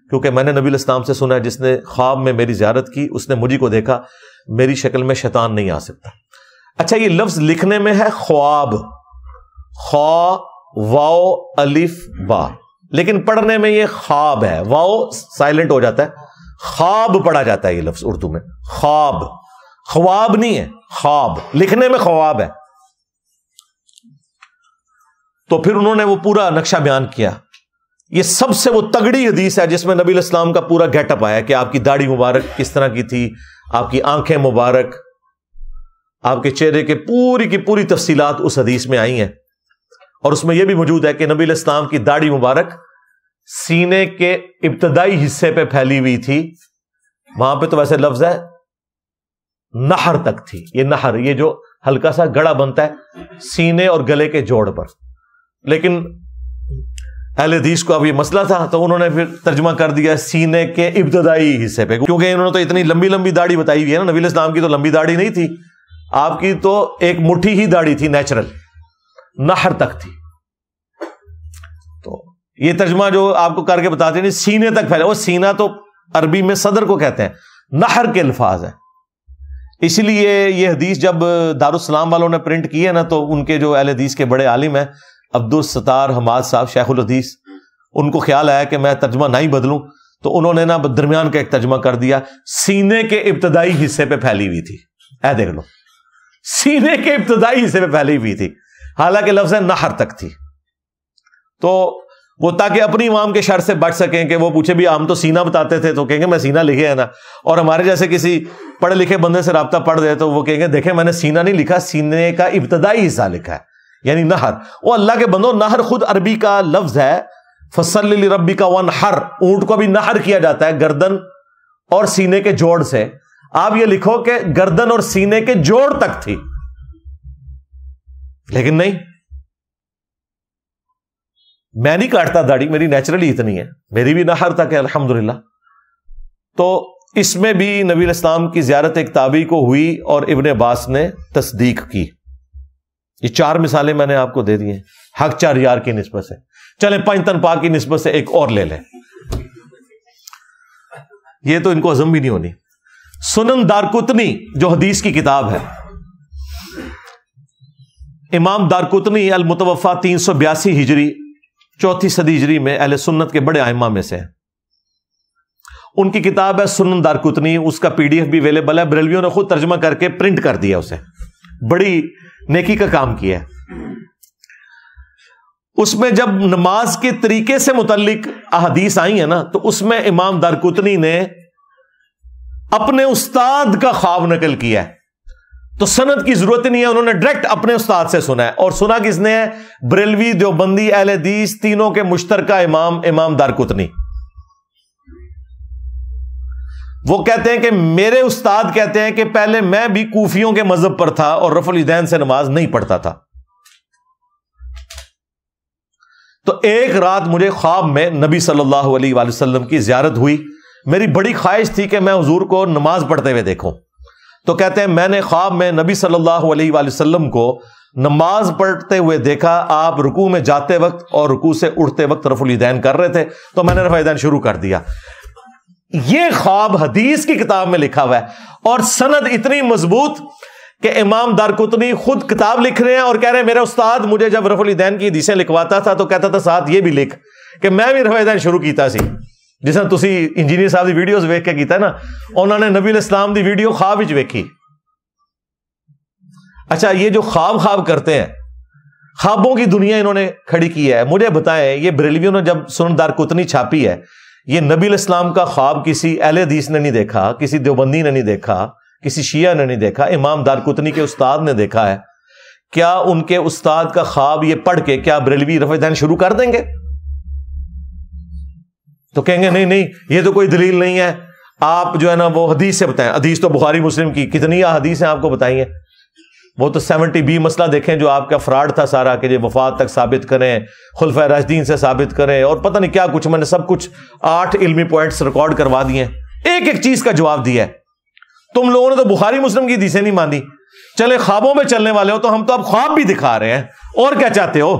کیونکہ میں نے نبی الاسلام سے سنا ہے جس نے خواب میں میری زیارت کی اس نے مجھے کو دیکھا، میری شکل میں شیطان نہیں آ سکتا۔ اچھا یہ لفظ لکھنے میں ہے خواب، خوا واو الف با، لیکن پڑھنے میں یہ خواب ہے، واو سائلنٹ ہو جاتا ہے، خواب پڑھا جاتا ہے یہ لفظ اردو میں، خواب، خواب نہیں ہے، خواب، لکھنے میں خواب ہے۔ تو پھر انہوں نے وہ پورا نقشہ بیان کیا۔ یہ سب سے وہ تگڑی حدیث ہے جس میں نبی الاسلام کا پورا گیٹ اپ آیا کہ آپ کی داڑھی مبارک کس طرح کی تھی، آپ کی آنکھیں مبارک، آپ کے چہرے کے پوری کی پوری تفصیلات اس حدیث میں آئی ہیں۔ اور اس میں یہ بھی موجود ہے کہ نبی الاسلام کی داڑھی مبارک سینے کے ابتدائی حصے پہ پھیلی ہوئی تھی، وہاں پہ تو ویسے لفظ ہے نہر تک تھی، یہ نہر، یہ جو ہلکا سا گڑا بنتا ہے سینے اور گلے کے جوڑ پر۔ لیکن اہل حدیث کو اب یہ مسئلہ تھا تو انہوں نے پھر ترجمہ کر دیا سینے کے ابتدائی حصے پہ، کیونکہ انہوں نے تو اتنی لمبی لمبی داڑھی بتائی ہوئی ہے نا، نبی الاسلام کی تو لمبی داڑھی نہیں تھی، آپ کی تو ایک مٹھی ہی داڑھی تھی نیچرل، نہر تک تھی۔ تو یہ ترجمہ جو آپ کو کر کے بتاتے ہیں سینے تک پھیلا، وہ سینہ تو عربی میں صدر کو کہتے ہیں، نہر کے الفاظ ہیں۔ اسی لیے یہ حدیث جب دارالسلام والوں نے پرنٹ کی ہے نا تو ان کے جو اہل حدیث کے بڑے عالم ہیں عبدالستار حماد صاحب شیخ الحدیث، ان کو خیال آیا کہ میں ترجمہ نہ ہی بدلوں، تو انہوں نے نا درمیان کا ایک ترجمہ کر دیا، سینے کے ابتدائی حصے پہ پھیلی ہوئی تھی۔ اے دیکھ لو، سینے کے ابتدائی حصے پہ پھیلی ہوئی تھی، حالانکہ لفظ نہر تک تھی۔ تو وہ تاکہ اپنی عوام کے شر سے بچ سکیں کہ وہ پوچھے بھی ہم تو سینہ بتاتے تھے، تو کہیں گے میں سینہ لکھے ہے نا، اور ہمارے جیسے کسی پڑھے لکھے بندے سے رابطہ پڑھ دے تو وہ کہیں گے دیکھیں میں نے سینہ نہیں لکھا، سینے کا ابتدائی حصہ لکھا ہے، یعنی نہر۔ وہ اللہ کے بندو، نہر خود عربی کا لفظ ہے، فصل لربک وانحر، اونٹ کو بھی نہر کیا جاتا ہے گردن اور سینے کے جوڑ سے، آپ یہ لکھو کہ گردن اور سینے کے جوڑ تک تھی، لیکن نہیں، میں نہیں کاٹتا داڑھی، میری نیچرلی اتنی ہے، میری بھی نہر تک ہے الحمدللہ۔ تو اس میں بھی نبی الاسلام کی زیارت ایک تابعی کو ہوئی اور ابن عباس نے تصدیق کی۔ یہ 4 مثالیں میں نے آپ کو دے دی ہیں حق 4 یار کی نسبت سے۔ چلیں 5 تن پاک کی نسبت سے ایک اور لے لیں، یہ تو ان کو ہضم بھی نہیں ہونی۔ سنن دارقطنی جو حدیث کی کتاب ہے، امام دارقطنی المتوفا 382 ہجری 4 صدی ہجری میں اہل سنت کے بڑے ائمہ میں سے ہیں۔ ان کی کتاب ہے سنن دارقطنی، اس کا PDF بھی اویلیبل ہے، بریلویوں نے خود ترجمہ کر کے پرنٹ کر دیا، اسے بڑی نیکی کا کام کیا ہے۔ اس میں جب نماز کے طریقے سے متعلق احادیث آئی ہیں نا تو اس میں امام دارقطنی نے اپنے استاد کا خواب نقل کیا ہے، تو سند کی ضرورت نہیں ہے، انہوں نے ڈائریکٹ اپنے استاد سے سنا ہے۔ اور سنا کس نے ہے؟ بریلوی، دیوبندی، اہل حدیث تینوں کے مشترکہ امام دارقطنی۔ وہ کہتے ہیں کہ میرے استاد کہتے ہیں کہ پہلے میں بھی کوفیوں کے مذہب پر تھا اور رفع الیدین سے نماز نہیں پڑھتا تھا، تو ایک رات مجھے خواب میں نبی صلی اللہ علیہ وآلہ وسلم کی زیارت ہوئی. میری بڑی خواہش تھی کہ میں حضور کو نماز پڑھتے ہوئے دیکھوں. تو کہتے ہیں میں نے خواب میں نبی صلی اللہ علیہ وآلہ وسلم کو نماز پڑھتے ہوئے دیکھا. آپ رکوع میں جاتے وقت اور رکوع سے اٹھتے وقت رفع الیدین کر رہے تھے, تو میں نے رفع الیدین شروع کر دیا. یہ خواب حدیث کی کتاب میں لکھا ہوا ہے, اور سند اتنی مضبوط کہ امام دارقطنی خود کتاب لکھ رہے ہیں اور کہہ رہے ہیں میرا استاد مجھے جب رفع الیدین کی حدیثیں لکھواتا تھا تو کہتا تھا ساتھ یہ بھی لکھ کہ میں بھی رفع الیدین شروع کیتا سی. جس طرح تسی انجینئر صاحب دی ویڈیوز ویکھ کے کیتا ہے نا, انہوں نے نبی علیہ السلام دی ویڈیو خواب وچ ویکھی. اچھا, یہ جو خواب کرتے ہیں, خوابوں کی دنیا انہوں نے کھڑی کی ہے. مجھے بتائیں, یہ بریلویوں نے جب سنن دارقطنی چھاپی ہے, یہ نبی علیہ السلام کا خواب کسی اہل حدیث نے نہیں دیکھا, کسی دیوبندی نے نہیں دیکھا, کسی شیعہ نے نہیں دیکھا, امام دارقطنی کے استاد نے دیکھا ہے. کیا ان کے استاد کا خواب یہ پڑھ کے کیا بریلوی رفع الیدین شروع کر دیں گے؟ تو کہیں گے نہیں یہ تو کوئی دلیل نہیں ہے, آپ جو ہے نا وہ حدیث سے بتائیں. حدیث تو بخاری مسلم کی کتنی حدیث ہیں آپ کو بتائیے. وہ تو 70B مسئلہ دیکھیں جو آپ کا فراڈ تھا سارا, کہ یہ وفات تک ثابت کریں, خلفائے راشدین سے ثابت کریں, اور پتہ نہیں کیا کچھ. میں نے سب کچھ 8 علمی پوائنٹس ریکارڈ کروا دیے, ایک ایک چیز کا جواب دیا ہے. تم لوگوں نے تو بخاری مسلم کی حدیثیں نہیں مانی. چلے خوابوں میں چلنے والے ہو تو ہم تو اب خواب بھی دکھا رہے ہیں. اور کیا چاہتے ہو؟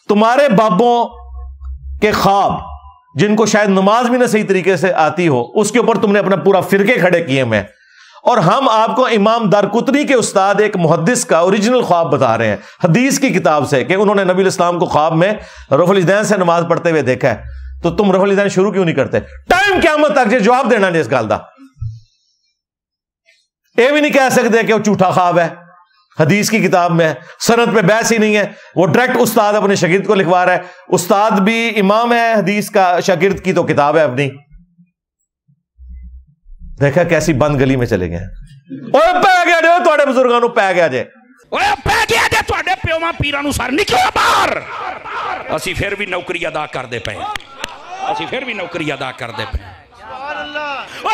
تمہارے بابوں کے خواب جن کو شاید نماز بھی نہ صحیح طریقے سے آتی ہو, اس کے اوپر تم نے اپنا پورا فرقے کھڑے کیے میں, اور ہم آپ کو امام دارقطنی کے استاد ایک محدث کا اوریجنل خواب بتا رہے ہیں حدیث کی کتاب سے, کہ انہوں نے نبی علیہ السلام کو خواب میں رفع الیدین سے نماز پڑھتے ہوئے دیکھا ہے. تو تم رفع الیدین شروع کیوں نہیں کرتے؟ ٹائم قیامت تک جی جواب دینا نہیں اس گل دا. یہ بھی نہیں کہہ سکتے کہ وہ جھوٹا خواب ہے, حدیث کی کتاب میں سند پہ بحث ہی نہیں ہے. وہ ڈائریکٹ استاد اپنے شاگرد کو لکھوا رہا ہے. استاد بھی امام ہے حدیث کا, شاگرد کی تو کتاب ہے اپنی. دیکھا کیسی بند گلی میں چلے گئے. پی گیا جے تھوڑے بزرگوں پی گیا جے, پی گیا جے تھوڑے پیواں پیراں نوں سر نکلو باہر. اسی پھر بھی نوکری ادا کردے پے, اسی پھر بھی نوکری ادا کردے پے.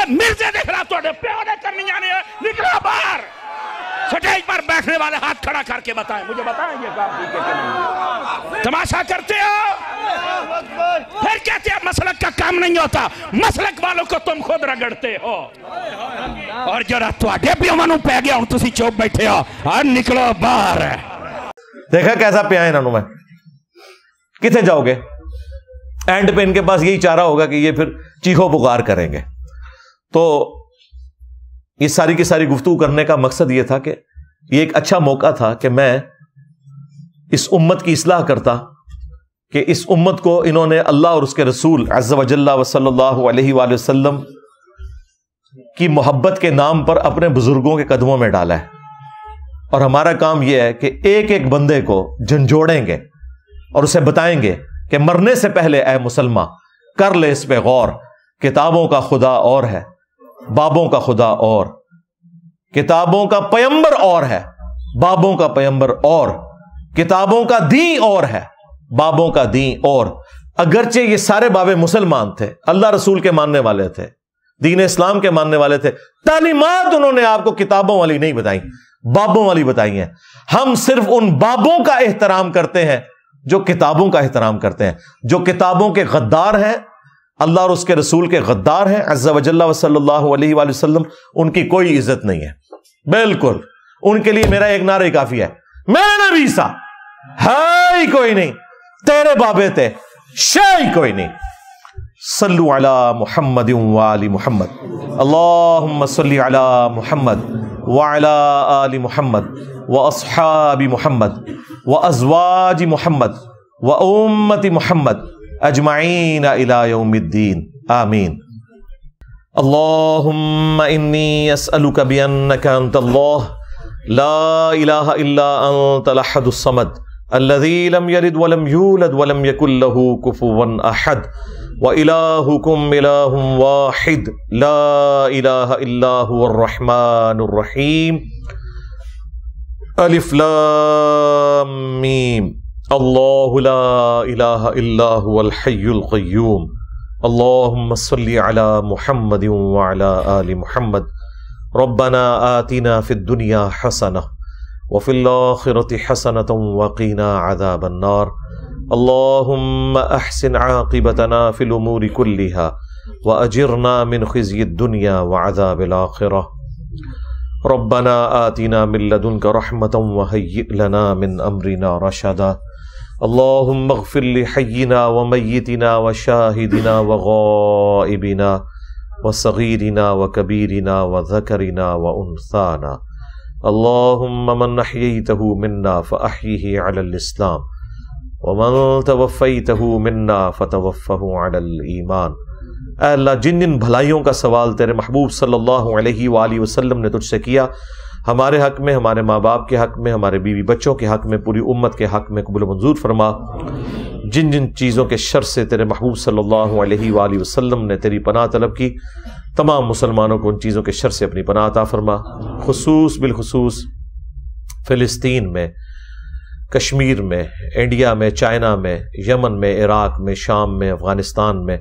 مرزے دے خلاف تھوڑے پیو نے کرنی جانے, نکلو باہر. سٹیج پر بیٹھنے والے ہاتھ کھڑا کر کے بتائیں, مجھے بتائیں یہ کام ٹھیک ہے کہ نہیں؟ تماشا کرتے ہو, پھر کہتے ہیں مسلک کا کام نہیں ہوتا. مسلک والوں کو تم خود رگڑتے ہو, اور جڑا تواڈے پیواں نوں پے گیا ہن تسی چوپ بیٹھے ہو, اور نکلو باہر. دیکھا کیسا پیا انہاں نوں میں. کتنے جاؤ گے؟ اینڈ پہ ان کے پاس یہی چارہ ہوگا کہ یہ پھر چیخو پکار کریں گے. تو یہ ساری کی ساری گفتگو کرنے کا مقصد یہ تھا کہ یہ ایک اچھا موقع تھا کہ میں اس امت کی اصلاح کرتا, کہ اس امت کو انہوں نے اللہ اور اس کے رسول عز و جل و صلی اللہ علیہ وآلہ وسلم کی محبت کے نام پر اپنے بزرگوں کے قدموں میں ڈالا ہے. اور ہمارا کام یہ ہے کہ ایک ایک بندے کو جھنجھوڑیں گے اور اسے بتائیں گے کہ مرنے سے پہلے اے مسلمان کر لے اس پہ غور. کتابوں کا خدا اور ہے, بابوں کا خدا اور, کتابوں کا پیمبر اور ہے, بابوں کا پیمبر اور, کتابوں کا دین اور ہے, بابوں کا دین اور. اگرچہ یہ سارے بابے مسلمان تھے, اللہ رسول کے ماننے والے تھے, دین اسلام کے ماننے والے تھے, تعلیمات انہوں نے آپ کو کتابوں والی نہیں بتائی, بابوں والی بتائی ہیں. ہم صرف ان بابوں کا احترام کرتے ہیں جو کتابوں کا احترام کرتے ہیں. جو کتابوں کے غدار ہیں, اللہ اور اس کے رسول کے غدار ہیں عز و جل و صلی اللہ علیہ وآلہ وسلم, ان کی کوئی عزت نہیں ہے. بالکل ان کے لیے میرا ایک نعرہ ہی کافی ہے, میرا نبی سا ہے ہی کوئی نہیں, تیرے بابے تھے شے ہی کوئی نہیں. صلو علی محمد وآل محمد, اللہم صلی علی محمد وعلی آل محمد واصحاب محمد وازواج محمد وامت محمد اجمعین الی یوم الدین, آمین. اللہم انی اسألک بانک انت اللہ لا الہ الا انت الاحد الصمد الذی لم یلد ولم یولد ولم یکن له کفوا احد وإلہکم الہ واحد لا الہ الا هو الرحمن الرحیم. الف لام میم. اللہ لا الہ الا هو الحی القیوم. اللہم صلی علی محمد وعلی آل محمد. ربنا آتنا فی الدنیا حسنہ وفی الآخرة حسنة وقنا عذاب النار. اللهم احسن عاقبتنا في الامور كلها واجرنا من خزي الدنيا وعذاب الاخرة. ربنا آتنا من لدنك رحمة وهيئ لنا من امرنا رشدا. اللهم اغفر لحينا وميتنا وشاهدنا وغائبنا وصغيرنا وكبيرنا وذكرنا وأنثانا. اللهم من أحييته منا فأحيه على الإسلام ومن توفيته منا فتوفه على الإيمان. اے اللہ جن جن بھلائیوں کا سوال تیرے محبوب صلی اللہ علیہ وآلہ وسلم نے تجھ سے کیا، ہمارے حق میں، ہمارے ماں باپ کے حق میں، ہمارے بیوی بچوں کے حق میں، پوری امت کے حق میں قبول و منظور فرما۔ جن جن چیزوں کے شر سے تیرے محبوب صلی اللہ علیہ وآلہ وسلم نے تیری پناہ طلب کی، تمام مسلمانوں کو ان چیزوں کے شر سے اپنی پناہ عطا فرما۔ بالخصوص فلسطین میں، کشمیر میں، انڈیا میں، چائنا میں، یمن میں، عراق میں، شام میں، افغانستان میں،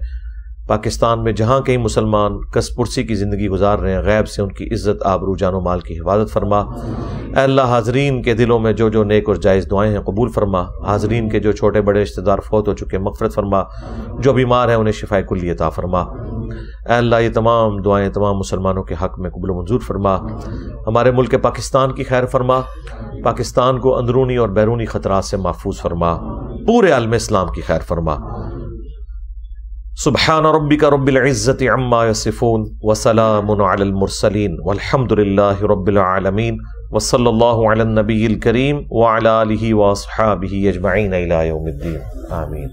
پاکستان میں، جہاں کہیں مسلمان کس پرسی کی زندگی گزار رہے ہیں، غیب سے ان کی عزت، آبرو، جان و مال کی حفاظت فرما۔ اے اللہ حاضرین کے دلوں میں جو جو نیک اور جائز دعائیں ہیں قبول فرما۔ حاضرین کے جو چھوٹے بڑے رشتہ دار فوت ہو چکے مغفرت فرما، جو بیمار ہیں انہیں شفائے کلی عطا فرما۔ اے اللہ یہ تمام دعائیں تمام مسلمانوں کے حق میں قبول و منظور فرما۔ ہمارے ملک پاکستان کی خیر فرما، پاکستان کو اندرونی اور بیرونی خطرات سے محفوظ فرما، پورے عالم اسلام کی خیر فرما۔ سبحان ربک رب العزت عما یصفون وسلام علی المرسلین والحمد للہ رب العالمین وصلی اللہ علی النبی الکریم وعلی آلہ واصحابہ اجمعین الی یوم الدین آمین۔